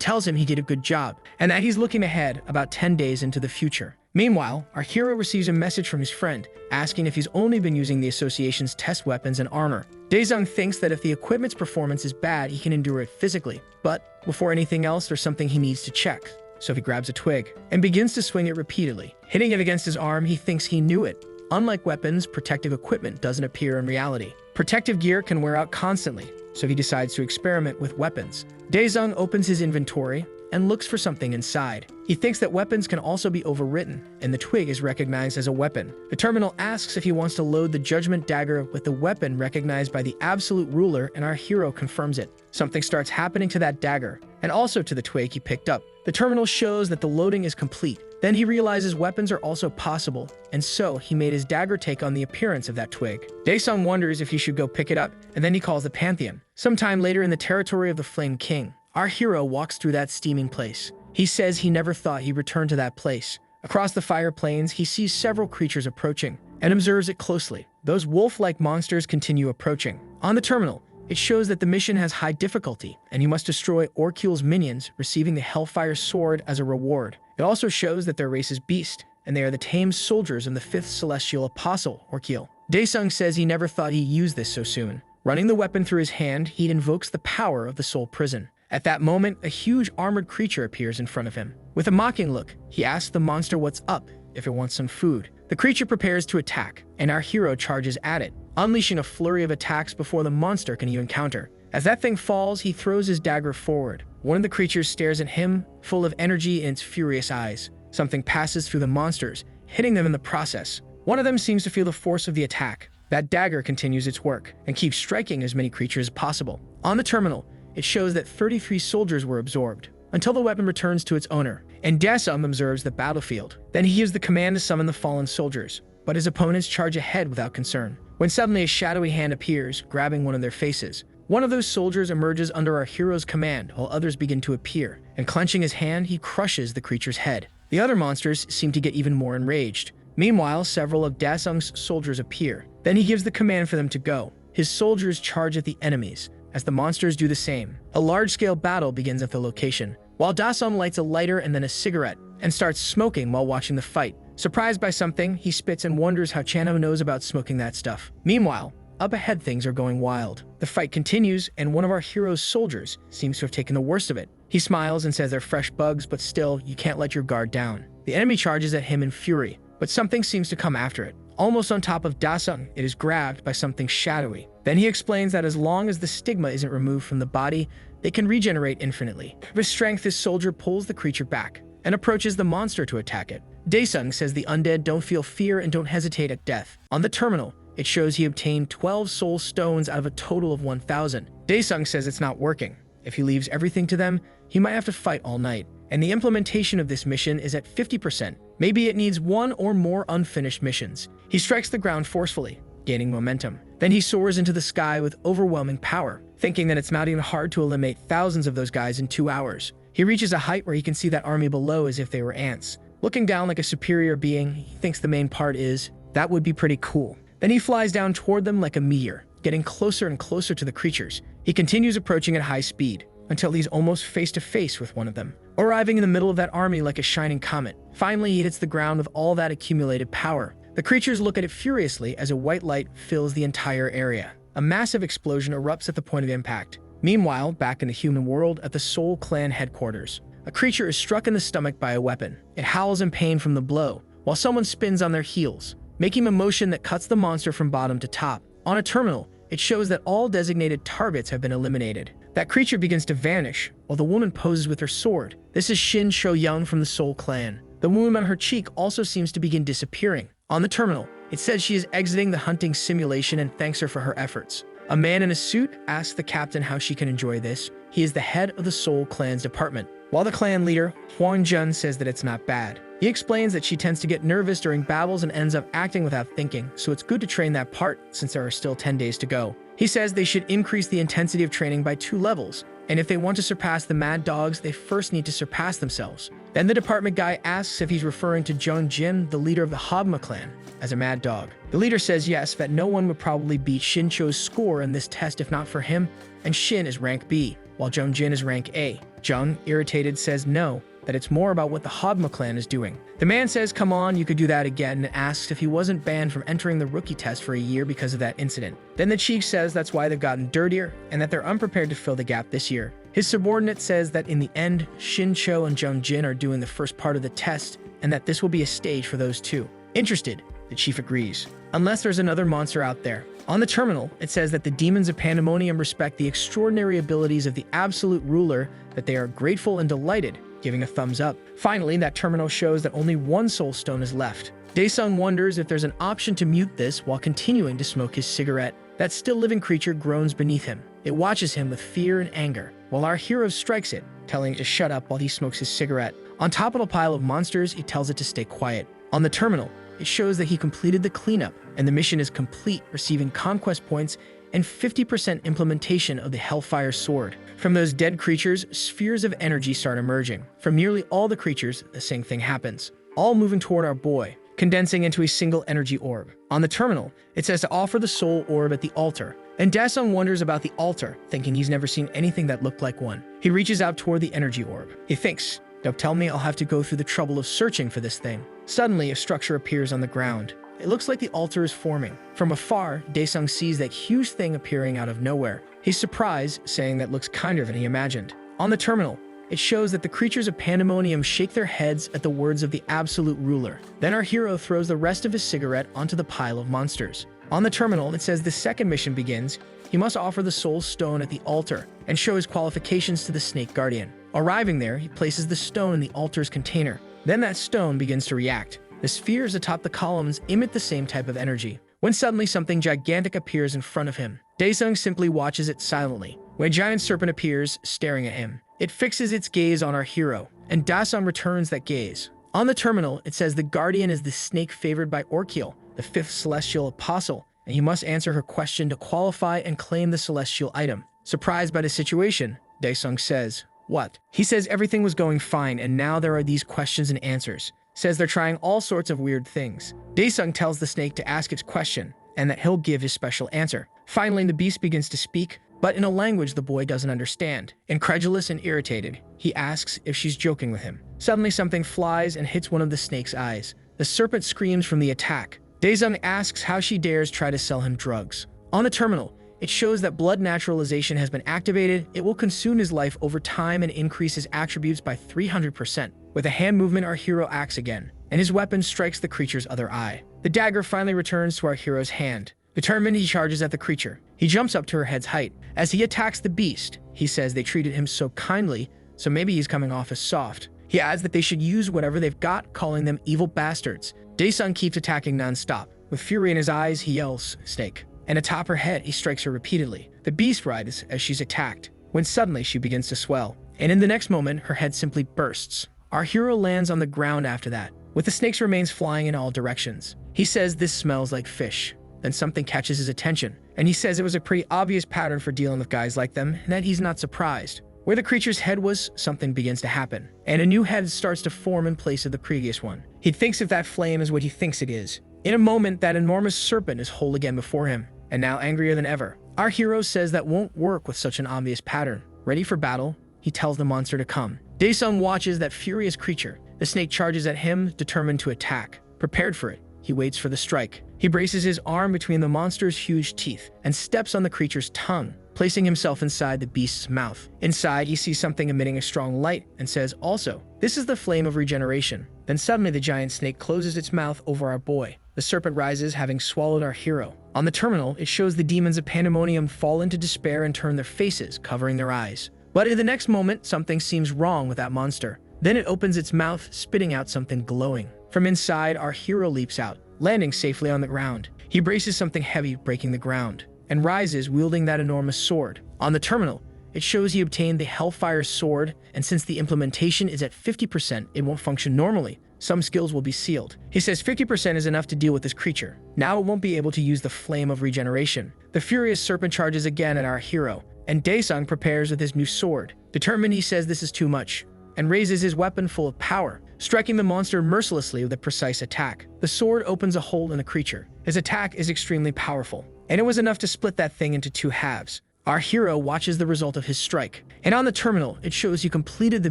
tells him he did a good job, and that he's looking ahead about 10 days into the future. Meanwhile, our hero receives a message from his friend, asking if he's only been using the association's test weapons and armor. Daesung thinks that if the equipment's performance is bad, he can endure it physically, but before anything else, there's something he needs to check. So he grabs a twig and begins to swing it repeatedly. Hitting it against his arm, he thinks he knew it. Unlike weapons, protective equipment doesn't appear in reality. Protective gear can wear out constantly, so he decides to experiment with weapons. Daesung opens his inventory and looks for something inside. He thinks that weapons can also be overwritten, and the twig is recognized as a weapon. The terminal asks if he wants to load the judgment dagger with the weapon recognized by the absolute ruler, and our hero confirms it. Something starts happening to that dagger, and also to the twig he picked up. The terminal shows that the loading is complete. Then he realizes weapons are also possible, and so he made his dagger take on the appearance of that twig. Daesung wonders if he should go pick it up, and then he calls the Pantheon. Sometime later in the territory of the Flame King, our hero walks through that steaming place. He says he never thought he'd return to that place. Across the fire plains, he sees several creatures approaching, and observes it closely. Those wolf-like monsters continue approaching. On the terminal, it shows that the mission has high difficulty, and you must destroy Orcul's minions, receiving the Hellfire sword as a reward. It also shows that their race is Beast, and they are the tame soldiers of the 5th Celestial Apostle, Orcul. Daesung says he never thought he'd use this so soon. Running the weapon through his hand, he invokes the power of the Soul Prison. At that moment, a huge armored creature appears in front of him. With a mocking look, he asks the monster what's up, if it wants some food. The creature prepares to attack, and our hero charges at it, unleashing a flurry of attacks before the monster can even counter. As that thing falls, he throws his dagger forward. One of the creatures stares at him, full of energy in its furious eyes. Something passes through the monsters, hitting them in the process. One of them seems to feel the force of the attack. That dagger continues its work, and keeps striking as many creatures as possible. On the terminal, it shows that 33 soldiers were absorbed, until the weapon returns to its owner, and Daesung observes the battlefield. Then he gives the command to summon the fallen soldiers, but his opponents charge ahead without concern. When suddenly a shadowy hand appears, grabbing one of their faces. One of those soldiers emerges under our hero's command, while others begin to appear, and clenching his hand, he crushes the creature's head. The other monsters seem to get even more enraged. Meanwhile, several of Daesung's soldiers appear. Then he gives the command for them to go. His soldiers charge at the enemies, as the monsters do the same. A large-scale battle begins at the location, while Daesung lights a lighter and then a cigarette, and starts smoking while watching the fight. Surprised by something, he spits and wonders how Chano knows about smoking that stuff. Meanwhile, up ahead things are going wild. The fight continues, and one of our hero's soldiers seems to have taken the worst of it. He smiles and says they're fresh bugs, but still, you can't let your guard down. The enemy charges at him in fury, but something seems to come after it. Almost on top of Daesung, it is grabbed by something shadowy. Then he explains that as long as the stigma isn't removed from the body, they can regenerate infinitely. With strength, his soldier pulls the creature back and approaches the monster to attack it. Daesung says the undead don't feel fear and don't hesitate at death. On the terminal, it shows he obtained 12 soul stones out of a total of 1,000. Daesung says it's not working. If he leaves everything to them, he might have to fight all night. And the implementation of this mission is at 50%. Maybe it needs one or more unfinished missions. He strikes the ground forcefully, gaining momentum. Then he soars into the sky with overwhelming power, thinking that it's not even hard to eliminate thousands of those guys in 2 hours. He reaches a height where he can see that army below as if they were ants. Looking down like a superior being, he thinks the main part is, that would be pretty cool. Then he flies down toward them like a meteor, getting closer and closer to the creatures. He continues approaching at high speed, until he's almost face to face with one of them, arriving in the middle of that army like a shining comet. Finally, he hits the ground with all that accumulated power. The creatures look at it furiously as a white light fills the entire area. A massive explosion erupts at the point of impact. Meanwhile, back in the human world at the Soul Clan headquarters, a creature is struck in the stomach by a weapon. It howls in pain from the blow, while someone spins on their heels, making a motion that cuts the monster from bottom to top. On a terminal, it shows that all designated targets have been eliminated. That creature begins to vanish, while the woman poses with her sword. This is Shin Sho-young from the Soul Clan. The wound on her cheek also seems to begin disappearing. On the terminal, it says she is exiting the hunting simulation and thanks her for her efforts. A man in a suit asks the captain how she can enjoy this. He is the head of the Soul Clan's department, while the clan leader, Huang Jun, says that it's not bad. He explains that she tends to get nervous during battles and ends up acting without thinking, so it's good to train that part since there are still 10 days to go. He says they should increase the intensity of training by 2 levels, and if they want to surpass the Mad Dogs, they first need to surpass themselves. Then the department guy asks if he's referring to Jung Jin, the leader of the Hogma clan, as a Mad Dog. The leader says yes, that no one would probably beat Shin Cho's score in this test if not for him, and Shin is rank B, while Jung Jin is rank A. Jung, irritated, says no, that it's more about what the Hogma clan is doing. The man says, come on, you could do that again, and asks if he wasn't banned from entering the rookie test for a year because of that incident. Then the chief says that's why they've gotten dirtier, and that they're unprepared to fill the gap this year. His subordinate says that in the end, Shin Cho and Jung Jin are doing the first part of the test, and that this will be a stage for those two. Interested, the chief agrees. Unless there's another monster out there. On the terminal, it says that the demons of Pandemonium respect the extraordinary abilities of the absolute ruler, that they are grateful and delighted, giving a thumbs up. Finally, that terminal shows that only 1 soul stone is left. Daesung wonders if there's an option to mute this while continuing to smoke his cigarette. That still living creature groans beneath him. It watches him with fear and anger, while our hero strikes it, telling it to shut up while he smokes his cigarette. On top of a pile of monsters, he tells it to stay quiet. On the terminal, it shows that he completed the cleanup, and the mission is complete, receiving conquest points and 50% implementation of the Hellfire sword. From those dead creatures, spheres of energy start emerging. From nearly all the creatures, the same thing happens, all moving toward our boy, condensing into a single energy orb. On the terminal, it says to offer the soul orb at the altar, and Daesung wonders about the altar, thinking he's never seen anything that looked like one. He reaches out toward the energy orb. He thinks, don't tell me I'll have to go through the trouble of searching for this thing. Suddenly, a structure appears on the ground. It looks like the altar is forming. From afar, Daesung sees that huge thing appearing out of nowhere. He's surprised, saying that looks kinder than he imagined. On the terminal, it shows that the creatures of Pandemonium shake their heads at the words of the absolute ruler. Then our hero throws the rest of his cigarette onto the pile of monsters. On the terminal, it says the second mission begins. He must offer the soul stone at the altar and show his qualifications to the snake guardian. Arriving there, he places the stone in the altar's container. Then that stone begins to react. The spheres atop the columns emit the same type of energy, when suddenly something gigantic appears in front of him. Daesung simply watches it silently. When a giant serpent appears, staring at him, it fixes its gaze on our hero, and Daesung returns that gaze. On the terminal, it says the guardian is the snake favored by Orkiel, the 5th celestial apostle, and he must answer her question to qualify and claim the celestial item. Surprised by the situation, Daesung says, what? He says everything was going fine, and now there are these questions and answers. Says they're trying all sorts of weird things. Daesung tells the snake to ask its question, and that he'll give his special answer. Finally, the beast begins to speak, but in a language the boy doesn't understand. Incredulous and irritated, he asks if she's joking with him. Suddenly something flies and hits one of the snake's eyes. The serpent screams from the attack. Daesung asks how she dares try to sell him drugs. On the terminal, it shows that blood naturalization has been activated. It will consume his life over time and increase his attributes by 300%. With a hand movement, our hero acts again, and his weapon strikes the creature's other eye. The dagger finally returns to our hero's hand. Determined, he charges at the creature. He jumps up to her head's height. As he attacks the beast, he says they treated him so kindly, so maybe he's coming off as soft. He adds that they should use whatever they've got, calling them evil bastards. Daesung keeps attacking non-stop. With fury in his eyes, he yells, snake. And atop her head, he strikes her repeatedly. The beast writhes as she's attacked, when suddenly she begins to swell. And in the next moment, her head simply bursts. Our hero lands on the ground after that, with the snake's remains flying in all directions. He says this smells like fish. Then something catches his attention, and he says it was a pretty obvious pattern for dealing with guys like them, and that he's not surprised. Where the creature's head was, something begins to happen, and a new head starts to form in place of the previous one. He thinks if that flame is what he thinks it is. In a moment, that enormous serpent is whole again before him, and now angrier than ever. Our hero says that won't work with such an obvious pattern. Ready for battle, he tells the monster to come. Daesung watches that furious creature. The snake charges at him, determined to attack. Prepared for it, he waits for the strike. He braces his arm between the monster's huge teeth and steps on the creature's tongue, placing himself inside the beast's mouth. Inside, he sees something emitting a strong light and says, also, this is the flame of regeneration. Then suddenly the giant snake closes its mouth over our boy. The serpent rises, having swallowed our hero. On the terminal, it shows the demons of Pandemonium fall into despair and turn their faces, covering their eyes. But in the next moment, something seems wrong with that monster. Then it opens its mouth, spitting out something glowing. From inside, our hero leaps out, landing safely on the ground. He braces something heavy, breaking the ground. and rises wielding that enormous sword. On the terminal, it shows he obtained the Hellfire sword, and since the implementation is at 50%, it won't function normally. Some skills will be sealed. He says 50% is enough to deal with this creature. Now it won't be able to use the Flame of Regeneration. The furious serpent charges again at our hero, and Daesung prepares with his new sword. Determined, he says this is too much, and raises his weapon full of power, striking the monster mercilessly with a precise attack. The sword opens a hole in the creature. His attack is extremely powerful, and it was enough to split that thing into two halves. Our hero watches the result of his strike, and on the terminal, it shows you completed the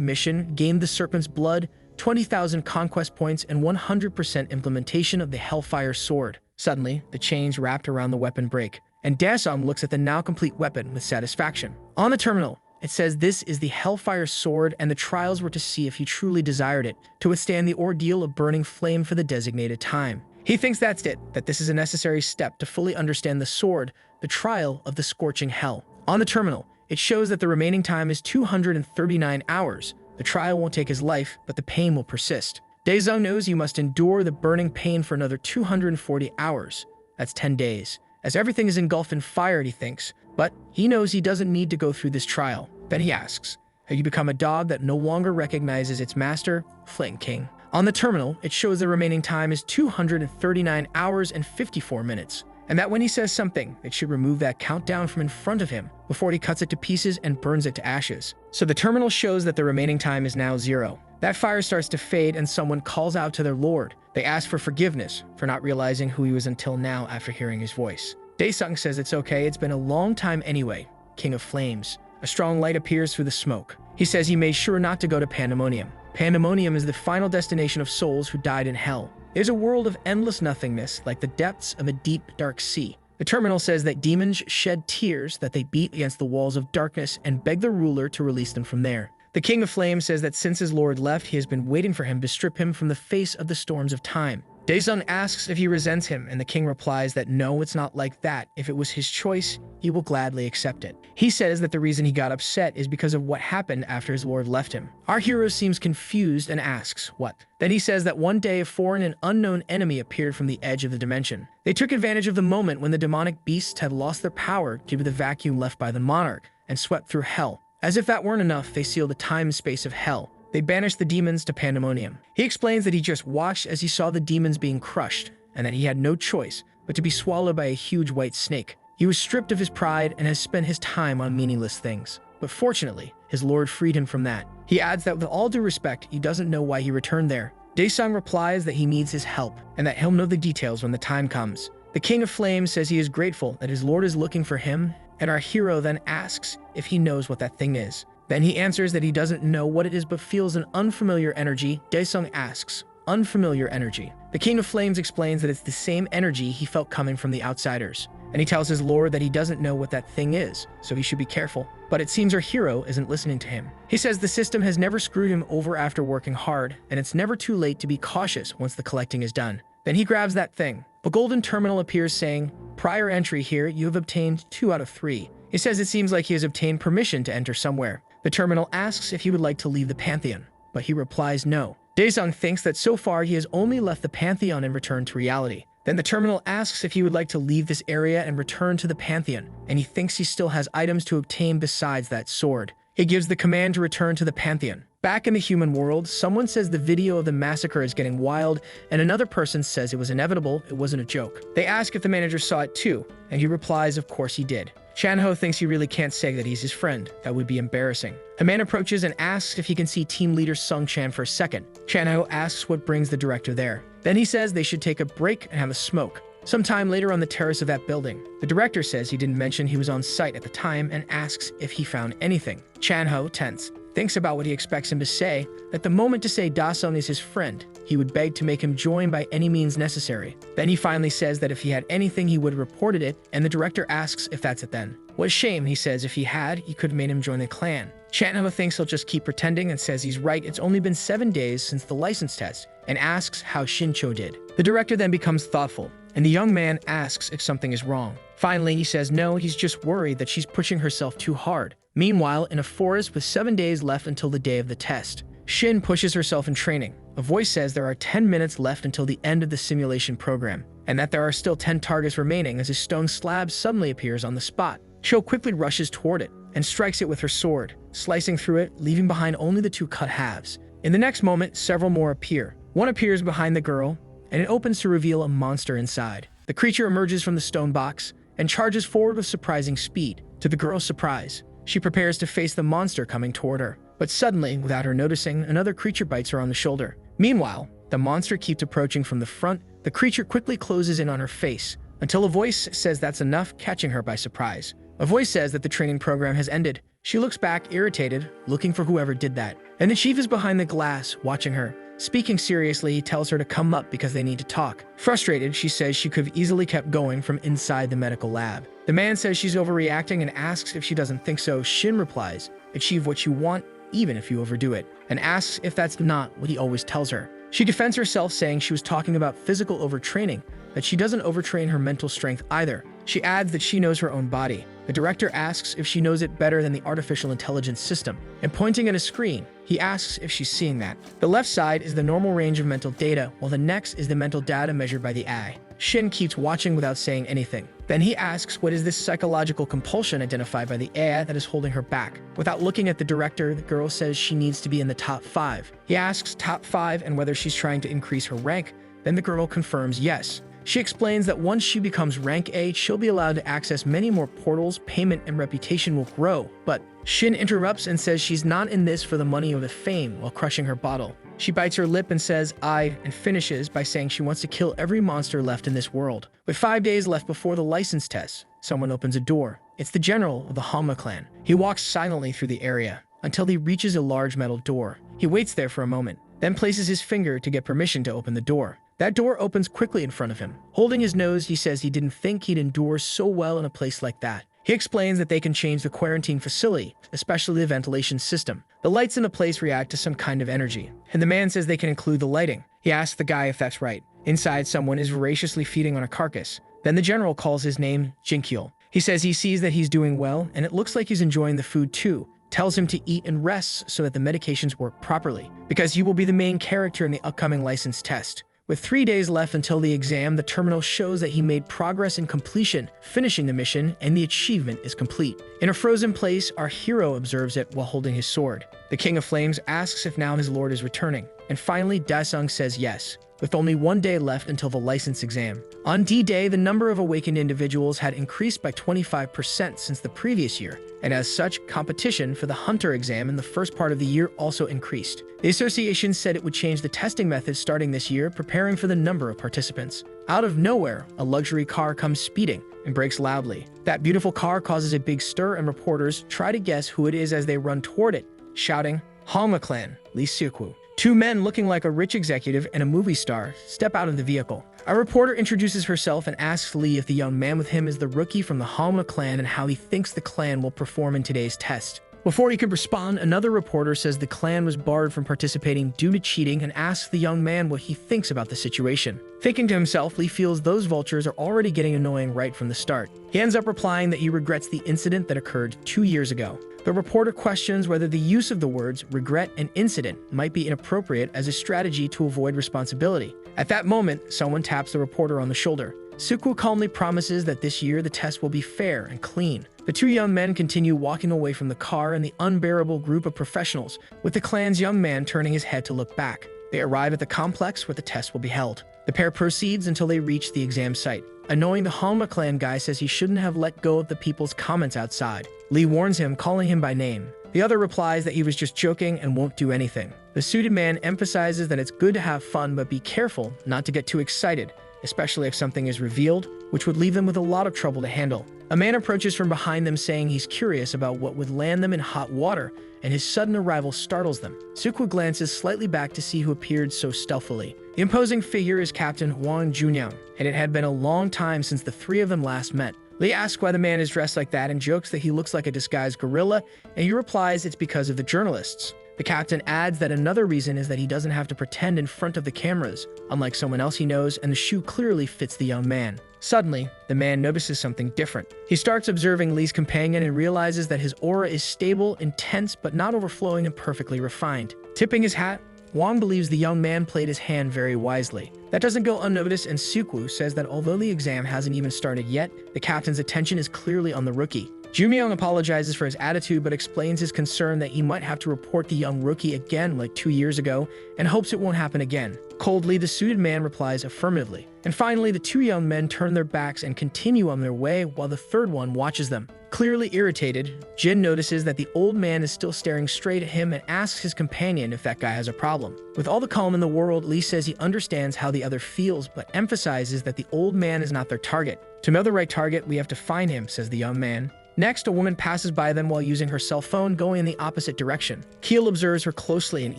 mission, gained the serpent's blood, 20,000 conquest points, and 100% implementation of the Hellfire sword. Suddenly, the chains wrapped around the weapon break, and Daesung looks at the now complete weapon with satisfaction. On the terminal, it says this is the Hellfire sword, and the trials were to see if he truly desired it, to withstand the ordeal of burning flame for the designated time. He thinks that's it, that this is a necessary step to fully understand the sword, the trial of the scorching hell. On the terminal, it shows that the remaining time is 239 hours. The trial won't take his life, but the pain will persist. Daesung knows you must endure the burning pain for another 240 hours. That's 10 days. As everything is engulfed in fire, he thinks, but he knows he doesn't need to go through this trial. Then he asks, have you become a dog that no longer recognizes its master? Flame King. On the terminal, it shows the remaining time is 239 hours and 54 minutes. And that when he says something, it should remove that countdown from in front of him before he cuts it to pieces and burns it to ashes. So the terminal shows that the remaining time is now 0. That fire starts to fade and someone calls out to their lord. They ask for forgiveness for not realizing who he was until now after hearing his voice. Daesung says it's okay, it's been a long time anyway. King of Flames. A strong light appears through the smoke. He says he made sure not to go to Pandemonium. Pandemonium is the final destination of souls who died in hell. It is a world of endless nothingness, like the depths of a deep, dark sea. The terminal says that demons shed tears, that they beat against the walls of darkness and beg the ruler to release them from there. The King of Flames says that since his lord left, he has been waiting for him to strip him from the face of the storms of time. Daesung asks if he resents him, and the king replies that no, it's not like that. If it was his choice, he will gladly accept it. He says that the reason he got upset is because of what happened after his lord left him. Our hero seems confused and asks, what? Then he says that one day a foreign and unknown enemy appeared from the edge of the dimension. They took advantage of the moment when the demonic beasts had lost their power due to the vacuum left by the monarch and swept through hell. As if that weren't enough, they sealed the time and space of hell. They banished the demons to Pandemonium. He explains that he just watched as he saw the demons being crushed, and that he had no choice but to be swallowed by a huge white snake. He was stripped of his pride and has spent his time on meaningless things. But fortunately, his lord freed him from that. He adds that with all due respect, he doesn't know why he returned there. Daesung replies that he needs his help, and that he'll know the details when the time comes. The King of Flames says he is grateful that his lord is looking for him, and our hero then asks if he knows what that thing is. Then he answers that he doesn't know what it is but feels an unfamiliar energy. Daesung asks, unfamiliar energy. The King of Flames explains that it's the same energy he felt coming from the outsiders. And he tells his lord that he doesn't know what that thing is, so he should be careful. But it seems our hero isn't listening to him. He says the system has never screwed him over after working hard, and it's never too late to be cautious once the collecting is done. Then he grabs that thing. A golden terminal appears saying, prior entry here, you have obtained 2 out of 3. He says it seems like he has obtained permission to enter somewhere. The terminal asks if he would like to leave the Pantheon, but he replies no. Daesung thinks that so far he has only left the Pantheon and returned to reality. Then the terminal asks if he would like to leave this area and return to the Pantheon, and he thinks he still has items to obtain besides that sword. He gives the command to return to the Pantheon. Back in the human world, someone says the video of the massacre is getting wild, and another person says it was inevitable, it wasn't a joke. They ask if the manager saw it too, and he replies of course he did. Chanho thinks he really can't say that he's his friend. That would be embarrassing. A man approaches and asks if he can see team leader Sung Chan for a second. Chanho asks what brings the director there. Then he says they should take a break and have a smoke. Sometime later on the terrace of that building, the director says he didn't mention he was on site at the time and asks if he found anything. Chanho, tense, thinks about what he expects him to say, that the moment to say Daesung is his friend, he would beg to make him join by any means necessary. Then he finally says that if he had anything he would have reported it, and the director asks if that's it then. What a shame, he says, if he had, he could have made him join the clan. Chanho thinks he'll just keep pretending and says he's right, it's only been 7 days since the license test, and asks how Shincho did. The director then becomes thoughtful, and the young man asks if something is wrong. Finally, he says no, he's just worried that she's pushing herself too hard. Meanwhile, in a forest with 7 days left until the day of the test, Shin pushes herself in training. A voice says there are 10 minutes left until the end of the simulation program, and that there are still 10 targets remaining as a stone slab suddenly appears on the spot. Cho quickly rushes toward it and strikes it with her sword, slicing through it, leaving behind only the 2 cut halves. In the next moment, several more appear. One appears behind the girl, and it opens to reveal a monster inside. The creature emerges from the stone box and charges forward with surprising speed. To the girl's surprise, she prepares to face the monster coming toward her. But suddenly, without her noticing, another creature bites her on the shoulder. Meanwhile, the monster keeps approaching from the front. The creature quickly closes in on her face, until a voice says that's enough, catching her by surprise. A voice says that the training program has ended. She looks back, irritated, looking for whoever did that. And the chief is behind the glass, watching her. Speaking seriously, he tells her to come up because they need to talk. Frustrated, she says she could have easily kept going from inside the medical lab. The man says she's overreacting and asks if she doesn't think so. Shin replies, "Achieve what you want, even if you overdo it," and asks if that's not what he always tells her. She defends herself, saying she was talking about physical overtraining, that she doesn't overtrain her mental strength either. She adds that she knows her own body. The director asks if she knows it better than the artificial intelligence system, and pointing at a screen, he asks if she's seeing that. The left side is the normal range of mental data, while the next is the mental data measured by the eye. Shin keeps watching without saying anything. Then he asks what is this psychological compulsion identified by the AI that is holding her back. Without looking at the director, the girl says she needs to be in the top 5. He asks top 5 and whether she's trying to increase her rank. Then the girl confirms yes. She explains that once she becomes rank A, she'll be allowed to access many more portals, payment and reputation will grow. But Shin interrupts and says she's not in this for the money or the fame while crushing her bottle. She bites her lip and says and finishes by saying she wants to kill every monster left in this world. With 5 days left before the license test, someone opens a door. It's the general of the Hanwha clan. He walks silently through the area until he reaches a large metal door. He waits there for a moment, then places his finger to get permission to open the door. That door opens quickly in front of him. Holding his nose, he says he didn't think he'd endure so well in a place like that. He explains that they can change the quarantine facility, especially the ventilation system. The lights in the place react to some kind of energy, and the man says they can include the lighting. He asks the guy if that's right. Inside, someone is voraciously feeding on a carcass. Then the general calls his name Jing-il. He says he sees that he's doing well, and it looks like he's enjoying the food too. Tells him to eat and rest so that the medications work properly, because he will be the main character in the upcoming license test. With 3 days left until the exam, the terminal shows that he made progress in completion, finishing the mission, and the achievement is complete. In a frozen place, our hero observes it while holding his sword. The King of Flames asks if now his lord is returning, and finally Dasung says yes, with only 1 day left until the license exam. On D-Day, the number of awakened individuals had increased by 25% since the previous year, and as such, competition for the Hunter exam in the first part of the year also increased. The association said it would change the testing methods starting this year, preparing for the number of participants. Out of nowhere, a luxury car comes speeding and brakes loudly. That beautiful car causes a big stir, and reporters try to guess who it is as they run toward it, shouting, "Hanwha clan, Lee Seokwoo." 2 men looking like a rich executive and a movie star step out of the vehicle. A reporter introduces herself and asks Lee if the young man with him is the rookie from the Hanwha clan and how he thinks the clan will perform in today's test. Before he could respond, another reporter says the clan was barred from participating due to cheating and asks the young man what he thinks about the situation. Thinking to himself, Lee feels those vultures are already getting annoying right from the start. He ends up replying that he regrets the incident that occurred 2 years ago. The reporter questions whether the use of the words regret and incident might be inappropriate as a strategy to avoid responsibility. At that moment, someone taps the reporter on the shoulder. Seokwoo calmly promises that this year the test will be fair and clean. The 2 young men continue walking away from the car and the unbearable group of professionals, with the clan's young man turning his head to look back. They arrive at the complex where the test will be held. The pair proceeds until they reach the exam site. Annoying, the Hanwha clan guy says he shouldn't have let go of the people's comments outside. Lee warns him, calling him by name. The other replies that he was just joking and won't do anything. The suited man emphasizes that it's good to have fun, but be careful not to get too excited, especially if something is revealed, which would leave them with a lot of trouble to handle. A man approaches from behind them, saying he's curious about what would land them in hot water, and his sudden arrival startles them. Seokwoo glances slightly back to see who appeared so stealthily. The imposing figure is Captain Hwang Junyang, and it had been a long time since the 3 of them last met. Lee asks why the man is dressed like that and jokes that he looks like a disguised gorilla, and he replies it's because of the journalists. The captain adds that another reason is that he doesn't have to pretend in front of the cameras, unlike someone else he knows, and the shoe clearly fits the young man. Suddenly, the man notices something different. He starts observing Lee's companion and realizes that his aura is stable, intense, but not overflowing and perfectly refined. Tipping his hat, Wang believes the young man played his hand very wisely. That doesn't go unnoticed, and Sukwu says that although the exam hasn't even started yet, the captain's attention is clearly on the rookie. Junmyeong apologizes for his attitude but explains his concern that he might have to report the young rookie again like 2 years ago and hopes it won't happen again. Coldly, the suited man replies affirmatively. And finally, the two young men turn their backs and continue on their way while the third one watches them. Clearly irritated, Jin notices that the old man is still staring straight at him and asks his companion if that guy has a problem. With all the calm in the world, Lee says he understands how the other feels but emphasizes that the old man is not their target. To know the right target, we have to find him, says the young man. Next, a woman passes by them while using her cell phone, going in the opposite direction. Keel observes her closely and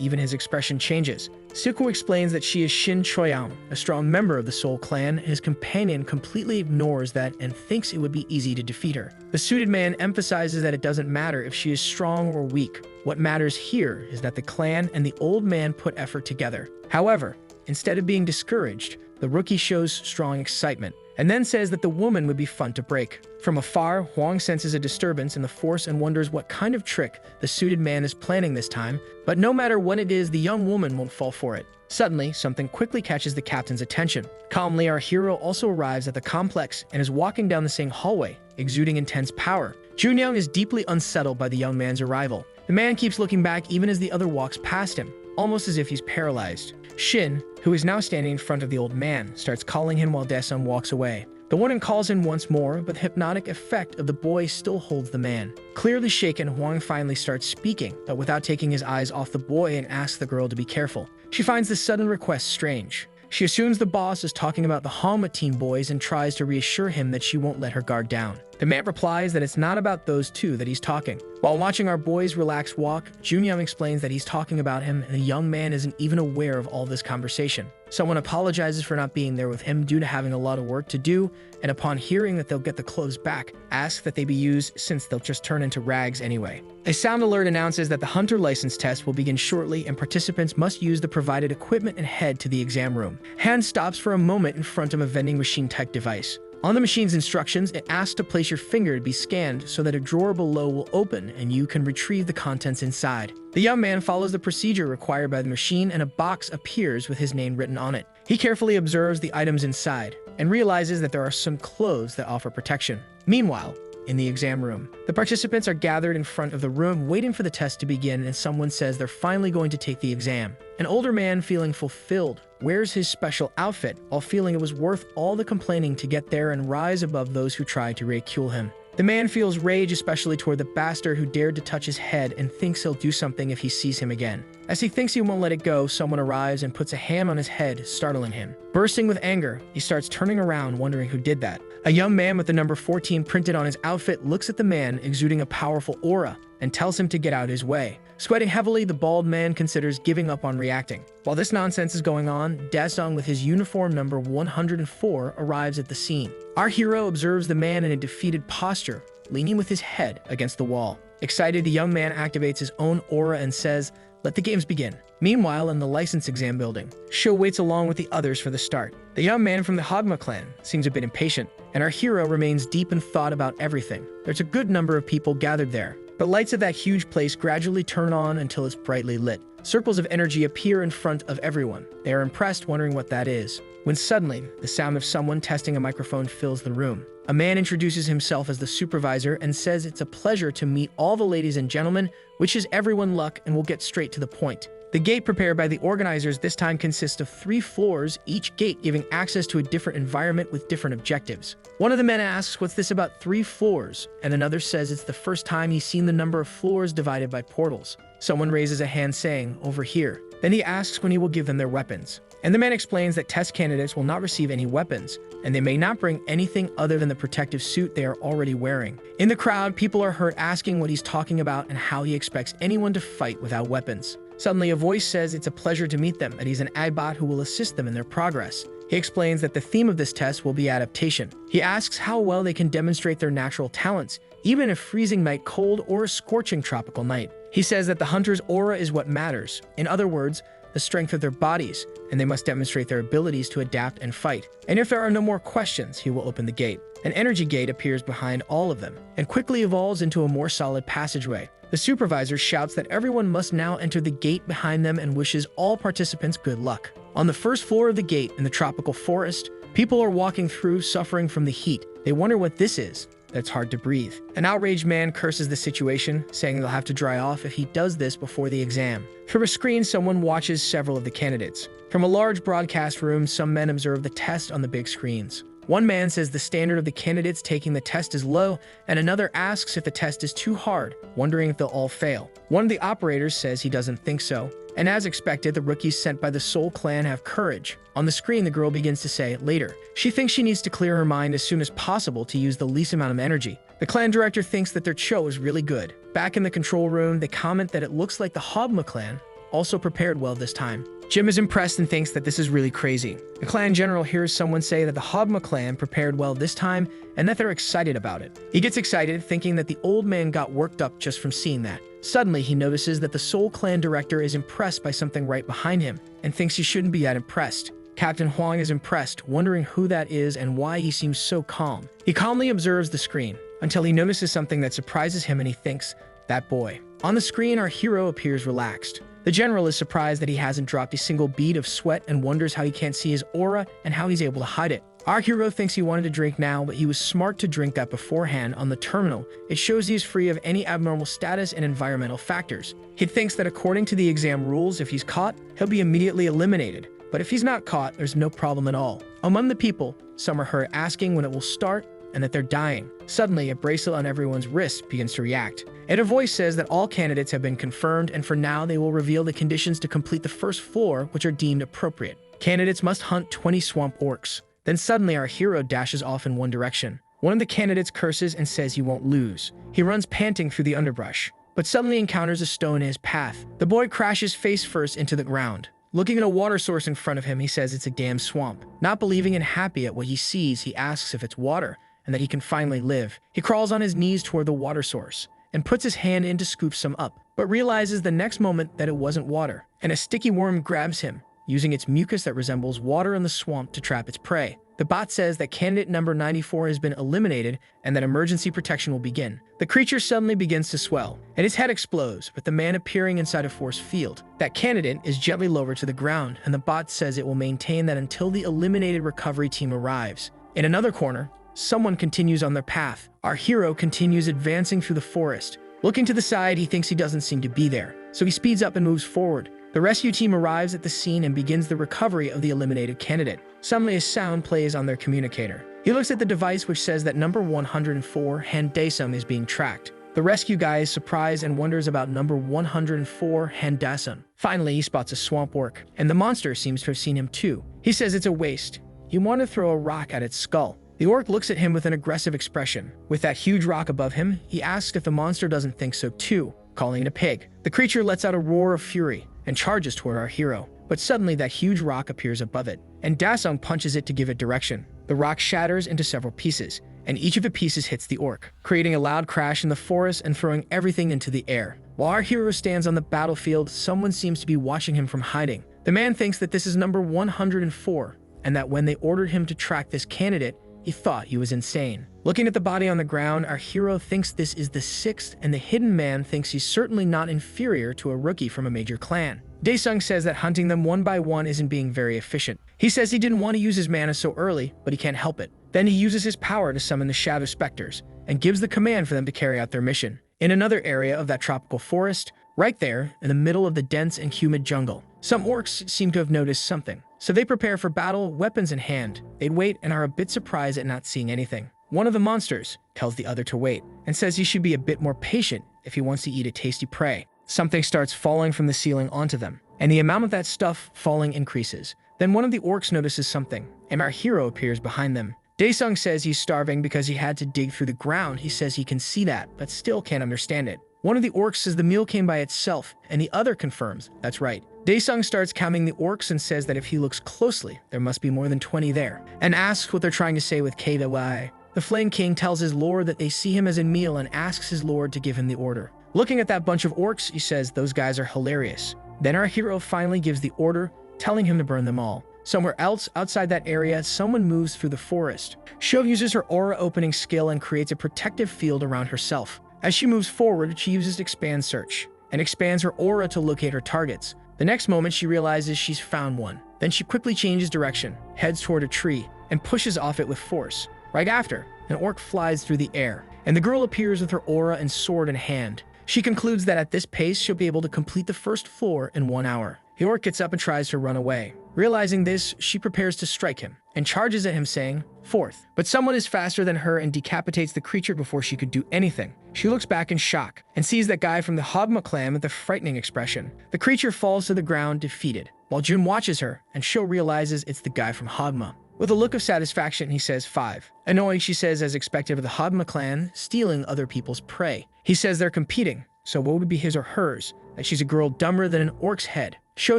even his expression changes. Sukwu explains that she is Shin Choyang, a strong member of the Soul Clan. His companion completely ignores that and thinks it would be easy to defeat her. The suited man emphasizes that it doesn't matter if she is strong or weak. What matters here is that the clan and the old man put effort together. However, instead of being discouraged, the rookie shows strong excitement, and then says that the woman would be fun to break. From afar, Huang senses a disturbance in the force and wonders what kind of trick the suited man is planning this time, but no matter what it is, the young woman won't fall for it. Suddenly, something quickly catches the captain's attention. Calmly, our hero also arrives at the complex and is walking down the same hallway, exuding intense power. Junyoung is deeply unsettled by the young man's arrival. The man keeps looking back even as the other walks past him, almost as if he's paralyzed. Shin, who is now standing in front of the old man, starts calling him while Daesung walks away. The woman calls in once more, but the hypnotic effect of the boy still holds the man. Clearly shaken, Huang finally starts speaking, but without taking his eyes off the boy, and asks the girl to be careful. She finds this sudden request strange. She assumes the boss is talking about the Hanwha teen boys and tries to reassure him that she won't let her guard down. The man replies that it's not about those two that he's talking. While watching our boys relax walk, Junyoung explains that he's talking about him and the young man isn't even aware of all this conversation. Someone apologizes for not being there with him due to having a lot of work to do, and upon hearing that they'll get the clothes back, asks that they be used since they'll just turn into rags anyway. A sound alert announces that the hunter license test will begin shortly and participants must use the provided equipment and head to the exam room. Han stops for a moment in front of a vending machine-type device. On the machine's instructions, it asks to place your finger to be scanned so that a drawer below will open and you can retrieve the contents inside. The young man follows the procedure required by the machine and a box appears with his name written on it. He carefully observes the items inside and realizes that there are some clothes that offer protection. Meanwhile, in the exam room, the participants are gathered in front of the room waiting for the test to begin, and someone says they're finally going to take the exam. An older man, feeling fulfilled, wears his special outfit while feeling it was worth all the complaining to get there and rise above those who tried to ridicule him. The man feels rage, especially toward the bastard who dared to touch his head, and thinks he'll do something if he sees him again. As he thinks he won't let it go, someone arrives and puts a hand on his head, startling him. Bursting with anger, he starts turning around, wondering who did that. A young man with the number 14 printed on his outfit looks at the man, exuding a powerful aura, and tells him to get out of his way. Sweating heavily, the bald man considers giving up on reacting. While this nonsense is going on, Daesung with his uniform number 104 arrives at the scene. Our hero observes the man in a defeated posture, leaning with his head against the wall. Excited, the young man activates his own aura and says, "Let the games begin." Meanwhile, in the license exam building, Sho waits along with the others for the start. The young man from the Hanwha clan seems a bit impatient, and our hero remains deep in thought about everything. There's a good number of people gathered there, but lights of that huge place gradually turn on until it's brightly lit. Circles of energy appear in front of everyone. They are impressed, wondering what that is, when suddenly, the sound of someone testing a microphone fills the room. A man introduces himself as the supervisor and says it's a pleasure to meet all the ladies and gentlemen, wishes everyone luck, and will get straight to the point. The gate prepared by the organizers this time consists of 3 floors, each gate giving access to a different environment with different objectives. One of the men asks what's this about 3 floors, and another says it's the first time he's seen the number of floors divided by portals. Someone raises a hand saying, "Over here." Then he asks when he will give them their weapons. And the man explains that test candidates will not receive any weapons, and they may not bring anything other than the protective suit they are already wearing. In the crowd, people are heard asking what he's talking about and how he expects anyone to fight without weapons. Suddenly, a voice says it's a pleasure to meet them, that he's an agbot who will assist them in their progress. He explains that the theme of this test will be adaptation. He asks how well they can demonstrate their natural talents, even if freezing night cold or a scorching tropical night. He says that the hunter's aura is what matters. In other words, the strength of their bodies, and they must demonstrate their abilities to adapt and fight. And if there are no more questions, he will open the gate. An energy gate appears behind all of them, and quickly evolves into a more solid passageway. The supervisor shouts that everyone must now enter the gate behind them and wishes all participants good luck. On the first floor of the gate in the tropical forest, people are walking through, suffering from the heat. They wonder what this is. It's hard to breathe. An outraged man curses the situation, saying they'll have to dry off if he does this before the exam. From a screen, someone watches several of the candidates. From a large broadcast room, some men observe the test on the big screens. One man says the standard of the candidates taking the test is low, and another asks if the test is too hard, wondering if they'll all fail. One of the operators says he doesn't think so, and as expected, the rookies sent by the Soul Clan have courage. On the screen, the girl begins to say later. She thinks she needs to clear her mind as soon as possible to use the least amount of energy. The clan director thinks that their show is really good. Back in the control room, they comment that it looks like the Hogma clan also prepared well this time. Jim is impressed and thinks that this is really crazy. The clan general hears someone say that the Hogma clan prepared well this time and that they're excited about it. He gets excited, thinking that the old man got worked up just from seeing that. Suddenly, he notices that the Soul Clan director is impressed by something right behind him and thinks he shouldn't be that impressed. Captain Huang is impressed, wondering who that is and why he seems so calm. He calmly observes the screen until he notices something that surprises him and he thinks, that boy. On the screen, our hero appears relaxed. The general is surprised that he hasn't dropped a single bead of sweat and wonders how he can't see his aura and how he's able to hide it. Our hero thinks he wanted to drink now, but he was smart to drink that beforehand on the terminal. It shows he is free of any abnormal status and environmental factors. He thinks that according to the exam rules, if he's caught, he'll be immediately eliminated. But if he's not caught, there's no problem at all. Among the people, some are heard asking when it will start and that they're dying. Suddenly, a bracelet on everyone's wrist begins to react. And a voice says that all candidates have been confirmed, and for now they will reveal the conditions to complete the first floor, which are deemed appropriate. Candidates must hunt 20 swamp orcs. Then suddenly our hero dashes off in one direction. One of the candidates curses and says he won't lose. He runs panting through the underbrush, but suddenly encounters a stone in his path. The boy crashes face first into the ground. Looking at a water source in front of him, he says it's a damn swamp. Not believing and happy at what he sees, he asks if it's water and that he can finally live. He crawls on his knees toward the water source and puts his hand in to scoop some up, but realizes the next moment that it wasn't water, and a sticky worm grabs him, using its mucus that resembles water in the swamp to trap its prey. The bot says that candidate number 94 has been eliminated and that emergency protection will begin. The creature suddenly begins to swell, and his head explodes, with the man appearing inside a force field. That candidate is gently lowered to the ground, and the bot says it will maintain that until the eliminated recovery team arrives. In another corner, someone continues on their path. Our hero continues advancing through the forest. Looking to the side, he thinks he doesn't seem to be there, so he speeds up and moves forward. The rescue team arrives at the scene and begins the recovery of the eliminated candidate. Suddenly, a sound plays on their communicator. He looks at the device which says that number 104, Han Daesung, is being tracked. The rescue guy is surprised and wonders about number 104, Han Daesung. Finally, he spots a swamp orc, and the monster seems to have seen him too. He says it's a waste. He wanted to throw a rock at its skull. The orc looks at him with an aggressive expression. With that huge rock above him, he asks if the monster doesn't think so too, calling it a pig. The creature lets out a roar of fury and charges toward our hero. But suddenly that huge rock appears above it, and Daesung punches it to give it direction. The rock shatters into several pieces, and each of the pieces hits the orc, creating a loud crash in the forest and throwing everything into the air. While our hero stands on the battlefield, someone seems to be watching him from hiding. The man thinks that this is number 104, and that when they ordered him to track this candidate, he thought he was insane. Looking at the body on the ground, our hero thinks this is the sixth, and the hidden man thinks he's certainly not inferior to a rookie from a major clan. Daesung says that hunting them one by one isn't being very efficient. He says he didn't want to use his mana so early, but he can't help it. Then he uses his power to summon the Shadow Specters, and gives the command for them to carry out their mission. In another area of that tropical forest, right there, in the middle of the dense and humid jungle, some orcs seem to have noticed something. So they prepare for battle, weapons in hand. They'd wait and are a bit surprised at not seeing anything. One of the monsters tells the other to wait, and says he should be a bit more patient if he wants to eat a tasty prey. Something starts falling from the ceiling onto them, and the amount of that stuff falling increases. Then one of the orcs notices something, and our hero appears behind them. Daesung says he's starving because he had to dig through the ground. He says he can see that, but still can't understand it. One of the orcs says the meal came by itself, and the other confirms that's right. Daesung starts counting the orcs and says that if he looks closely, there must be more than 20 there, and asks what they're trying to say with KWI. The Flame King tells his lord that they see him as a meal and asks his lord to give him the order. Looking at that bunch of orcs, he says those guys are hilarious. Then our hero finally gives the order, telling him to burn them all. Somewhere else, outside that area, someone moves through the forest. Shou uses her aura opening skill and creates a protective field around herself. As she moves forward, she uses Expand Search and expands her aura to locate her targets. The next moment, she realizes she's found one. Then she quickly changes direction, heads toward a tree, and pushes off it with force. Right after, an orc flies through the air, and the girl appears with her aura and sword in hand. She concludes that at this pace, she'll be able to complete the first floor in 1 hour. The orc gets up and tries to run away. Realizing this, she prepares to strike him and charges at him saying, "Fourth." But someone is faster than her and decapitates the creature before she could do anything. She looks back in shock and sees that guy from the Hogma clan with a frightening expression. The creature falls to the ground defeated, while Jun watches her and Shou realizes it's the guy from Hogma. With a look of satisfaction, he says 5. Annoyed, she says, as expected of the Hogma clan, stealing other people's prey. He says they're competing, so what would be his or hers? That she's a girl dumber than an orc's head. Shou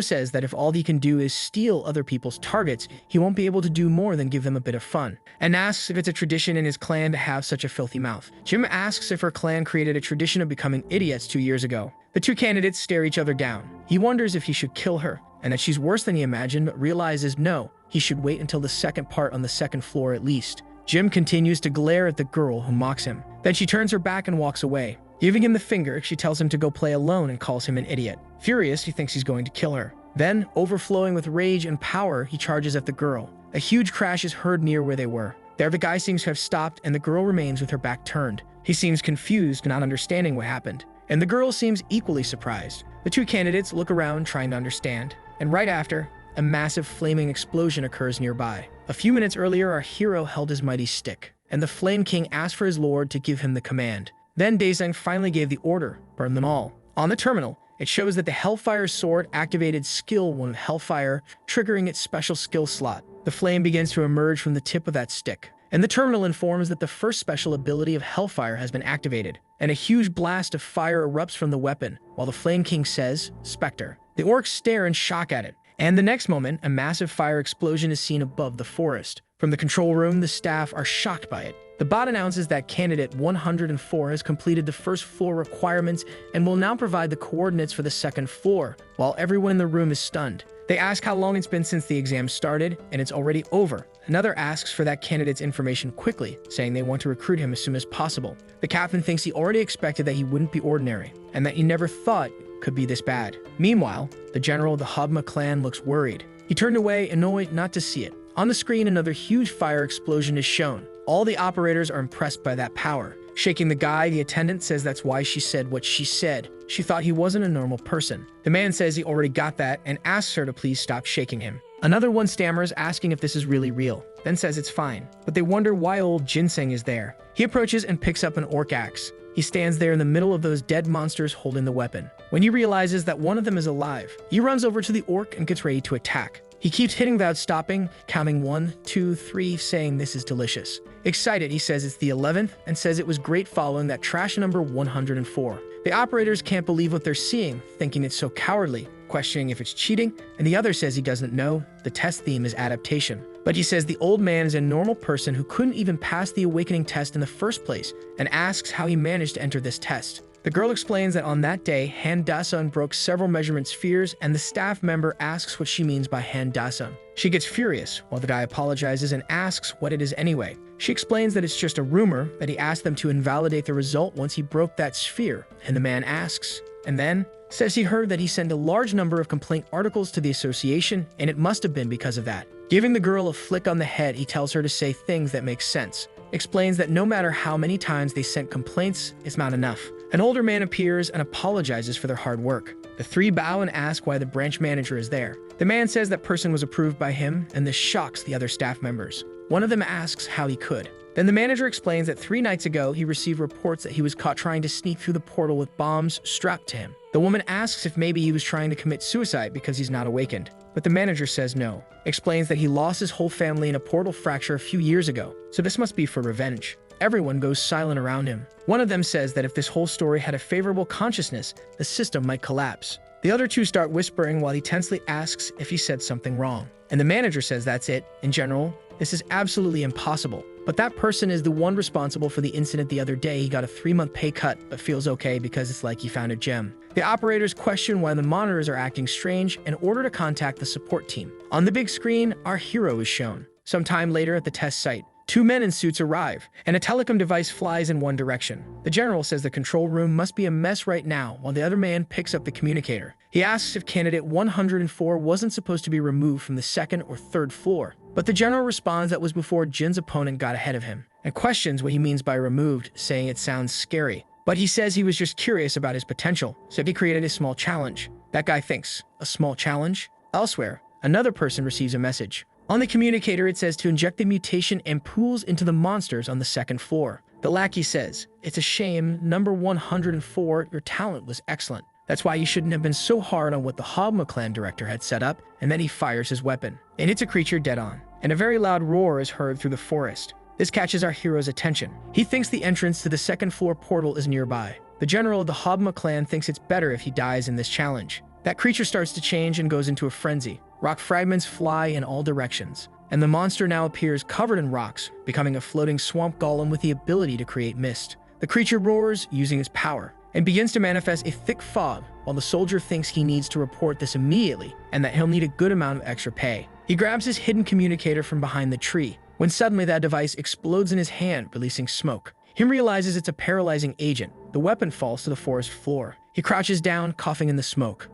says that if all he can do is steal other people's targets, he won't be able to do more than give them a bit of fun, and asks if it's a tradition in his clan to have such a filthy mouth. Jim asks if her clan created a tradition of becoming idiots 2 years ago. The two candidates stare each other down. He wonders if he should kill her, and that she's worse than he imagined, but realizes no, he should wait until the second part on the second floor at least. Jim continues to glare at the girl who mocks him. Then she turns her back and walks away. Giving him the finger, she tells him to go play alone and calls him an idiot. Furious, he thinks he's going to kill her. Then, overflowing with rage and power, he charges at the girl. A huge crash is heard near where they were. There, the guy seems to have stopped, and the girl remains with her back turned. He seems confused, not understanding what happened. And the girl seems equally surprised. The two candidates look around, trying to understand. And right after, a massive flaming explosion occurs nearby. A few minutes earlier, our hero held his mighty stick, and the Flame King asked for his lord to give him the command. Then Daesung finally gave the order, burn them all. On the terminal, it shows that the Hellfire sword activated skill 1 of Hellfire, triggering its special skill slot. The flame begins to emerge from the tip of that stick, and the terminal informs that the first special ability of Hellfire has been activated, and a huge blast of fire erupts from the weapon, while the Flame King says, "Spectre." The orcs stare in shock at it, and the next moment, a massive fire explosion is seen above the forest. From the control room, the staff are shocked by it. The bot announces that candidate 104 has completed the first floor requirements and will now provide the coordinates for the second floor, while everyone in the room is stunned. They ask how long it's been since the exam started, and it's already over. Another asks for that candidate's information quickly, saying they want to recruit him as soon as possible. The captain thinks he already expected that he wouldn't be ordinary, and that he never thought it could be this bad. Meanwhile, the general of the Hogma clan looks worried. He turned away, annoyed not to see it. On the screen, another huge fire explosion is shown. All the operators are impressed by that power. Shaking the guy, the attendant says that's why she said what she said. She thought he wasn't a normal person. The man says he already got that and asks her to please stop shaking him. Another one stammers, asking if this is really real, then says it's fine. But they wonder why old Ginseng is there. He approaches and picks up an orc axe. He stands there in the middle of those dead monsters holding the weapon. When he realizes that one of them is alive, he runs over to the orc and gets ready to attack. He keeps hitting without stopping, counting 1, 2, 3, saying this is delicious. Excited, he says it's the 11th and says it was great following that trash number 104. The operators can't believe what they're seeing, thinking it's so cowardly, questioning if it's cheating, and the other says he doesn't know. The test theme is adaptation. But he says the old man is a normal person who couldn't even pass the awakening test in the first place, and asks how he managed to enter this test. The girl explains that on that day, Han Dasung broke several measurement spheres, and the staff member asks what she means by Han Dasung. She gets furious, while the guy apologizes and asks what it is anyway. She explains that it's just a rumor, that he asked them to invalidate the result once he broke that sphere, and the man asks, and then says he heard that he sent a large number of complaint articles to the association, and it must have been because of that. Giving the girl a flick on the head, he tells her to say things that make sense. Explains that no matter how many times they sent complaints, it's not enough. An older man appears and apologizes for their hard work. The three bow and ask why the branch manager is there. The man says that person was approved by him, and this shocks the other staff members. One of them asks how he could. Then the manager explains that 3 nights ago, he received reports that he was caught trying to sneak through the portal with bombs strapped to him. The woman asks if maybe he was trying to commit suicide because he's not awakened. But the manager says no. Explains that he lost his whole family in a portal fracture a few years ago, so this must be for revenge. Everyone goes silent around him. One of them says that if this whole story had a favorable consciousness, the system might collapse. The other two start whispering while he tensely asks if he said something wrong. And the manager says that's it. In general, this is absolutely impossible. but that person is the one responsible for the incident the other day. He got a 3-month pay cut, but feels okay because it's like he found a gem. The operators question why the monitors are acting strange and order to contact the support team. On the big screen, our hero is shown. Sometime later at the test site, 2 men in suits arrive, and a telecom device flies in one direction. The general says the control room must be a mess right now, while the other man picks up the communicator. He asks if candidate 104 wasn't supposed to be removed from the 2nd or 3rd floor, but the general responds that was before Jin's opponent got ahead of him, and questions what he means by removed, saying it sounds scary. But he says he was just curious about his potential, so he created a small challenge. That guy thinks, a small challenge? Elsewhere, another person receives a message. On the communicator, it says to inject the mutation and pools into the monsters on the 2nd floor. The lackey says, "It's a shame, number 104, your talent was excellent. That's why you shouldn't have been so hard on what the Hogma clan director had set up," and then he fires his weapon. It hits a creature dead on, and a very loud roar is heard through the forest. This catches our hero's attention. He thinks the entrance to the 2nd floor portal is nearby. The general of the Hogma clan thinks it's better if he dies in this challenge. That creature starts to change and goes into a frenzy. Rock fragments fly in all directions, and the monster now appears covered in rocks, becoming a floating swamp golem with the ability to create mist. The creature roars using its power, and begins to manifest a thick fog, while the soldier thinks he needs to report this immediately, and that he'll need a good amount of extra pay. He grabs his hidden communicator from behind the tree, when suddenly that device explodes in his hand, releasing smoke. He realizes it's a paralyzing agent. The weapon falls to the forest floor. He crouches down, coughing in the smoke.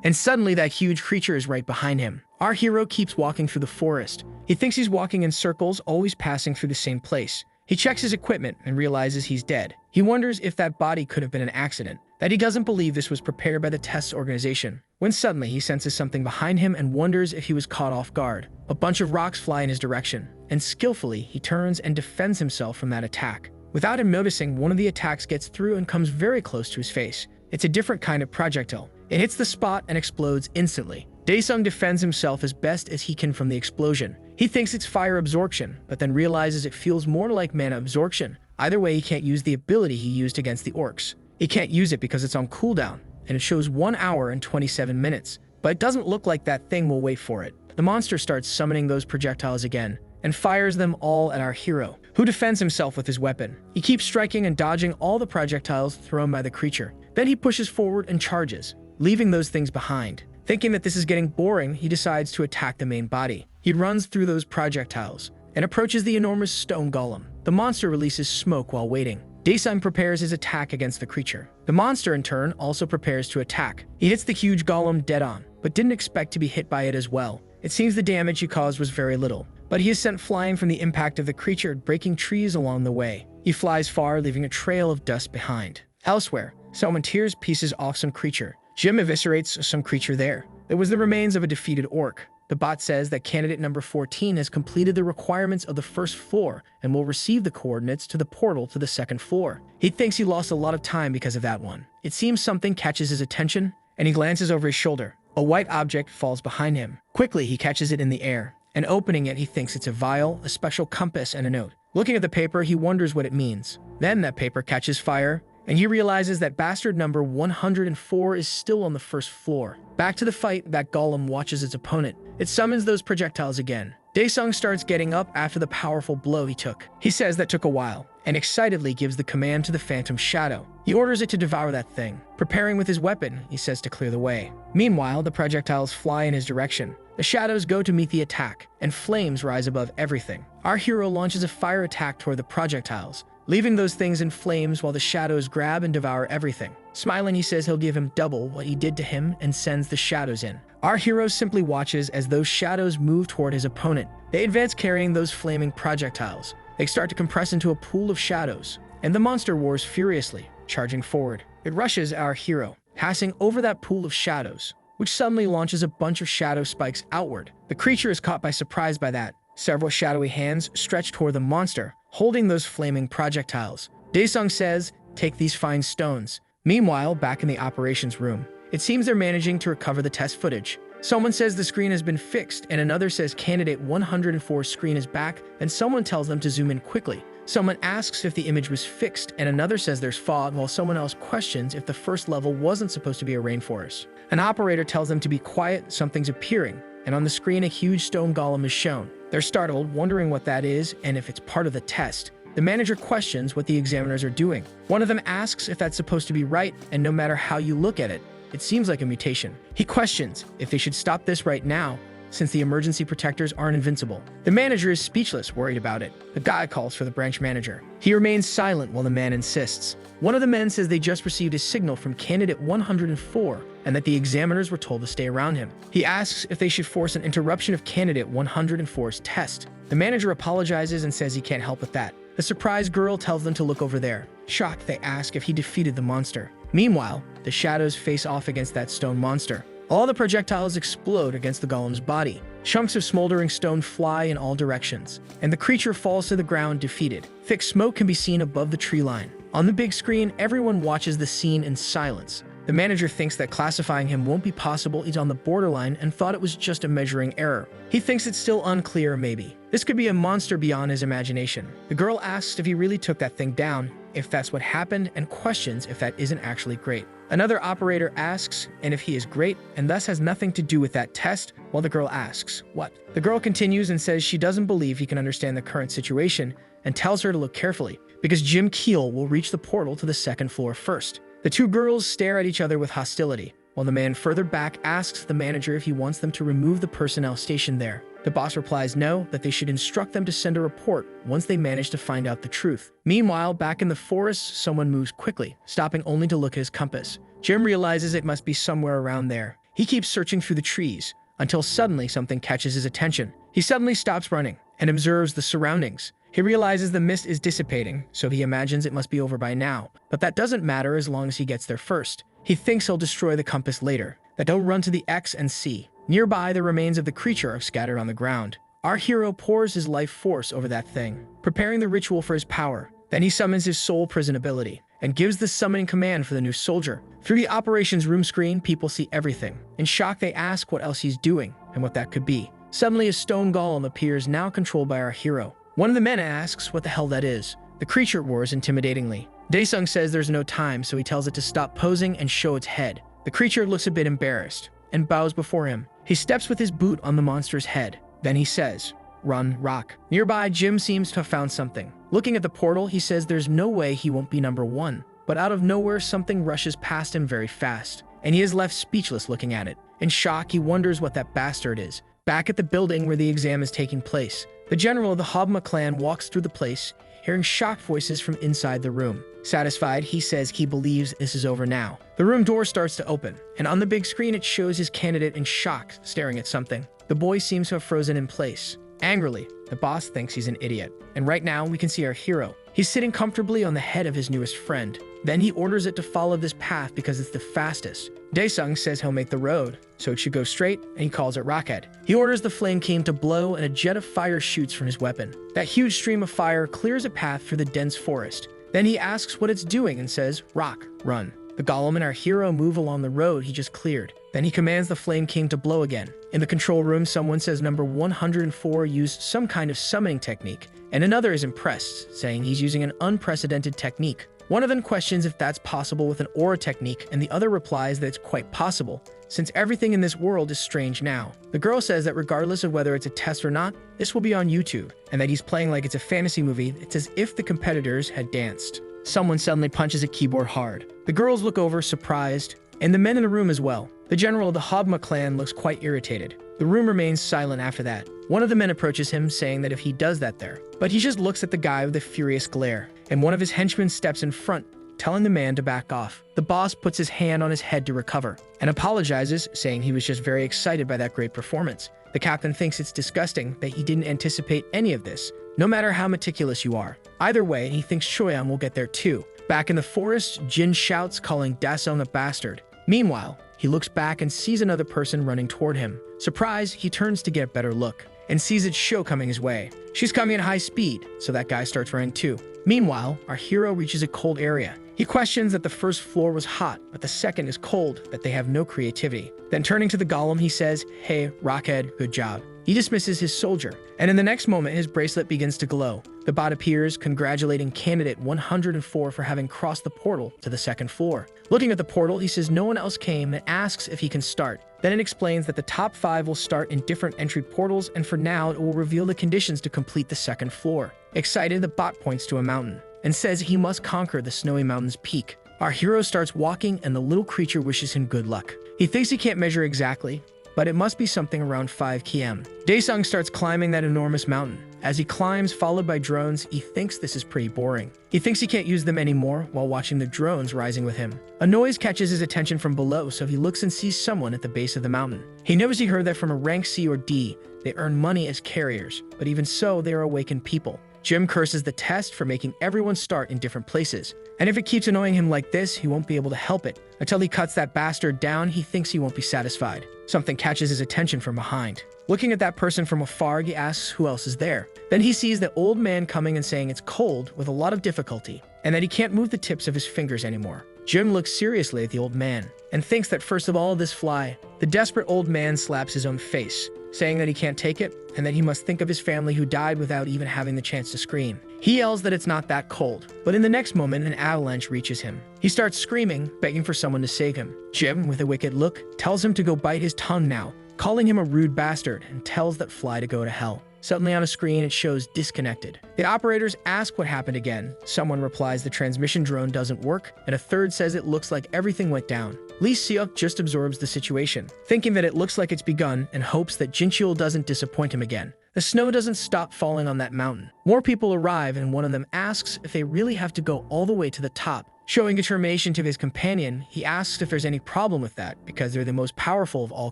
And suddenly that huge creature is right behind him. Our hero keeps walking through the forest. He thinks he's walking in circles, always passing through the same place. He checks his equipment and realizes he's dead. He wonders if that body could have been an accident, that he doesn't believe this was prepared by the test organization. When suddenly he senses something behind him and wonders if he was caught off guard. A bunch of rocks fly in his direction, and skillfully he turns and defends himself from that attack. Without him noticing, one of the attacks gets through and comes very close to his face. It's a different kind of projectile. It hits the spot and explodes instantly. Daesung defends himself as best as he can from the explosion. He thinks it's fire absorption, but then realizes it feels more like mana absorption. Either way, he can't use the ability he used against the orcs. He can't use it because it's on cooldown, and it shows 1 hour and 27 minutes. But it doesn't look like that thing will wait for it. The monster starts summoning those projectiles again, and fires them all at our hero, who defends himself with his weapon. He keeps striking and dodging all the projectiles thrown by the creature. Then he pushes forward and charges, leaving those things behind. Thinking that this is getting boring, he decides to attack the main body. He runs through those projectiles and approaches the enormous stone golem. The monster releases smoke while waiting. Daesung prepares his attack against the creature. The monster, in turn, also prepares to attack. He hits the huge golem dead on, but didn't expect to be hit by it as well. It seems the damage he caused was very little, but he is sent flying from the impact of the creature, breaking trees along the way. He flies far, leaving a trail of dust behind. Elsewhere, someone tears pieces off some creature. Jim eviscerates some creature there. It was the remains of a defeated orc. The bot says that candidate number 14 has completed the requirements of the 1st floor and will receive the coordinates to the portal to the 2nd floor. He thinks he lost a lot of time because of that one. It seems something catches his attention, and he glances over his shoulder. A white object falls behind him. Quickly, he catches it in the air, and opening it, he thinks it's a vial, a special compass, and a note. Looking at the paper, he wonders what it means. Then that paper catches fire, and he realizes that bastard number 104 is still on the 1st floor. Back to the fight, that golem watches its opponent. It summons those projectiles again. Daesung starts getting up after the powerful blow he took. He says that took a while, and excitedly gives the command to the Phantom Shadow. He orders it to devour that thing. Preparing with his weapon, he says to clear the way. Meanwhile, the projectiles fly in his direction. The shadows go to meet the attack, and flames rise above everything. Our hero launches a fire attack toward the projectiles, leaving those things in flames while the shadows grab and devour everything. Smiling, he says he'll give him double what he did to him and sends the shadows in. Our hero simply watches as those shadows move toward his opponent. They advance carrying those flaming projectiles. They start to compress into a pool of shadows, and the monster roars furiously, charging forward. It rushes our hero, passing over that pool of shadows, which suddenly launches a bunch of shadow spikes outward. The creature is caught by surprise by that. Several shadowy hands stretch toward the monster, holding those flaming projectiles. Daesung says, "Take these fine stones." Meanwhile, back in the operations room, it seems they're managing to recover the test footage. Someone says the screen has been fixed, and another says candidate 104's screen is back, and someone tells them to zoom in quickly. Someone asks if the image was fixed, and another says there's fog, while someone else questions if the first level wasn't supposed to be a rainforest. An operator tells them to be quiet, something's appearing, and on the screen a huge stone golem is shown. They're startled, wondering what that is and if it's part of the test. The manager questions what the examiners are doing. One of them asks if that's supposed to be right, and no matter how you look at it, it seems like a mutation. He questions if they should stop this right now, since the emergency protectors aren't invincible. The manager is speechless, worried about it. The guy calls for the branch manager. He remains silent while the man insists. One of the men says they just received a signal from candidate 104 and that the examiners were told to stay around him. He asks if they should force an interruption of candidate 104's test. The manager apologizes and says he can't help with that. The surprised girl tells them to look over there. Shocked, they ask if he defeated the monster. Meanwhile, the shadows face off against that stone monster. All the projectiles explode against the golem's body. Chunks of smoldering stone fly in all directions, and the creature falls to the ground defeated. Thick smoke can be seen above the tree line. On the big screen, everyone watches the scene in silence. The manager thinks that classifying him won't be possible. He's on the borderline and thought it was just a measuring error. He thinks it's still unclear, maybe. This could be a monster beyond his imagination. The girl asks if he really took that thing down, if that's what happened, and questions if that isn't actually great. Another operator asks, and if he is great, and thus has nothing to do with that test, while the girl asks, what? The girl continues and says she doesn't believe he can understand the current situation, and tells her to look carefully, because Jing-il will reach the portal to the second floor first. The two girls stare at each other with hostility, while the man further back asks the manager if he wants them to remove the personnel stationed there. The boss replies no, that they should instruct them to send a report once they manage to find out the truth. Meanwhile, back in the forest, someone moves quickly, stopping only to look at his compass. Jim realizes it must be somewhere around there. He keeps searching through the trees, until suddenly something catches his attention. He suddenly stops running and observes the surroundings. He realizes the mist is dissipating, so he imagines it must be over by now. But that doesn't matter as long as he gets there first. He thinks he'll destroy the compass later, that he'll run to the X and C. Nearby, the remains of the creature are scattered on the ground. Our hero pours his life force over that thing, preparing the ritual for his power. Then he summons his soul prison ability, and gives the summoning command for the new soldier. Through the operations room screen, people see everything. In shock, they ask what else he's doing, and what that could be. Suddenly, a stone golem appears, now controlled by our hero. One of the men asks what the hell that is. The creature roars intimidatingly. Daesung says there's no time, so he tells it to stop posing and show its head. The creature looks a bit embarrassed, and bows before him. He steps with his boot on the monster's head. Then he says, "Run, rock." Nearby, Jim seems to have found something. Looking at the portal, he says there's no way he won't be number one. But out of nowhere, something rushes past him very fast, and he is left speechless looking at it. In shock, he wonders what that bastard is. Back at the building where the exam is taking place, the general of the Hobma clan walks through the place, hearing shocked voices from inside the room. Satisfied, he says he believes this is over now. The room door starts to open, and on the big screen it shows his candidate in shock, staring at something. The boy seems to have frozen in place. Angrily, the boss thinks he's an idiot. And right now, we can see our hero. He's sitting comfortably on the head of his newest friend. Then he orders it to follow this path because it's the fastest. Daesung says he'll make the road, so it should go straight, and he calls it Rockhead. He orders the flame king to blow, and a jet of fire shoots from his weapon. That huge stream of fire clears a path through the dense forest. Then he asks what it's doing and says, "Rock, run." The golem and our hero move along the road he just cleared. Then he commands the Flame King to blow again. In the control room, someone says number 104 used some kind of summoning technique, and another is impressed, saying he's using an unprecedented technique. One of them questions if that's possible with an aura technique, and the other replies that it's quite possible, since everything in this world is strange now. The girl says that regardless of whether it's a test or not, this will be on YouTube, and that he's playing like it's a fantasy movie. It's as if the competitors had danced. Someone suddenly punches a keyboard hard. The girls look over, surprised, and the men in the room as well. The general of the Hobma clan looks quite irritated. The room remains silent after that. One of the men approaches him, saying that if he does that there. But he just looks at the guy with a furious glare, and one of his henchmen steps in front, telling the man to back off. The boss puts his hand on his head to recover, and apologizes, saying he was just very excited by that great performance. The captain thinks it's disgusting that he didn't anticipate any of this, no matter how meticulous you are. Either way, he thinks Choyam will get there too. Back in the forest, Jin shouts, calling Daesung a bastard. Meanwhile, he looks back and sees another person running toward him. Surprised, he turns to get a better look, and sees its show coming his way. She's coming at high speed, so that guy starts running too. Meanwhile, our hero reaches a cold area. He questions that the first floor was hot, but the second is cold, that they have no creativity. Then turning to the golem, he says, "Hey, Rockhead, good job." He dismisses his soldier, and in the next moment, his bracelet begins to glow. The bot appears, congratulating candidate 104 for having crossed the portal to the second floor. Looking at the portal, he says no one else came and asks if he can start. Then it explains that the top 5 will start in different entry portals, and for now, it will reveal the conditions to complete the second floor. Excited, the bot points to a mountain and says he must conquer the snowy mountain's peak. Our hero starts walking, and the little creature wishes him good luck. He thinks he can't measure exactly, but it must be something around 5 km. Daesung starts climbing that enormous mountain. As he climbs, followed by drones, he thinks this is pretty boring. He thinks he can't use them anymore while watching the drones rising with him. A noise catches his attention from below, so he looks and sees someone at the base of the mountain. He knows he heard that from a rank C or D. They earn money as carriers, but even so, they are awakened people. Jim curses the test for making everyone start in different places. And if it keeps annoying him like this, he won't be able to help it. Until he cuts that bastard down, he thinks he won't be satisfied. Something catches his attention from behind. Looking at that person from afar, he asks who else is there. Then he sees the old man coming and saying it's cold with a lot of difficulty, and that he can't move the tips of his fingers anymore. Jim looks seriously at the old man and thinks that first of all this fly. The desperate old man slaps his own face, saying that he can't take it and that he must think of his family who died without even having the chance to scream. He yells that it's not that cold, but in the next moment an avalanche reaches him. He starts screaming, begging for someone to save him. Jim, with a wicked look, tells him to go bite his tongue now, calling him a rude bastard, and tells that fly to go to hell. Suddenly on a screen it shows disconnected. The operators ask what happened again. Someone replies the transmission drone doesn't work, and a third says it looks like everything went down. Lee Seok just absorbs the situation, thinking that it looks like it's begun, and hopes that Jin-il doesn't disappoint him again. The snow doesn't stop falling on that mountain. More people arrive, and one of them asks if they really have to go all the way to the top. Showing determination to his companion, he asks if there's any problem with that, because they're the most powerful of all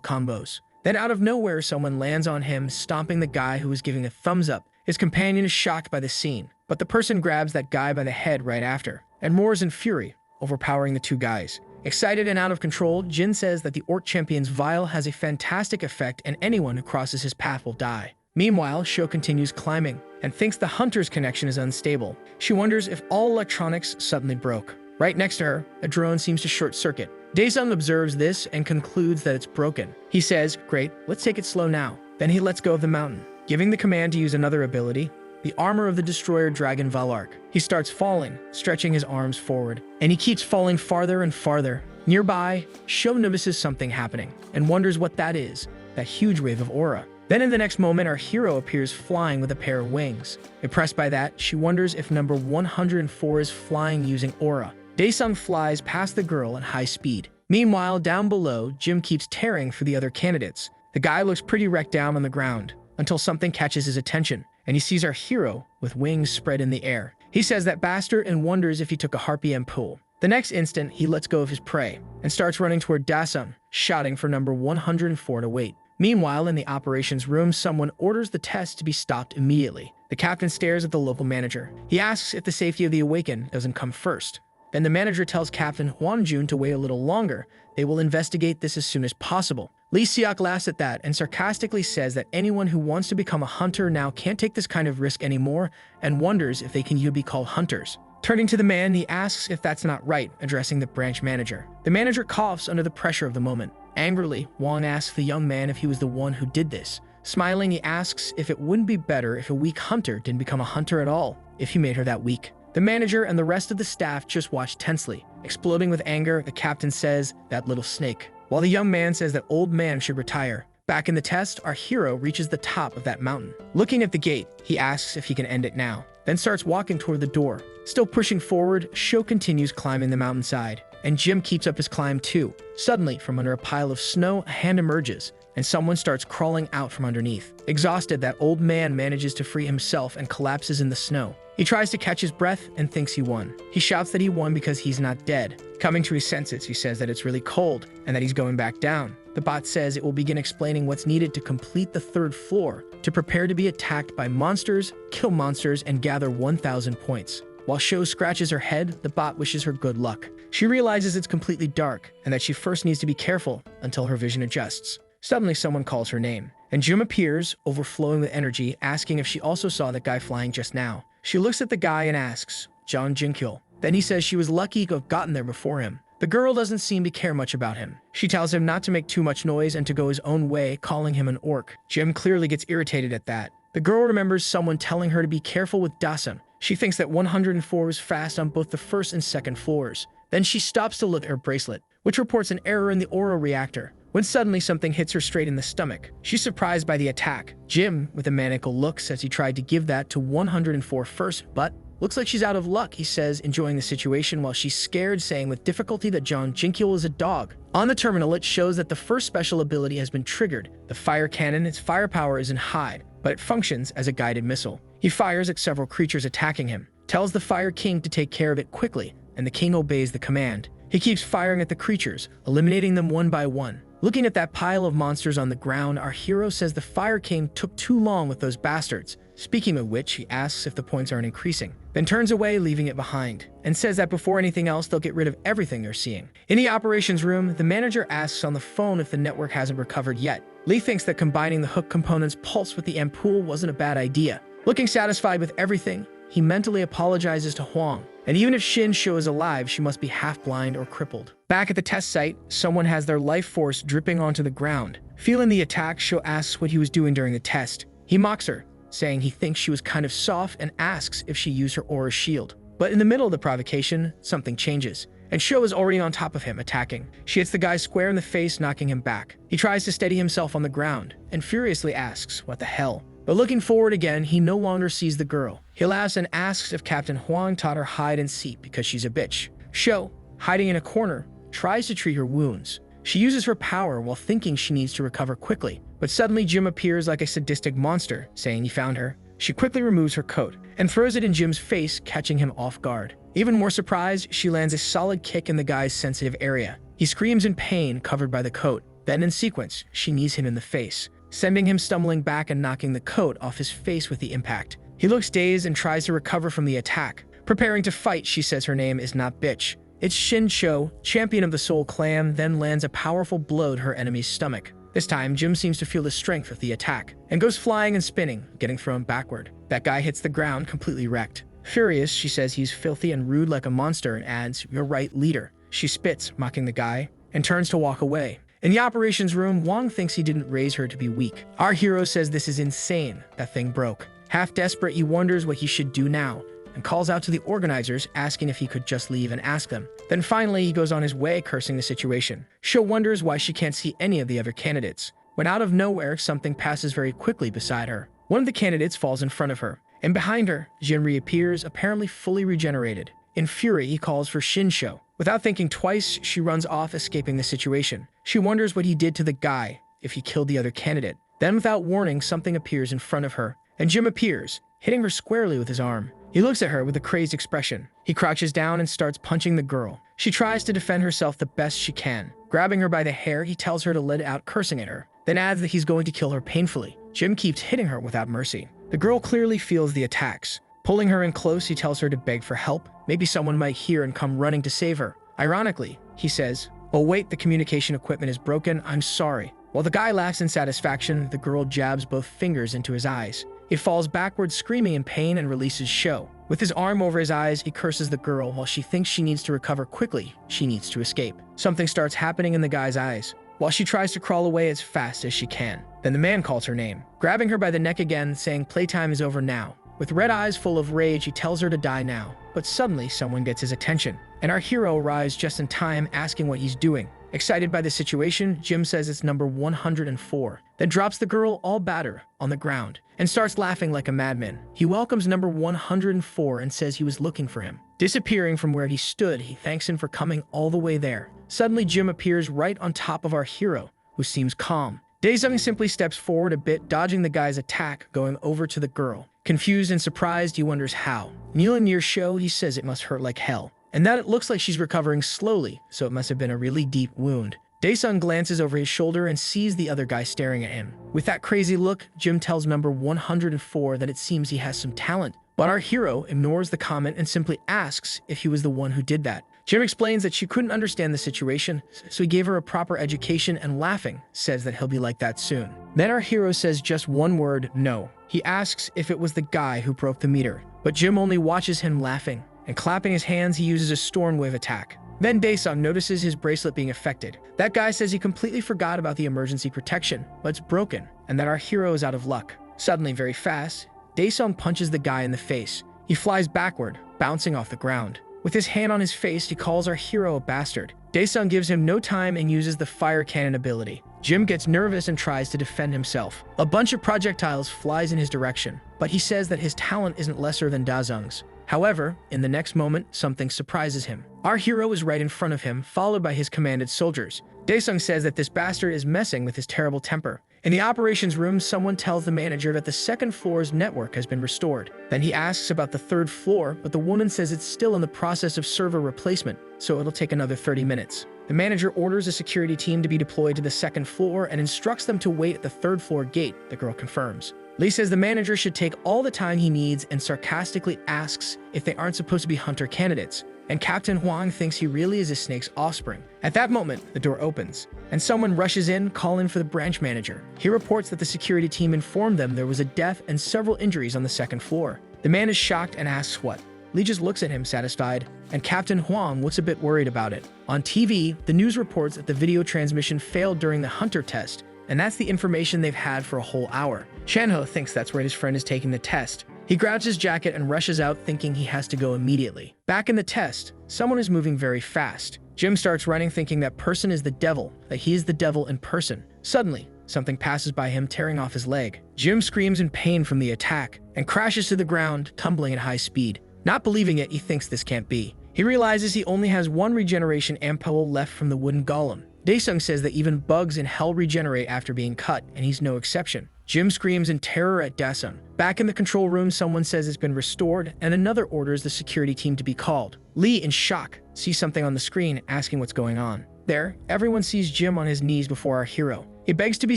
combos. Then out of nowhere, someone lands on him, stomping the guy who was giving a thumbs up. His companion is shocked by the scene, but the person grabs that guy by the head right after, and roars in fury, overpowering the two guys. Excited and out of control, Jin says that the Orc Champion's vial has a fantastic effect and anyone who crosses his path will die. Meanwhile, Sho continues climbing and thinks the hunter's connection is unstable. She wonders if all electronics suddenly broke. Right next to her, a drone seems to short-circuit. Daesung observes this and concludes that it's broken. He says, "Great, let's take it slow now." Then he lets go of the mountain, giving the command to use another ability, the armor of the destroyer dragon Valark. He starts falling, stretching his arms forward, and he keeps falling farther and farther. Nearby, Sho notices something happening and wonders what that is, that huge wave of aura. Then in the next moment, our hero appears flying with a pair of wings. Impressed by that, she wonders if number 104 is flying using aura. Daesung flies past the girl at high speed. Meanwhile, down below, Jim keeps tearing for the other candidates. The guy looks pretty wrecked down on the ground, until something catches his attention, and he sees our hero with wings spread in the air. He says that bastard and wonders if he took a harpy and pull. The next instant, he lets go of his prey and starts running toward Daesung, shouting for number 104 to wait. Meanwhile, in the operations room, someone orders the test to be stopped immediately. The captain stares at the local manager. He asks if the safety of the awakened doesn't come first. Then the manager tells Captain Hwanjun to wait a little longer. They will investigate this as soon as possible. Lee Seok laughs at that and sarcastically says that anyone who wants to become a hunter now can't take this kind of risk anymore and wonders if they can be called hunters. Turning to the man, he asks if that's not right, addressing the branch manager. The manager coughs under the pressure of the moment. Angrily, Won asks the young man if he was the one who did this. Smiling, he asks if it wouldn't be better if a weak hunter didn't become a hunter at all, if he made her that weak. The manager and the rest of the staff just watch tensely. Exploding with anger, the captain says, "That little snake," while the young man says that old man should retire. Back in the test, our hero reaches the top of that mountain. Looking at the gate, he asks if he can end it now, then starts walking toward the door. Still pushing forward, Sho continues climbing the mountainside, and Jim keeps up his climb too. Suddenly, from under a pile of snow, a hand emerges, and someone starts crawling out from underneath. Exhausted, that old man manages to free himself and collapses in the snow. He tries to catch his breath and thinks he won. He shouts that he won because he's not dead. Coming to his senses, he says that it's really cold and that he's going back down. The bot says it will begin explaining what's needed to complete the third floor, to prepare to be attacked by monsters, kill monsters, and gather 1,000 points. While Sho scratches her head, the bot wishes her good luck. She realizes it's completely dark and that she first needs to be careful until her vision adjusts. Suddenly, someone calls her name, and Jim appears, overflowing with energy, asking if she also saw that guy flying just now. She looks at the guy and asks, "John Jing-il." Then he says she was lucky to have gotten there before him. The girl doesn't seem to care much about him. She tells him not to make too much noise and to go his own way, calling him an orc. Jim clearly gets irritated at that. The girl remembers someone telling her to be careful with Dasan. She thinks that 104 is fast on both the first and second floors. Then she stops to look at her bracelet, which reports an error in the aura reactor, when suddenly something hits her straight in the stomach. She's surprised by the attack. Jim, with a maniacal look, says he tried to give that to 104 first, but looks like she's out of luck, he says, enjoying the situation while she's scared, saying with difficulty that Jing-il is a dog. On the terminal, it shows that the first special ability has been triggered. The fire cannon, its firepower isn't high, but it functions as a guided missile. He fires at several creatures attacking him, tells the Fire King to take care of it quickly, and the king obeys the command. He keeps firing at the creatures, eliminating them one by one. Looking at that pile of monsters on the ground, our hero says the Fire King took too long with those bastards. Speaking of which, he asks if the points aren't increasing, then turns away, leaving it behind, and says that before anything else, they'll get rid of everything they're seeing. In the operations room, the manager asks on the phone if the network hasn't recovered yet. Lee thinks that combining the hook component's pulse with the ampoule wasn't a bad idea. Looking satisfied with everything, he mentally apologizes to Huang. And even if Shin-Sho is alive, she must be half-blind or crippled. Back at the test site, someone has their life force dripping onto the ground. Feeling the attack, Sho asks what he was doing during the test. He mocks her, saying he thinks she was kind of soft, and asks if she used her aura shield. But in the middle of the provocation, something changes, and Sho is already on top of him, attacking. She hits the guy square in the face, knocking him back. He tries to steady himself on the ground, and furiously asks, "What the hell?" But looking forward again, he no longer sees the girl. He laughs and asks if Captain Huang taught her hide and seek because she's a bitch. Sho, hiding in a corner, tries to treat her wounds. She uses her power while thinking she needs to recover quickly. But suddenly Jim appears like a sadistic monster, saying he found her. She quickly removes her coat and throws it in Jim's face, catching him off guard. Even more surprised, she lands a solid kick in the guy's sensitive area. He screams in pain, covered by the coat. Then in sequence, she knees him in the face, sending him stumbling back and knocking the coat off his face with the impact. He looks dazed and tries to recover from the attack. Preparing to fight, she says her name is not bitch. It's Shin-Sho, champion of the Soul Clan, then lands a powerful blow to her enemy's stomach. This time, Jim seems to feel the strength of the attack, and goes flying and spinning, getting thrown backward. That guy hits the ground, completely wrecked. Furious, she says he's filthy and rude like a monster and adds, "You're right, leader." She spits, mocking the guy, and turns to walk away. In the operations room, Wong thinks he didn't raise her to be weak. Our hero says this is insane, that thing broke. Half desperate, he wonders what he should do now, and calls out to the organizers, asking if he could just leave and ask them. Then finally, he goes on his way, cursing the situation. Sho wonders why she can't see any of the other candidates, when out of nowhere, something passes very quickly beside her. One of the candidates falls in front of her, and behind her, Jin reappears, apparently fully regenerated. In fury, he calls for Shin-Sho. Without thinking twice, she runs off, escaping the situation. She wonders what he did to the guy, if he killed the other candidate. Then, without warning, something appears in front of her, and Jim appears, hitting her squarely with his arm. He looks at her with a crazed expression. He crouches down and starts punching the girl. She tries to defend herself the best she can. Grabbing her by the hair, he tells her to let out, cursing at her, then adds that he's going to kill her painfully. Jim keeps hitting her without mercy. The girl clearly feels the attacks. Pulling her in close, he tells her to beg for help. Maybe someone might hear and come running to save her. Ironically, he says, "Oh wait, the communication equipment is broken, I'm sorry." While the guy laughs in satisfaction, the girl jabs both fingers into his eyes. He falls backwards, screaming in pain, and releases Sho. With his arm over his eyes, he curses the girl. While she thinks she needs to recover quickly, she needs to escape. Something starts happening in the guy's eyes, while she tries to crawl away as fast as she can. Then the man calls her name, grabbing her by the neck again, saying playtime is over now. With red eyes full of rage, he tells her to die now. But suddenly, someone gets his attention, and our hero arrives just in time, asking what he's doing. Excited by the situation, Jim says it's number 104, then drops the girl all battered on the ground, and starts laughing like a madman. He welcomes number 104 and says he was looking for him. Disappearing from where he stood, he thanks him for coming all the way there. Suddenly, Jim appears right on top of our hero, who seems calm. Dae-sung simply steps forward a bit, dodging the guy's attack, going over to the girl. Confused and surprised, he wonders how. Kneeling near Sho, he says it must hurt like hell, and that it looks like she's recovering slowly, so it must have been a really deep wound. Dae-sung glances over his shoulder and sees the other guy staring at him. With that crazy look, Jim tells number 104 that it seems he has some talent, but our hero ignores the comment and simply asks if he was the one who did that. Jim explains that she couldn't understand the situation, so he gave her a proper education, and laughing, says that he'll be like that soon. Then our hero says just one word, no. He asks if it was the guy who broke the meter, but Jim only watches him laughing, and clapping his hands, he uses a storm wave attack. Then Daesung notices his bracelet being affected. That guy says he completely forgot about the emergency protection, but it's broken, and that our hero is out of luck. Suddenly, very fast, Daesung punches the guy in the face. He flies backward, bouncing off the ground. With his hand on his face, he calls our hero a bastard. Daesung gives him no time and uses the fire cannon ability. Jim gets nervous and tries to defend himself. A bunch of projectiles flies in his direction, but he says that his talent isn't lesser than Daesung's. However, in the next moment, something surprises him. Our hero is right in front of him, followed by his commanded soldiers. Daesung says that this bastard is messing with his terrible temper. In the operations room, someone tells the manager that the second floor's network has been restored. Then he asks about the third floor, but the woman says it's still in the process of server replacement, so it'll take another 30 minutes. The manager orders a security team to be deployed to the second floor and instructs them to wait at the third floor gate. The girl confirms. Lee says the manager should take all the time he needs and sarcastically asks if they aren't supposed to be hunter candidates. And Captain Huang thinks he really is a snake's offspring. At that moment, the door opens, and someone rushes in, calling for the branch manager. He reports that the security team informed them there was a death and several injuries on the second floor. The man is shocked and asks what. Lee just looks at him satisfied, and Captain Huang looks a bit worried about it. On TV, the news reports that the video transmission failed during the hunter test, and that's the information they've had for a whole hour. Shanho thinks that's where his friend is taking the test. He grabs his jacket and rushes out, thinking he has to go immediately. Back in the test, someone is moving very fast. Jim starts running, thinking that person is the devil, that he is the devil in person. Suddenly, something passes by him, tearing off his leg. Jim screams in pain from the attack and crashes to the ground, tumbling at high speed. Not believing it, he thinks this can't be. He realizes he only has one regeneration ampoule left from the wooden golem. Daesung says that even bugs in hell regenerate after being cut, and he's no exception. Jim screams in terror at Daesung. Back in the control room, someone says it's been restored, and another orders the security team to be called. Lee, in shock, sees something on the screen, asking what's going on. There, everyone sees Jim on his knees before our hero. He begs to be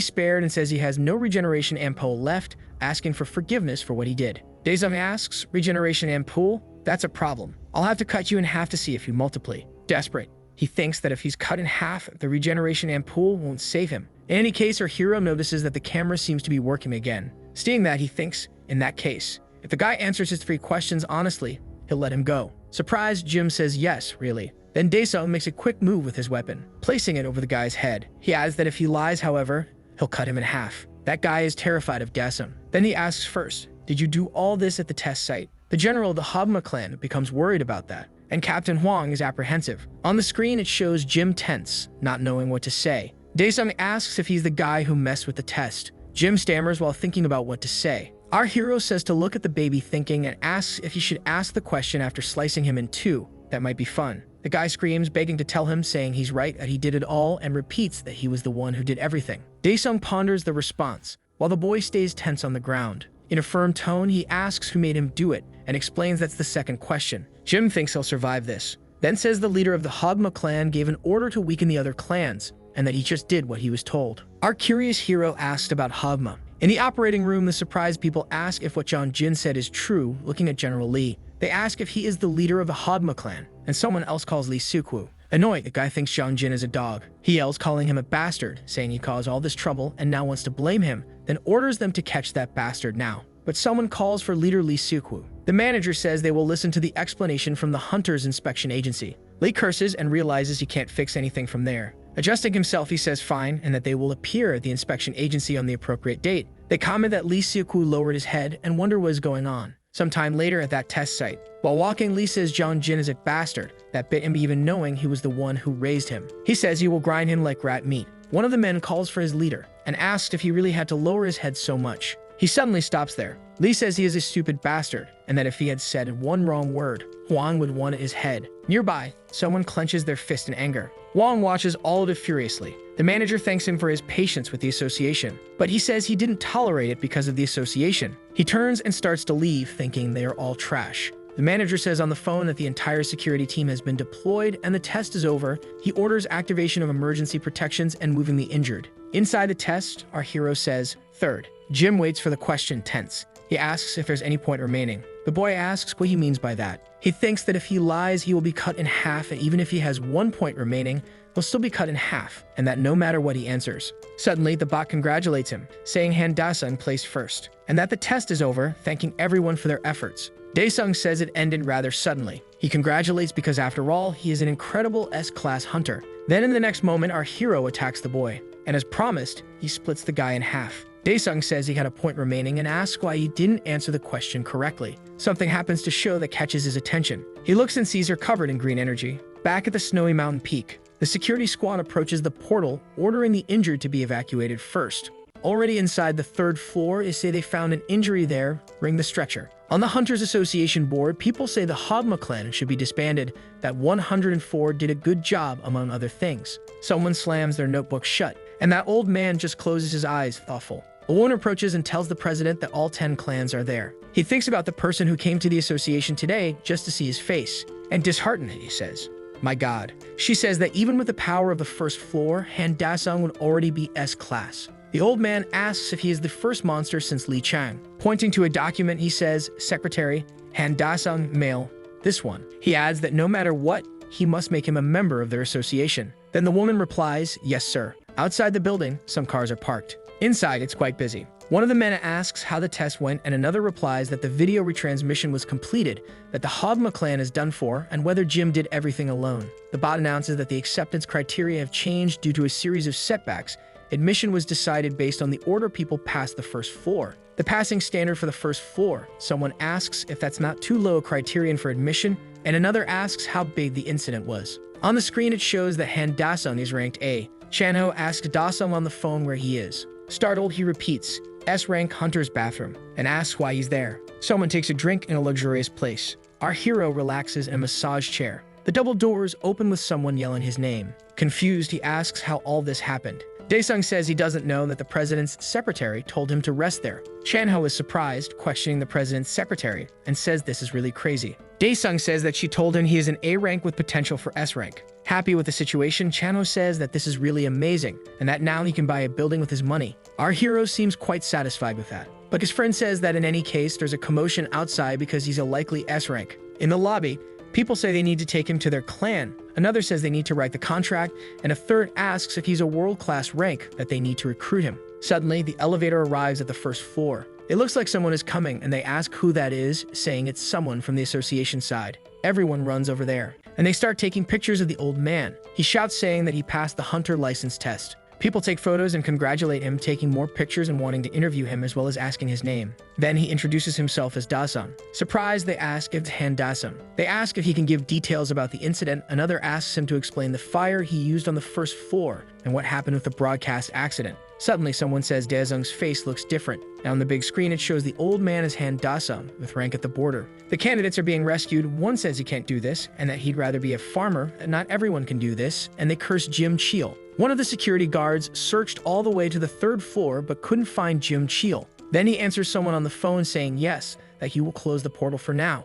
spared and says he has no regeneration ampoule left, asking for forgiveness for what he did. Daesung asks, regeneration ampoule? That's a problem. I'll have to cut you in half to see if you multiply. Desperate, he thinks that if he's cut in half, the regeneration ampoule won't save him. In any case, our hero notices that the camera seems to be working again. Seeing that, he thinks, in that case, if the guy answers his 3 questions honestly, he'll let him go. Surprised, Jim says yes, really. Then Daesung makes a quick move with his weapon, placing it over the guy's head. He adds that if he lies, however, he'll cut him in half. That guy is terrified of Daesung. Then he asks first, did you do all this at the test site? The general of the Hogma clan becomes worried about that, and Captain Huang is apprehensive. On the screen, it shows Jim tense, not knowing what to say. Daesung asks if he's the guy who messed with the test. Jim stammers while thinking about what to say. Our hero says to look at the baby thinking and asks if he should ask the question after slicing him in 2. That might be fun. The guy screams, begging to tell him, saying he's right, that he did it all, and repeats that he was the one who did everything. Daesung ponders the response, while the boy stays tense on the ground. In a firm tone, he asks who made him do it, and explains that's the second question. Jim thinks he'll survive this, then says the leader of the Hogma clan gave an order to weaken the other clans, and that he just did what he was told. Our curious hero asked about Hogma. In the operating room, the surprised people ask if what John Jin said is true, looking at General Lee. They ask if he is the leader of the Hogma clan, and someone else calls Lee Sukwu. Annoyed, the guy thinks John Jin is a dog. He yells, calling him a bastard, saying he caused all this trouble and now wants to blame him, then orders them to catch that bastard now. But someone calls for leader Lee Sukwu. The manager says they will listen to the explanation from the Hunters Inspection Agency. Lee curses and realizes he can't fix anything from there. Adjusting himself, he says fine, and that they will appear at the inspection agency on the appropriate date. They comment that Lee Sukwu lowered his head and wonder what is going on. Sometime later at that test site, while walking, Lee says John Jin is a bastard that bit him, even knowing he was the one who raised him. He says he will grind him like rat meat. One of the men calls for his leader and asks if he really had to lower his head so much. He suddenly stops there. Lee says he is a stupid bastard, and that if he had said one wrong word, Huang would want his head. Nearby, someone clenches their fist in anger. Huang watches all of it furiously. The manager thanks him for his patience with the association, but he says he didn't tolerate it because of the association. He turns and starts to leave, thinking they are all trash. The manager says on the phone that the entire security team has been deployed and the test is over. He orders activation of emergency protections and moving the injured. Inside the test, our hero says, third. Jim waits for the question tense. He asks if there's any point remaining. The boy asks what he means by that. He thinks that if he lies, he will be cut in half, and even if he has 1 point remaining, he'll still be cut in half, and that no matter what he answers. Suddenly, the bot congratulates him, saying Handasa placed first, and that the test is over, thanking everyone for their efforts. Daesung says it ended rather suddenly. He congratulates because after all, he is an incredible S-class hunter. Then in the next moment, our hero attacks the boy. And as promised, he splits the guy in half. Daesung says he had a point remaining and asks why he didn't answer the question correctly. Something happens to show that catches his attention. He looks and sees her covered in green energy. Back at the snowy mountain peak, the security squad approaches the portal, ordering the injured to be evacuated first. Already inside the 3rd floor, they say they found an injury there. Ring the stretcher. On the Hunters Association board, people say the Hogma clan should be disbanded, that 104 did a good job, among other things. Someone slams their notebook shut, and that old man just closes his eyes, thoughtful. A woman approaches and tells the president that all 10 clans are there. He thinks about the person who came to the association today just to see his face. And disheartened, he says, "My God." She says that even with the power of the 1st floor, Han Dasung would already be S-class. The old man asks if he is the first monster since Li Chang. Pointing to a document, he says, "Secretary, Han Dasung, male, this one." He adds that no matter what, he must make him a member of their association. Then the woman replies, "Yes, sir." Outside the building, some cars are parked. Inside, it's quite busy. One of the men asks how the test went, and another replies that the video retransmission was completed, that the Hogma clan is done for, and whether Jim did everything alone. The bot announces that the acceptance criteria have changed due to a series of setbacks. Admission was decided based on the order people passed the 1st floor. The passing standard for the 1st floor. Someone asks if that's not too low a criterion for admission, and another asks how big the incident was. On the screen, it shows that Han Dasung is ranked A. Chanho asks Dasung on the phone where he is. Startled, he repeats, S-rank hunter's bathroom, and asks why he's there. Someone takes a drink in a luxurious place. Our hero relaxes in a massage chair. The double doors open with someone yelling his name. Confused, he asks how all this happened. Daesung says he doesn't know that the president's secretary told him to rest there. Chanho is surprised, questioning the president's secretary, and says this is really crazy. Daesung says that she told him he is an A rank with potential for S rank. Happy with the situation, Chanho says that this is really amazing, and that now he can buy a building with his money. Our hero seems quite satisfied with that. But his friend says that in any case, there's a commotion outside because he's a likely S rank. In the lobby, people say they need to take him to their clan. Another says they need to write the contract, and a third asks if he's a world-class rank that they need to recruit him. Suddenly, the elevator arrives at the 1st floor. It looks like someone is coming, and they ask who that is, saying it's someone from the association side. Everyone runs over there, and they start taking pictures of the old man. He shouts saying that he passed the hunter license test. People take photos and congratulate him, taking more pictures and wanting to interview him as well as asking his name. Then he introduces himself as Dasung. Surprised, they ask if it's Han Dasung. They ask if he can give details about the incident. Another asks him to explain the fire he used on the 1st floor and what happened with the broadcast accident. Suddenly, someone says Daesung's face looks different. Now on the big screen, it shows the old man as Han Dasung, with rank at the border. The candidates are being rescued. One says he can't do this, and that he'd rather be a farmer, and not everyone can do this, and they curse Jim-il. One of the security guards searched all the way to the 3rd floor, but couldn't find Jim-il. Then he answers someone on the phone saying yes, that he will close the portal for now.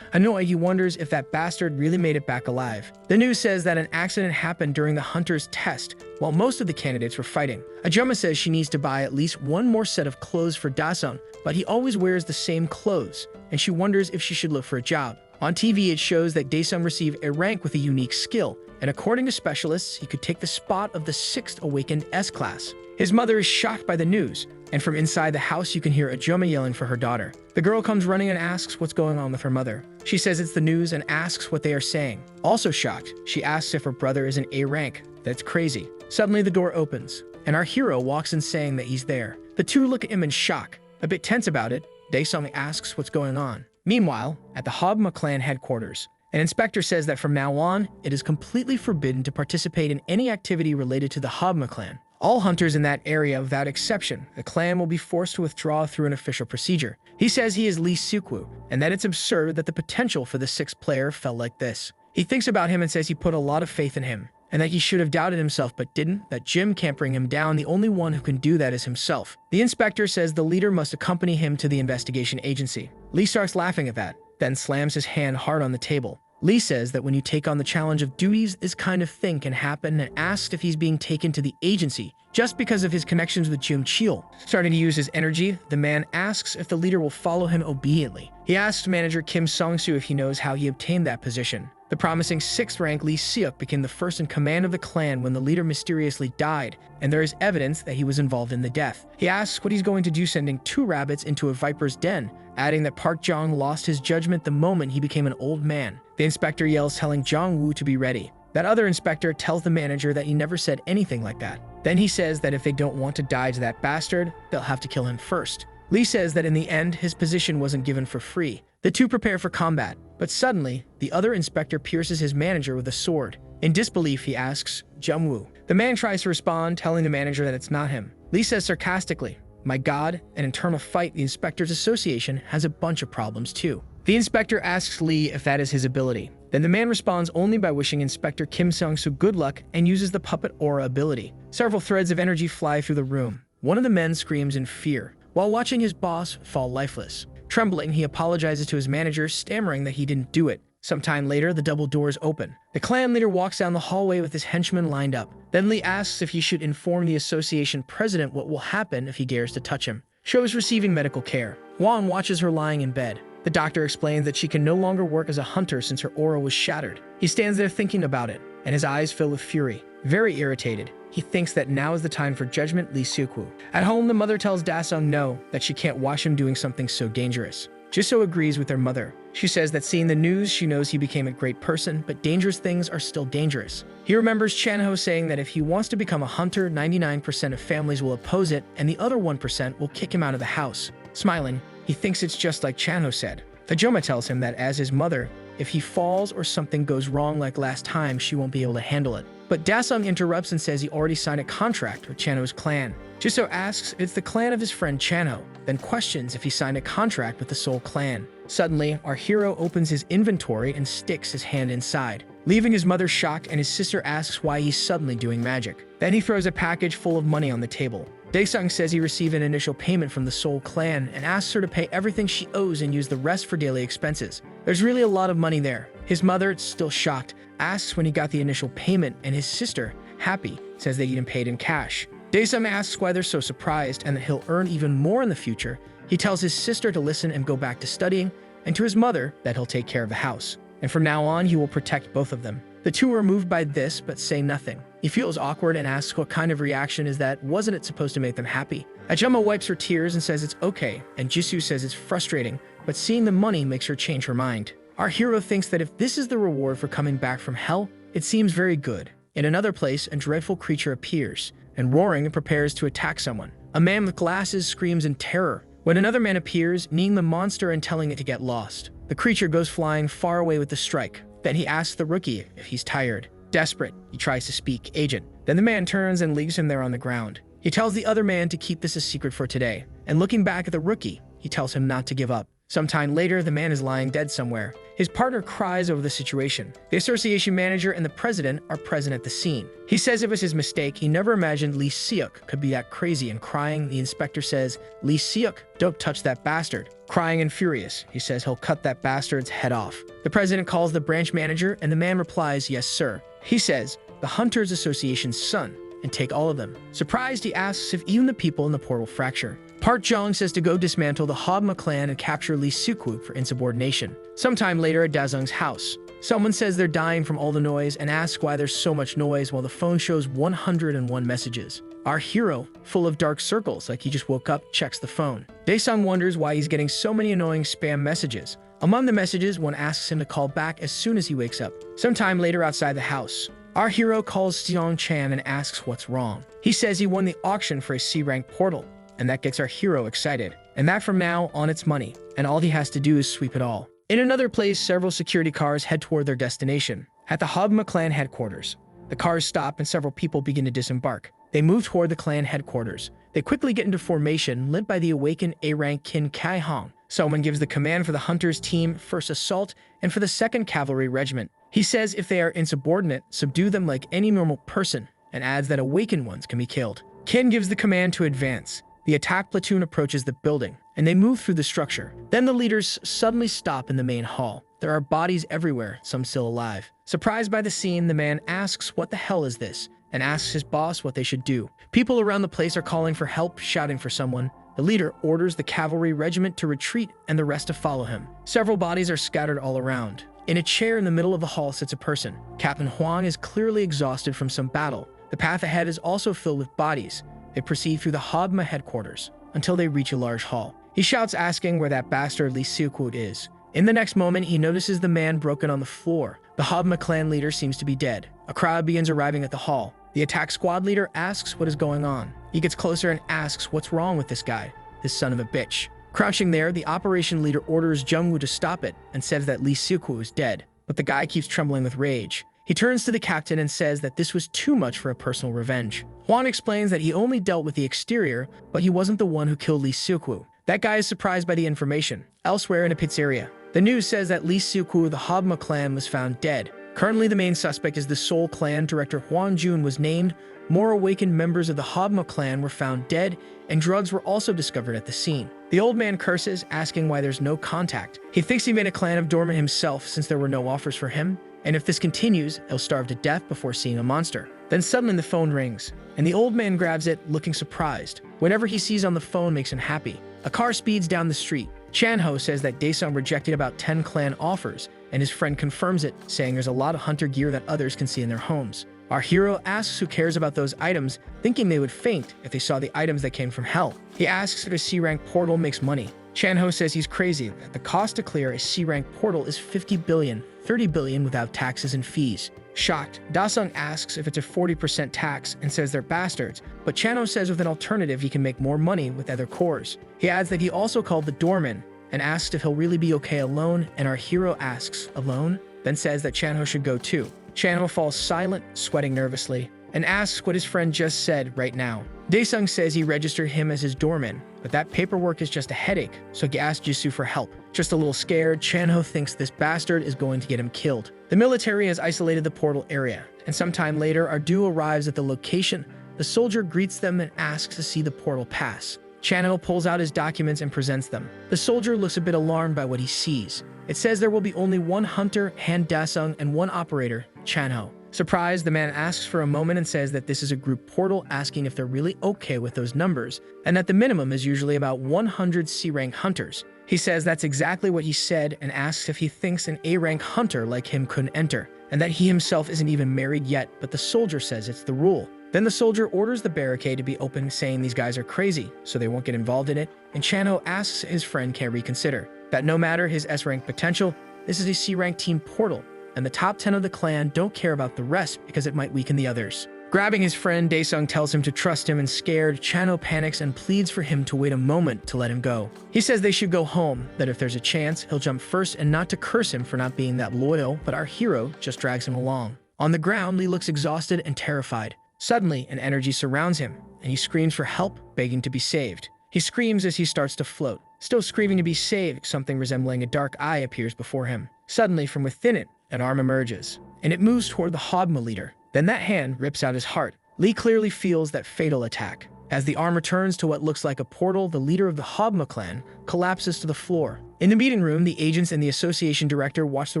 Annoyed, he wonders if that bastard really made it back alive. The news says that an accident happened during the hunter's test, while most of the candidates were fighting. Ajuma says she needs to buy at least one more set of clothes for Dasung, but he always wears the same clothes, and she wonders if she should look for a job. On TV, it shows that Daesung received a rank with a unique skill, and according to specialists, he could take the spot of the 6th awakened S-class. His mother is shocked by the news, and from inside the house you can hear Ajuma yelling for her daughter. The girl comes running and asks what's going on with her mother. She says it's the news and asks what they are saying. Also shocked, she asks if her brother is an A rank. That's crazy. Suddenly the door opens, and our hero walks in saying that he's there. The two look at him in shock. A bit tense about it, Daesung asks what's going on. Meanwhile, at the Hogma clan headquarters, an inspector says that from now on, it is completely forbidden to participate in any activity related to the Hogma clan. All hunters in that area, without exception, the clan will be forced to withdraw through an official procedure. He says he is Lee Sukwu, and that it's absurd that the potential for the 6th player fell like this. He thinks about him and says he put a lot of faith in him, and that he should have doubted himself but didn't, that Jim can't bring him down, the only one who can do that is himself. The inspector says the leader must accompany him to the investigation agency. Lee starts laughing at that, then slams his hand hard on the table. Lee says that when you take on the challenge of duties, this kind of thing can happen, and asks if he's being taken to the agency. just because of his connections with Jing-il. Starting to use his energy, the man asks if the leader will follow him obediently. He asks manager Kim Song-soo if he knows how he obtained that position. The promising 6th rank Lee Seok became the first in command of the clan when the leader mysteriously died, and there is evidence that he was involved in the death. He asks what he's going to do sending 2 rabbits into a viper's den, adding that Park Jong lost his judgment the moment he became an old man. The inspector yells telling Jong Woo to be ready. That other inspector tells the manager that he never said anything like that. Then he says that if they don't want to die to that bastard, they'll have to kill him first. Lee says that in the end, his position wasn't given for free. The two prepare for combat, but suddenly, the other inspector pierces his manager with a sword. In disbelief, he asks, Jung-woo. The man tries to respond, telling the manager that it's not him. Lee says sarcastically, my god, an internal fight, the Inspectors Association has a bunch of problems too. The inspector asks Lee if that is his ability. Then the man responds only by wishing Inspector Kim Sung-soo good luck and uses the puppet aura ability. Several threads of energy fly through the room. One of the men screams in fear, while watching his boss fall lifeless. Trembling, he apologizes to his manager, stammering that he didn't do it. Sometime later, the double doors open. The clan leader walks down the hallway with his henchmen lined up. Then Lee asks if he should inform the association president what will happen if he dares to touch him. Sho is receiving medical care. Won watches her lying in bed. The doctor explains that she can no longer work as a hunter since her aura was shattered. He stands there thinking about it, and his eyes fill with fury. Very irritated, he thinks that now is the time for judgment Lee Seok-woo. At home, the mother tells Da-sung no, that she can't watch him doing something so dangerous. Jisoo agrees with their mother. She says that seeing the news, she knows he became a great person, but dangerous things are still dangerous. He remembers Chan-ho saying that if he wants to become a hunter, 99% of families will oppose it, and the other 1% will kick him out of the house. Smiling, he thinks it's just like Chan-ho said. Fajoma tells him that as his mother, if he falls or something goes wrong like last time, she won't be able to handle it. But Da-sung interrupts and says he already signed a contract with Chan-ho's clan. Jisoo asks if it's the clan of his friend Chan-ho, then questions if he signed a contract with the Seoul clan. Suddenly, our hero opens his inventory and sticks his hand inside, leaving his mother shocked, and his sister asks why he's suddenly doing magic. Then he throws a package full of money on the table. Daesung says he received an initial payment from the Seoul clan and asks her to pay everything she owes and use the rest for daily expenses. There's really a lot of money there. His mother, still shocked, asks when he got the initial payment, and his sister, happy, says they get him paid in cash. Daesung asks why they're so surprised and that he'll earn even more in the future. He tells his sister to listen and go back to studying, and to his mother that he'll take care of the house. And from now on, he will protect both of them. The two are moved by this, but say nothing. He feels awkward and asks what kind of reaction is that, wasn't it supposed to make them happy? Ajuma wipes her tears and says it's okay, and Jisoo says it's frustrating, but seeing the money makes her change her mind. Our hero thinks that if this is the reward for coming back from hell, it seems very good. In another place, a dreadful creature appears, and roaring prepares to attack someone. A man with glasses screams in terror, when another man appears, kneeing the monster and telling it to get lost. The creature goes flying far away with the strike. Then he asks the rookie if he's tired. Desperate, he tries to speak, agent. Then the man turns and leaves him there on the ground. He tells the other man to keep this a secret for today, and looking back at the rookie, he tells him not to give up. Sometime later, the man is lying dead somewhere. His partner cries over the situation. The association manager and the president are present at the scene. He says it was his mistake. He never imagined Lee Seok could be that crazy, and crying, the inspector says, Lee Seok, don't touch that bastard. Crying and furious, he says he'll cut that bastard's head off. The president calls the branch manager, and the man replies, yes, sir. He says, the Hunters Association's son, and take all of them. Surprised, he asks if even the people in the portal fracture. Park Jong says to go dismantle the Hogma clan and capture Lee Seok-woo for insubordination. Sometime later at Da-sung's house, someone says they're dying from all the noise and asks why there's so much noise while the phone shows 101 messages. Our hero, full of dark circles like he just woke up, checks the phone. Daesung wonders why he's getting so many annoying spam messages. Among the messages, one asks him to call back as soon as he wakes up. Sometime later outside the house, our hero calls Seong Chan and asks what's wrong. He says he won the auction for a C-rank portal, and that gets our hero excited. And that from now on it's money, and all he has to do is sweep it all. In another place, several security cars head toward their destination. At the Hogma clan headquarters, the cars stop and several people begin to disembark. They move toward the clan headquarters. They quickly get into formation, led by the awakened A-rank Kim Kai-hong. Someone gives the command for the Hunters team, first assault, and for the 2nd Cavalry Regiment. He says if they are insubordinate, subdue them like any normal person, and adds that awakened ones can be killed. Kin gives the command to advance. The attack platoon approaches the building, and they move through the structure. Then the leaders suddenly stop in the main hall. There are bodies everywhere, some still alive. Surprised by the scene, the man asks what the hell is this, and asks his boss what they should do. People around the place are calling for help, shouting for someone. The leader orders the cavalry regiment to retreat and the rest to follow him. Several bodies are scattered all around. In a chair in the middle of the hall sits a person. Captain Huang is clearly exhausted from some battle. The path ahead is also filled with bodies. They proceed through the Hobma headquarters until they reach a large hall. He shouts asking where that bastard Li Siuku is. In the next moment, he notices the man broken on the floor. The Hobma clan leader seems to be dead. A crowd begins arriving at the hall. The attack squad leader asks what is going on. He gets closer and asks what's wrong with this guy, this son of a bitch. Crouching there, the operation leader orders Jungwoo to stop it and says that Li Siuku is dead. But the guy keeps trembling with rage. He turns to the captain and says that this was too much for a personal revenge. Huan explains that he only dealt with the exterior, but he wasn't the one who killed Li Siuku. That guy is surprised by the information. Elsewhere in a pizzeria, the news says that Li Siuku of the Hobma clan was found dead. Currently, the main suspect is the Seoul clan. Director Hwan Jun was named. More awakened members of the Hobma clan were found dead, and drugs were also discovered at the scene. The old man curses, asking why there's no contact. He thinks he made a clan of doormen himself since there were no offers for him, and if this continues, he'll starve to death before seeing a monster. Then suddenly the phone rings, and the old man grabs it, looking surprised. Whatever he sees on the phone makes him happy. A car speeds down the street. Chanho says that Daesung rejected about 10 clan offers, and his friend confirms it, saying there's a lot of hunter gear that others can see in their homes. Our hero asks who cares about those items, thinking they would faint if they saw the items that came from hell. He asks if a C-rank portal makes money. Chanho says he's crazy, that the cost to clear a C-rank portal is 50 billion, 30 billion without taxes and fees. Shocked, Daesung asks if it's a 40% tax and says they're bastards, but Chanho says with an alternative he can make more money with other cores. He adds that he also called the doorman and asks if he'll really be okay alone, and our hero asks, alone? Then says that Chanho should go too. Chanho falls silent, sweating nervously, and asks what his friend just said right now. Daesung says he registered him as his doorman, but that paperwork is just a headache, so he asks Jisoo for help. Just a little scared, Chanho thinks this bastard is going to get him killed. The military has isolated the portal area, and sometime later, our duo arrives at the location. The soldier greets them and asks to see the portal pass. Chanho pulls out his documents and presents them. The soldier looks a bit alarmed by what he sees. It says there will be only one hunter, Han Daesung, and one operator, Chanho. Surprised, the man asks for a moment and says that this is a group portal, asking if they're really okay with those numbers, and that the minimum is usually about 100 C-rank hunters. He says that's exactly what he said and asks if he thinks an A-rank hunter like him couldn't enter, and that he himself isn't even married yet, but the soldier says it's the rule. Then the soldier orders the barricade to be opened, saying these guys are crazy, so they won't get involved in it, and Chanho asks his friend can reconsider, that no matter his S-rank potential, this is a C-rank team portal, and the top 10 of the clan don't care about the rest because it might weaken the others. Grabbing his friend, Daesung tells him to trust him, and scared, Chanho panics and pleads for him to wait a moment to let him go. He says they should go home, that if there's a chance, he'll jump first, and not to curse him for not being that loyal, but our hero just drags him along. On the ground, Lee looks exhausted and terrified. Suddenly, an energy surrounds him, and he screams for help, begging to be saved. He screams as he starts to float. Still screaming to be saved, something resembling a dark eye appears before him. Suddenly, from within it, an arm emerges, and it moves toward the Hobma leader. Then that hand rips out his heart. Lee clearly feels that fatal attack. As the arm returns to what looks like a portal, the leader of the Hobma clan collapses to the floor. In the meeting room, the agents and the association director watch the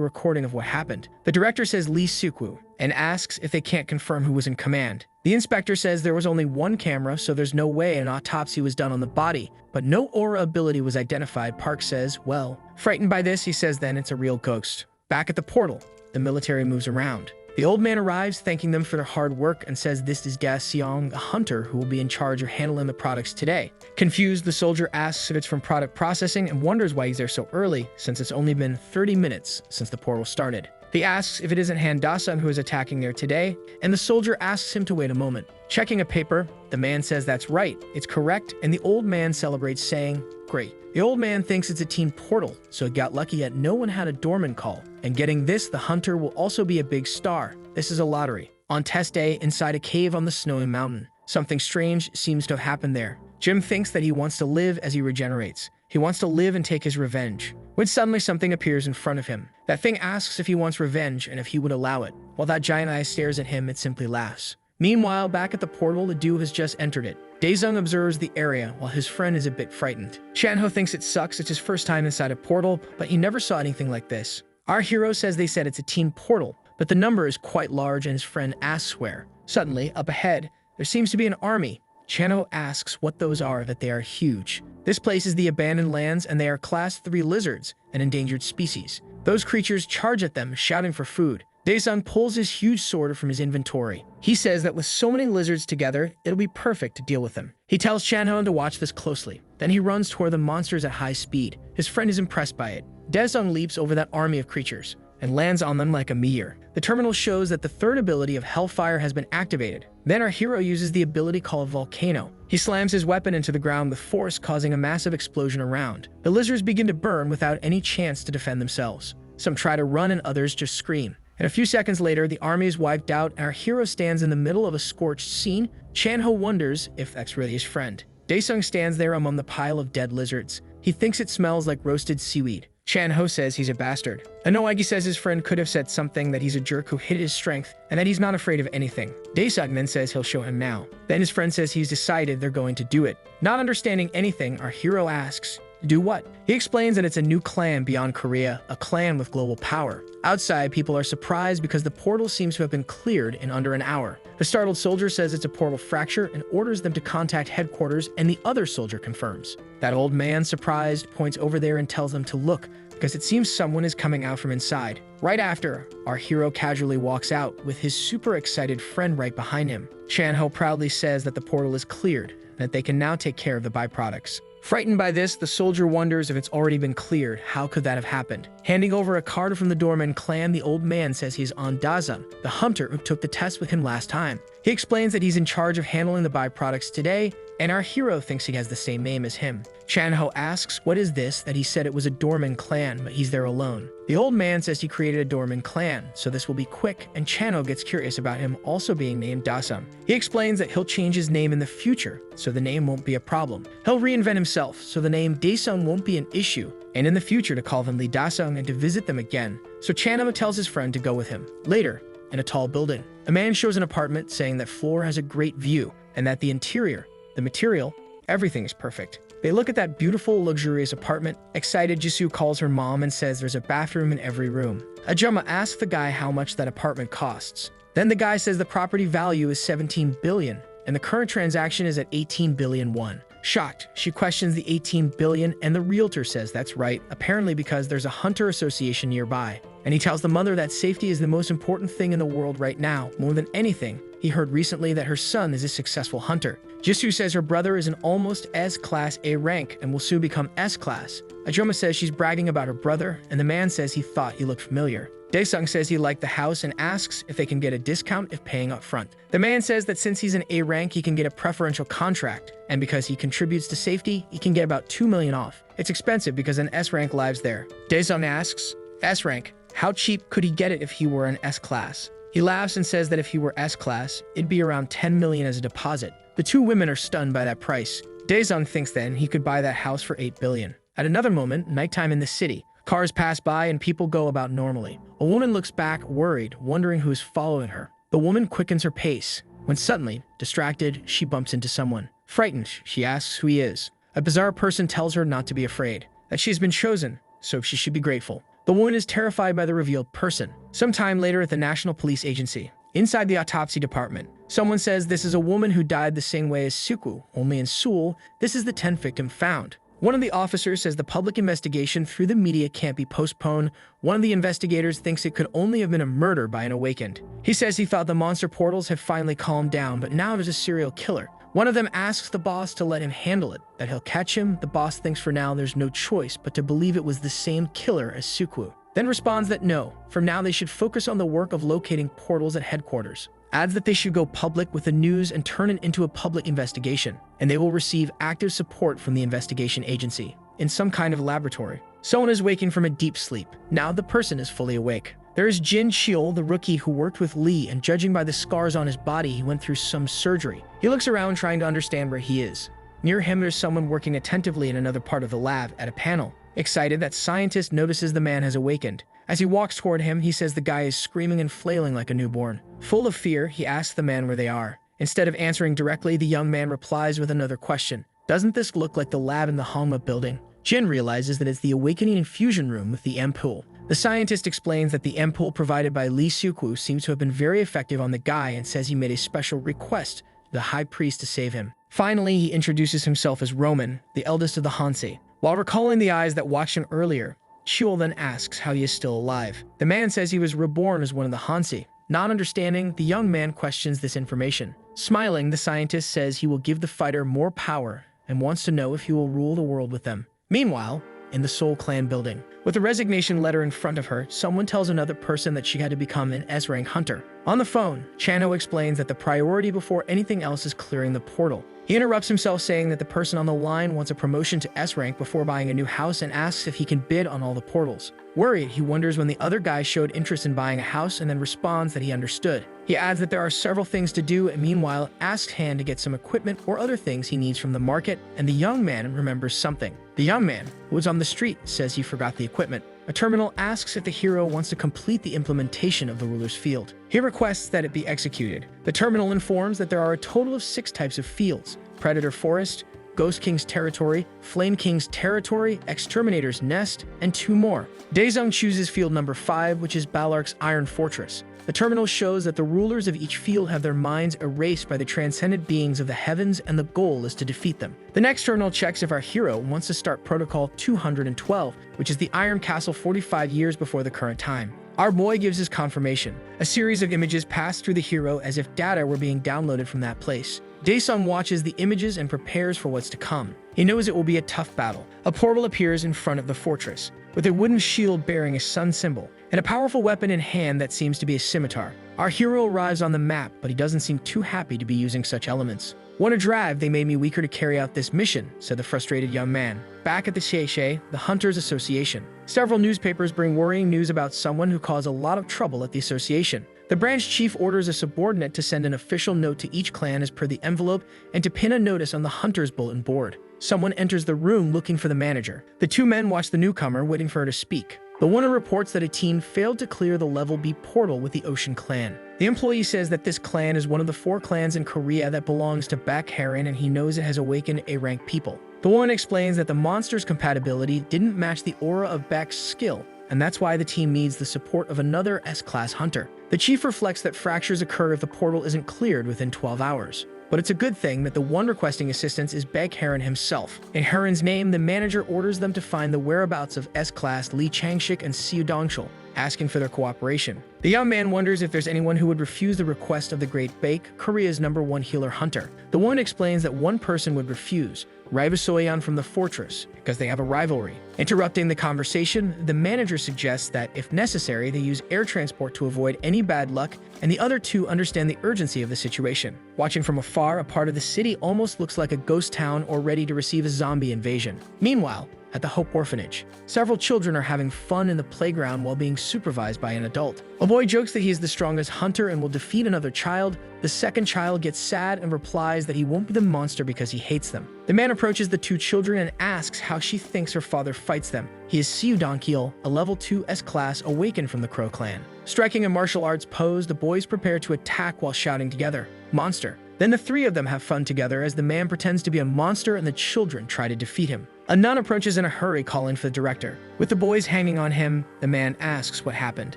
recording of what happened. The director says Lee Siuku and asks if they can't confirm who was in command. The inspector says there was only one camera, so there's no way an autopsy was done on the body, but no aura ability was identified. Park says, well. Frightened by this, he says then it's a real ghost. Back at the portal, the military moves around. The old man arrives, thanking them for their hard work, and says this is Ga Seong, a hunter who will be in charge of handling the products today. Confused, the soldier asks if it's from product processing and wonders why he's there so early, since it's only been 30 minutes since the portal started. He asks if it isn't Han Daesung who is attacking there today, and the soldier asks him to wait a moment. Checking a paper, the man says that's right, it's correct, and the old man celebrates, saying, great. The old man thinks it's a team portal, so he got lucky that no one had a doorman call. And getting this, the hunter will also be a big star. This is a lottery. On test day, inside a cave on the snowy mountain, something strange seems to have happened there. Jim thinks that he wants to live as he regenerates. He wants to live and take his revenge. When suddenly something appears in front of him. That thing asks if he wants revenge and if he would allow it. While that giant eye stares at him, it simply laughs. Meanwhile, back at the portal, the duo has just entered it. Daesung observes the area while his friend is a bit frightened. Chanho thinks it sucks, it's his first time inside a portal, but he never saw anything like this. Our hero says they said it's a team portal, but the number is quite large and his friend asks where. Suddenly, up ahead, there seems to be an army. Chanho asks what those are, that they are huge. This place is the Abandoned Lands and they are Class 3 lizards, an endangered species. Those creatures charge at them, shouting for food. Daesung pulls his huge sword from his inventory. He says that with so many lizards together, it'll be perfect to deal with them. He tells Chanho to watch this closely. Then he runs toward the monsters at high speed. His friend is impressed by it. Daesung leaps over that army of creatures and lands on them like a meteor. The terminal shows that the third ability of Hellfire has been activated. Then our hero uses the ability called Volcano. He slams his weapon into the ground with force, causing a massive explosion around. The lizards begin to burn without any chance to defend themselves. Some try to run and others just scream. And a few seconds later, the army is wiped out and our hero stands in the middle of a scorched scene. Chanho wonders if that's really his friend. Daesung stands there among the pile of dead lizards. He thinks it smells like roasted seaweed. Chanho says he's a bastard. Anoagi says his friend could have said something, that he's a jerk who hid his strength and that he's not afraid of anything. Daesung then says he'll show him now. Then his friend says he's decided they're going to do it. Not understanding anything, our hero asks, do what? He explains that it's a new clan beyond Korea, a clan with global power. Outside, people are surprised because the portal seems to have been cleared in under an hour. The startled soldier says it's a portal fracture and orders them to contact headquarters, and the other soldier confirms. That old man, surprised, points over there and tells them to look, because it seems someone is coming out from inside. Right after, our hero casually walks out with his super excited friend right behind him. Chanho proudly says that the portal is cleared and that they can now take care of the byproducts. Frightened by this, the soldier wonders if it's already been cleared. How could that have happened? Handing over a card from the doorman clan, the old man says he's on Daesung, the hunter who took the test with him last time. He explains that he's in charge of handling the byproducts today, and our hero thinks he has the same name as him. Chanho asks, what is this, that he said it was a doorman clan, but he's there alone. The old man says he created a doorman clan, so this will be quick, and Chanho gets curious about him also being named Daesung. He explains that he'll change his name in the future, so the name won't be a problem. He'll reinvent himself, so the name Daesung won't be an issue, and in the future to call them Lee Daesung and to visit them again. So Chanho tells his friend to go with him. Later, in a tall building, a man shows an apartment saying that floor has a great view, and that the interior, the material, everything is perfect. They look at that beautiful, luxurious apartment. Excited, Jisoo calls her mom and says there's a bathroom in every room. Ajuma asks the guy how much that apartment costs. Then the guy says the property value is 17 billion, and the current transaction is at 18 billion won. Shocked, she questions the 18 billion, and the realtor says that's right, apparently because there's a hunter association nearby. And he tells the mother that safety is the most important thing in the world right now, more than anything. He heard recently that her son is a successful hunter. Jisoo says her brother is an almost S-Class A rank and will soon become S-Class. Ajoma says she's bragging about her brother, and the man says he thought he looked familiar. Daesung says he liked the house and asks if they can get a discount if paying up front. The man says that since he's an A rank, he can get a preferential contract, and because he contributes to safety, he can get about 2 million off. It's expensive because an S rank lives there. Daesung asks, S rank, how cheap could he get it if he were an S-Class? He laughs and says that if he were S-Class, it'd be around 10 million as a deposit. The two women are stunned by that price. Daesung thinks then he could buy that house for 8 billion. At another moment, nighttime in the city, cars pass by and people go about normally. A woman looks back, worried, wondering who is following her. The woman quickens her pace, when suddenly, distracted, she bumps into someone. Frightened, she asks who he is. A bizarre person tells her not to be afraid, that she has been chosen, so she should be grateful. The woman is terrified by the revealed person. Sometime later at the National Police Agency, inside the autopsy department, someone says this is a woman who died the same way as Suku, only in Seoul, this is the 10th victim found. One of the officers says the public investigation through the media can't be postponed. One of the investigators thinks it could only have been a murder by an awakened. He says he thought the monster portals have finally calmed down, but now there's a serial killer. One of them asks the boss to let him handle it, that he'll catch him. The boss thinks for now there's no choice but to believe it was the same killer as Suku. Then responds that no, from now they should focus on the work of locating portals at headquarters. Adds that they should go public with the news and turn it into a public investigation, and they will receive active support from the investigation agency, in some kind of laboratory. Someone is waking from a deep sleep. Now the person is fully awake. There is Jin-il, the rookie who worked with Lee, and judging by the scars on his body, he went through some surgery. He looks around trying to understand where he is. Near him, there's someone working attentively in another part of the lab at a panel. Excited, that scientist notices the man has awakened. As he walks toward him, he says the guy is screaming and flailing like a newborn. Full of fear, he asks the man where they are. Instead of answering directly, the young man replies with another question. Doesn't this look like the lab in the Hongma building? Jin realizes that it's the awakening infusion room with the M pool. The scientist explains that the M-pole provided by Lee Seok-woo seems to have been very effective on the guy and says he made a special request to the high priest to save him. Finally, he introduces himself as Roman, the eldest of the Hanse. While recalling the eyes that watched him earlier, Cheol then asks how he is still alive. The man says he was reborn as one of the Hanse. Not understanding, the young man questions this information. Smiling, the scientist says he will give the fighter more power and wants to know if he will rule the world with them. Meanwhile, in the Seoul Clan building, with a resignation letter in front of her, someone tells another person that she had to become an S-rank hunter. On the phone, Chan-ho explains that the priority before anything else is clearing the portal. He interrupts himself saying that the person on the line wants a promotion to S-rank before buying a new house and asks if he can bid on all the portals. Worried, he wonders when the other guy showed interest in buying a house and then responds that he understood. He adds that there are several things to do and meanwhile asks Han to get some equipment or other things he needs from the market, and the young man remembers something. The young man, who was on the street, says he forgot the equipment. A terminal asks if the hero wants to complete the implementation of the ruler's field. He requests that it be executed. The terminal informs that there are a total of 6 types of fields: Predator Forest, Ghost King's Territory, Flame King's Territory, Exterminator's Nest, and 2 more. Daesung chooses field number 5, which is Balark's Iron Fortress. The terminal shows that the rulers of each field have their minds erased by the transcendent beings of the heavens, and the goal is to defeat them. The next terminal checks if our hero wants to start Protocol 212, which is the Iron Castle 45 years before the current time. Our boy gives his confirmation. A series of images pass through the hero as if data were being downloaded from that place. Daesung watches the images and prepares for what's to come. He knows it will be a tough battle. A portal appears in front of the fortress, with a wooden shield bearing a sun symbol, and a powerful weapon in hand that seems to be a scimitar. Our hero arrives on the map, but he doesn't seem too happy to be using such elements. "What a drive, they made me weaker to carry out this mission," said the frustrated young man. Back at the Xie, the Hunters Association, several newspapers bring worrying news about someone who caused a lot of trouble at the association. The branch chief orders a subordinate to send an official note to each clan as per the envelope and to pin a notice on the Hunter's bulletin board. Someone enters the room looking for the manager. The 2 men watch the newcomer, waiting for her to speak. The one reports that a team failed to clear the Level B portal with the Ocean Clan. The employee says that this clan is one of the 4 clans in Korea that belongs to Baekhyun, and he knows it has awakened A-rank people. The woman explains that the monster's compatibility didn't match the aura of Baek's skill, and that's why the team needs the support of another S-class hunter. The chief reflects that fractures occur if the portal isn't cleared within 12 hours. But it's a good thing that the one requesting assistance is Baekhyun himself. In Heron's name, the manager orders them to find the whereabouts of S-class Lee Changshik and Siu Dongchul, asking for their cooperation. The young man wonders if there's anyone who would refuse the request of the Great Baek, Korea's #1 healer hunter. The woman explains that one person would refuse, Riva Soyeon from the fortress, because they have a rivalry. Interrupting the conversation, the manager suggests that, if necessary, they use air transport to avoid any bad luck, and the other 2 understand the urgency of the situation. Watching from afar, a part of the city almost looks like a ghost town or ready to receive a zombie invasion. Meanwhile, at the Hope Orphanage, several children are having fun in the playground while being supervised by an adult. A boy jokes that he is the strongest hunter and will defeat another child. The second child gets sad and replies that he won't be the monster because he hates them. The man approaches the 2 children and asks how she thinks her father fights them. He is Siu Dongkyul, a level 2 S-class awakened from the Crow clan. Striking a martial arts pose, the boys prepare to attack while shouting together, "Monster." Then the 3 of them have fun together as the man pretends to be a monster and the children try to defeat him. A nun approaches in a hurry, calling for the director. With the boys hanging on him, the man asks what happened.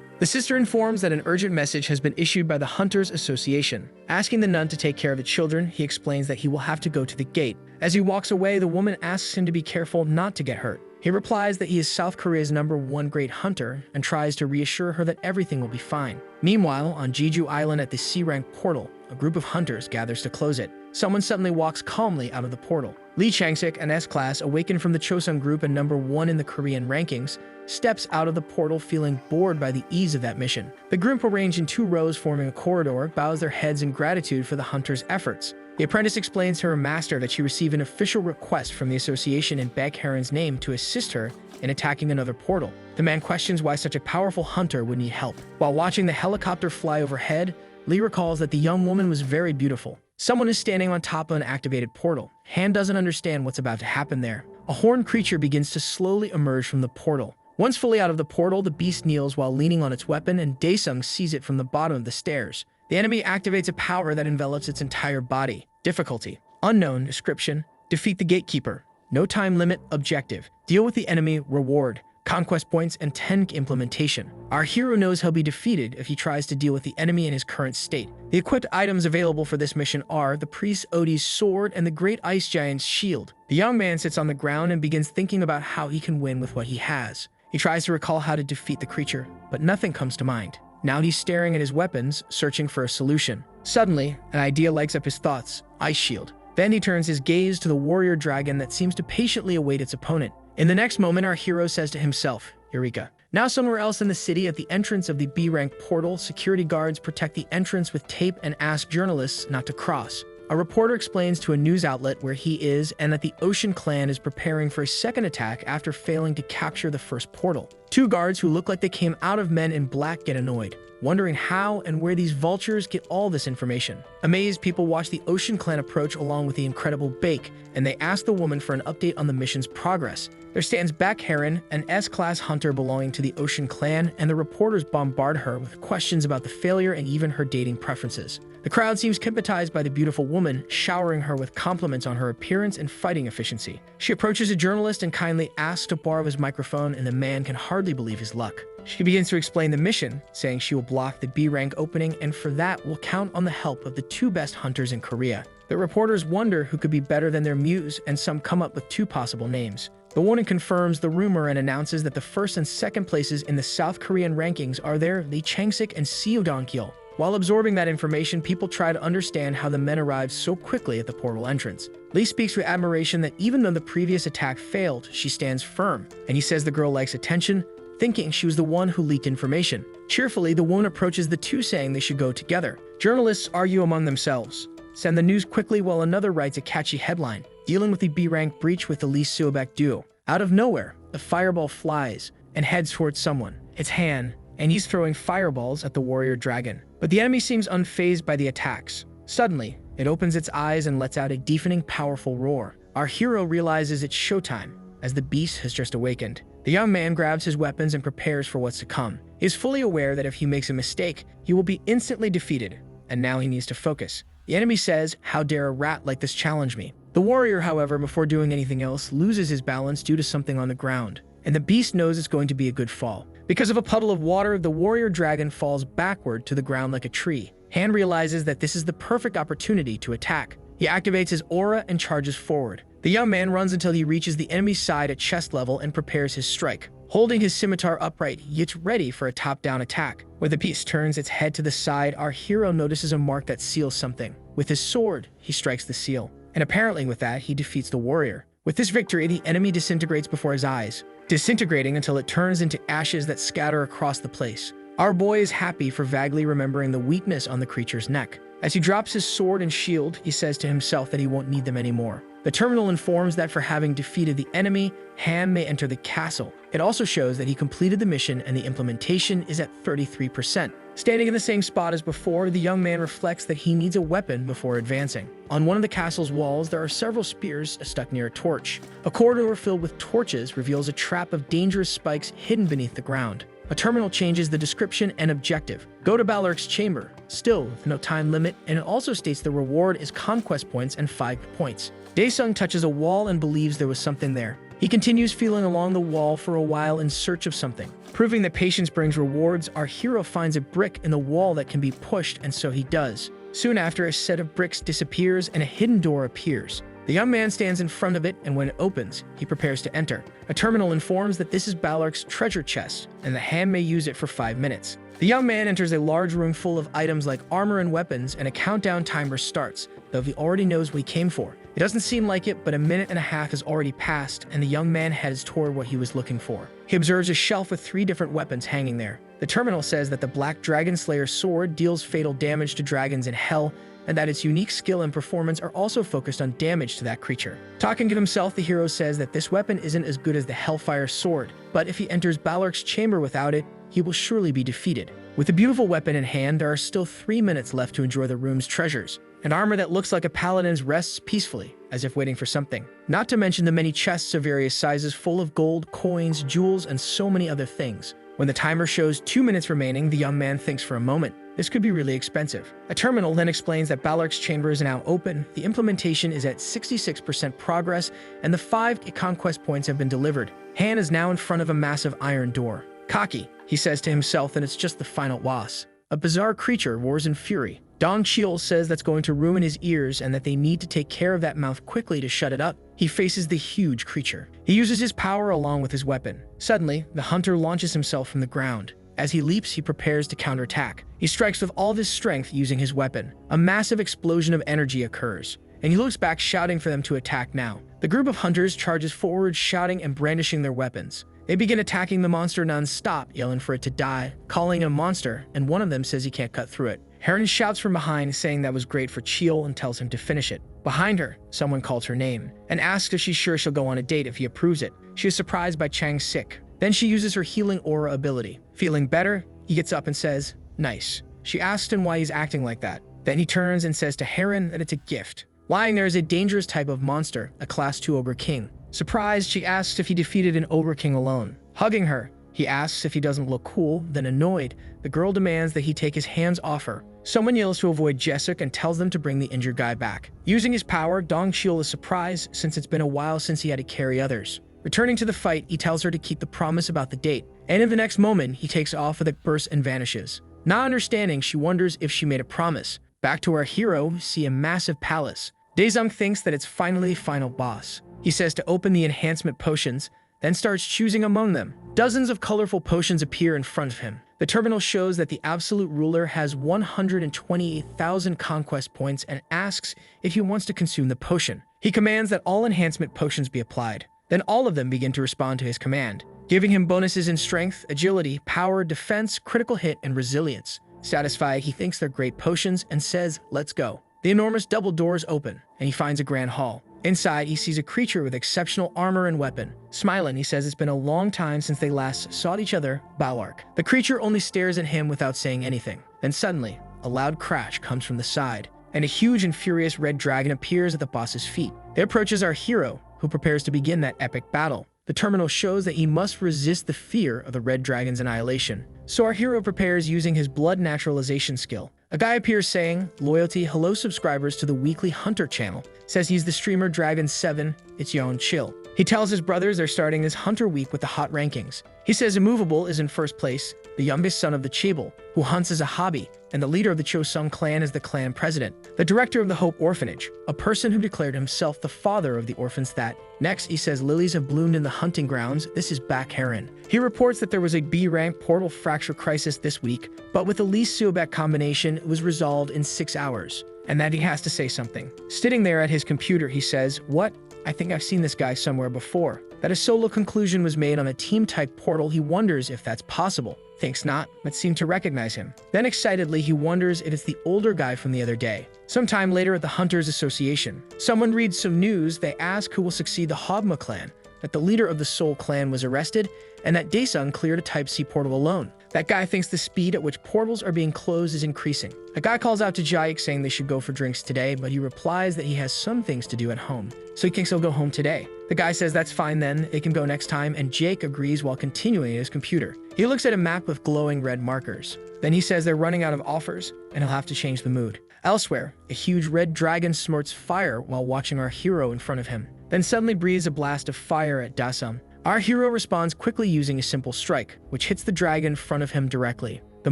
The sister informs that an urgent message has been issued by the Hunters Association. Asking the nun to take care of the children, he explains that he will have to go to the gate. As he walks away, the woman asks him to be careful not to get hurt. He replies that he is South Korea's #1 great hunter and tries to reassure her that everything will be fine. Meanwhile, on Jeju Island at the C-rank portal, a group of hunters gathers to close it. Someone suddenly walks calmly out of the portal. Lee Changshik, an S-class awakened from the Chosun group and #1 in the Korean rankings, steps out of the portal feeling bored by the ease of that mission. The group, arranged in 2 rows forming a corridor, bows their heads in gratitude for the hunter's efforts. The apprentice explains to her master that she received an official request from the association in Baekhyun's name to assist her in attacking another portal. The man questions why such a powerful hunter would need help. While watching the helicopter fly overhead, Lee recalls that the young woman was very beautiful. Someone is standing on top of an activated portal. Han doesn't understand what's about to happen there. A horned creature begins to slowly emerge from the portal. Once fully out of the portal, the beast kneels while leaning on its weapon, and Daesung sees it from the bottom of the stairs. The enemy activates a power that envelops its entire body. Difficulty: unknown. Description: defeat the gatekeeper. No time limit. Objective: deal with the enemy. Reward: conquest points, and 10 implementation. Our hero knows he'll be defeated if he tries to deal with the enemy in his current state. The equipped items available for this mission are the priest Odie's sword and the great ice giant's shield. The young man sits on the ground and begins thinking about how he can win with what he has. He tries to recall how to defeat the creature, but nothing comes to mind. Now he's staring at his weapons, searching for a solution. Suddenly, an idea lights up his thoughts: ice shield. Then he turns his gaze to the warrior dragon that seems to patiently await its opponent. In the next moment, our hero says to himself, Eureka. Now somewhere else in the city, at the entrance of the B-rank portal, security guards protect the entrance with tape and ask journalists not to cross. A reporter explains to a news outlet where he is and that the Ocean Clan is preparing for a second attack after failing to capture the first portal. Two guards who look like they came out of Men in Black get annoyed, wondering how and where these vultures get all this information. Amazed, people watch the Ocean Clan approach along with the incredible Bake, and they ask the woman for an update on the mission's progress. There stands Beck Heron, an S-class hunter belonging to the Ocean Clan, and the reporters bombard her with questions about the failure and even her dating preferences. The crowd seems hypnotized by the beautiful woman, showering her with compliments on her appearance and fighting efficiency. She approaches a journalist and kindly asks to borrow his microphone, and the man can hardly believe his luck. She begins to explain the mission, saying she will block the B-rank opening and for that will count on the help of the two best hunters in Korea. The reporters wonder who could be better than their muse, and some come up with two possible names. The woman confirms the rumor and announces that the first and second places in the South Korean rankings are their Lee Chang-sik and Seo Dong-kil. While absorbing that information, people try to understand how the men arrived so quickly at the portal entrance. Lee speaks with admiration that even though the previous attack failed, she stands firm, and he says the girl likes attention, thinking she was the one who leaked information. Cheerfully, the woman approaches the two, saying they should go together. Journalists argue among themselves, send the news quickly, while another writes a catchy headline, dealing with the B-rank breach with the Lee Seo-baek duo. Out of nowhere, a fireball flies and heads towards someone. It's Han, and he's throwing fireballs at the warrior dragon. But the enemy seems unfazed by the attacks. Suddenly, it opens its eyes and lets out a deafening, powerful roar. Our hero realizes it's showtime, as the beast has just awakened. The young man grabs his weapons and prepares for what's to come. He is fully aware that if he makes a mistake, he will be instantly defeated, and now he needs to focus. The enemy says, "How dare a rat like this challenge me?" The warrior, however, before doing anything else, loses his balance due to something on the ground, and the beast knows it's going to be a good fall. Because of a puddle of water, the warrior dragon falls backward to the ground like a tree. Han realizes that this is the perfect opportunity to attack. He activates his aura and charges forward. The young man runs until he reaches the enemy's side at chest level and prepares his strike. Holding his scimitar upright, he gets ready for a top-down attack. When the beast turns its head to the side, our hero notices a mark that seals something. With his sword, he strikes the seal, and apparently with that, he defeats the warrior. With this victory, the enemy disintegrates before his eyes, disintegrating until it turns into ashes that scatter across the place. Our boy is happy for vaguely remembering the weakness on the creature's neck. As he drops his sword and shield, he says to himself that he won't need them anymore. The terminal informs that for having defeated the enemy, Han may enter the castle. It also shows that he completed the mission and the implementation is at 33%. Standing in the same spot as before, the young man reflects that he needs a weapon before advancing. On one of the castle's walls, there are several spears stuck near a torch. A corridor filled with torches reveals a trap of dangerous spikes hidden beneath the ground. A terminal changes the description and objective. Go to Baloric's chamber, still with no time limit, and it also states the reward is conquest points and 5 points. Daesung touches a wall and believes there was something there. He continues feeling along the wall for a while in search of something. Proving that patience brings rewards, our hero finds a brick in the wall that can be pushed, and so he does. Soon after, a set of bricks disappears and a hidden door appears. The young man stands in front of it, and when it opens, he prepares to enter. A terminal informs that this is Baloric's treasure chest, and the Han may use it for 5 minutes. The young man enters a large room full of items like armor and weapons, and a countdown timer starts, though he already knows what he came for. It doesn't seem like it, but a minute and a half has already passed, and the young man heads toward what he was looking for. He observes a shelf with 3 different weapons hanging there. The terminal says that the Black Dragon Slayer sword deals fatal damage to dragons in hell, and that its unique skill and performance are also focused on damage to that creature. Talking to himself, the hero says that this weapon isn't as good as the Hellfire sword, but if he enters Baloric's chamber without it, he will surely be defeated. With a beautiful weapon in hand, there are still 3 minutes left to enjoy the room's treasures. An armor that looks like a paladin's rests peacefully, as if waiting for something. Not to mention the many chests of various sizes full of gold, coins, jewels, and so many other things. When the timer shows 2 minutes remaining, the young man thinks for a moment. This could be really expensive. A terminal then explains that Balork's chamber is now open, the implementation is at 66% progress, and the 5 conquest points have been delivered. Han is now in front of a massive iron door. Cocky, he says to himself that it's just the final boss. A bizarre creature roars in fury. Dong-cheol says that's going to ruin his ears and that they need to take care of that mouth quickly to shut it up. He faces the huge creature. He uses his power along with his weapon. Suddenly, the hunter launches himself from the ground. As he leaps, he prepares to counterattack. He strikes with all of his strength using his weapon. A massive explosion of energy occurs, and he looks back shouting for them to attack now. The group of hunters charges forward, shouting and brandishing their weapons. They begin attacking the monster non-stop, yelling for it to die, calling him a monster, and one of them says he can't cut through it. Heron shouts from behind, saying that was great for Cheol and tells him to finish it. Behind her, someone calls her name and asks if she's sure she'll go on a date if he approves it. She is surprised by Chang's sick. Then she uses her healing aura ability. Feeling better, he gets up and says, "Nice." She asks him why he's acting like that. Then he turns and says to Heron that it's a gift. Lying there is a dangerous type of monster, a class 2 ogre king. Surprised, she asks if he defeated an ogre king alone. Hugging her, he asks if he doesn't look cool, then annoyed, the girl demands that he take his hands off her. Someone yells to avoid Jessica and tells them to bring the injured guy back. Using his power, Dong-cheol is surprised since it's been a while since he had to carry others. Returning to the fight, he tells her to keep the promise about the date, and in the next moment, he takes off with a burst and vanishes. Not understanding, she wonders if she made a promise. Back to our hero, we see a massive palace. Daesung thinks that it's finally final boss. He says to open the enhancement potions, then starts choosing among them. Dozens of colorful potions appear in front of him. The terminal shows that the absolute ruler has 128,000 conquest points and asks if he wants to consume the potion. He commands that all enhancement potions be applied. Then all of them begin to respond to his command, giving him bonuses in strength, agility, power, defense, critical hit, and resilience. Satisfied, he thinks they're great potions and says, "Let's go." The enormous double doors open, and he finds a grand hall. Inside, he sees a creature with exceptional armor and weapon. Smiling, he says it's been a long time since they last saw each other, Balork. The creature only stares at him without saying anything. Then suddenly, a loud crash comes from the side, and a huge and furious red dragon appears at the boss's feet. It approaches our hero, who prepares to begin that epic battle. The terminal shows that he must resist the fear of the red dragon's annihilation. So our hero prepares using his blood naturalization skill. A guy appears saying, "Loyalty, hello subscribers to the weekly Hunter channel." Says he's the streamer Dragon7, it's Yahello. He tells his brothers they're starting this Hunter week with the hot rankings. He says Immovable is in first place, the youngest son of the Chable, who hunts as a hobby, and the leader of the Chosung clan is the clan president. The director of the Hope Orphanage, a person who declared himself the father of the orphans that. Next, he says lilies have bloomed in the hunting grounds. This is back Heron. He reports that there was a B-rank portal fracture crisis this week, but with the Lee Suobek combination, it was resolved in 6 hours, and that he has to say something. Sitting there at his computer, he says, "What? I think I've seen this guy somewhere before." That a solo conclusion was made on a team-type portal, he wonders if that's possible. Thinks not, but seemed to recognize him. Then excitedly, he wonders if it's the older guy from the other day. Sometime later at the Hunters Association, someone reads some news. They ask who will succeed the Hogma clan, that the leader of the Soul clan was arrested, and that Daesung cleared a Type C portal alone. That guy thinks the speed at which portals are being closed is increasing. A guy calls out to Jaik saying they should go for drinks today, but he replies that he has some things to do at home, so he thinks he'll go home today. The guy says that's fine then, they can go next time, and Jake agrees while continuing at his computer. He looks at a map with glowing red markers. Then he says they're running out of offers, and he'll have to change the mood. Elsewhere, a huge red dragon snorts fire while watching our hero in front of him. Then suddenly breathes a blast of fire at Daesung. Our hero responds quickly using a simple strike, which hits the dragon in front of him directly. The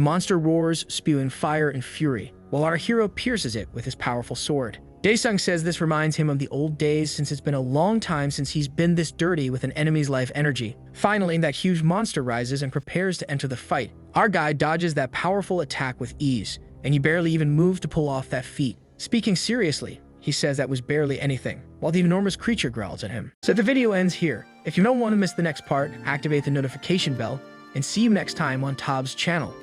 monster roars, spewing fire and fury, while our hero pierces it with his powerful sword. Daesung says this reminds him of the old days since it's been a long time since he's been this dirty with an enemy's life energy. Finally, that huge monster rises and prepares to enter the fight. Our guy dodges that powerful attack with ease, and he barely even moved to pull off that feat. Speaking seriously, he says that was barely anything, while the enormous creature growls at him. So the video ends here. If you don't want to miss the next part, activate the notification bell, and see you next time on Tob's channel.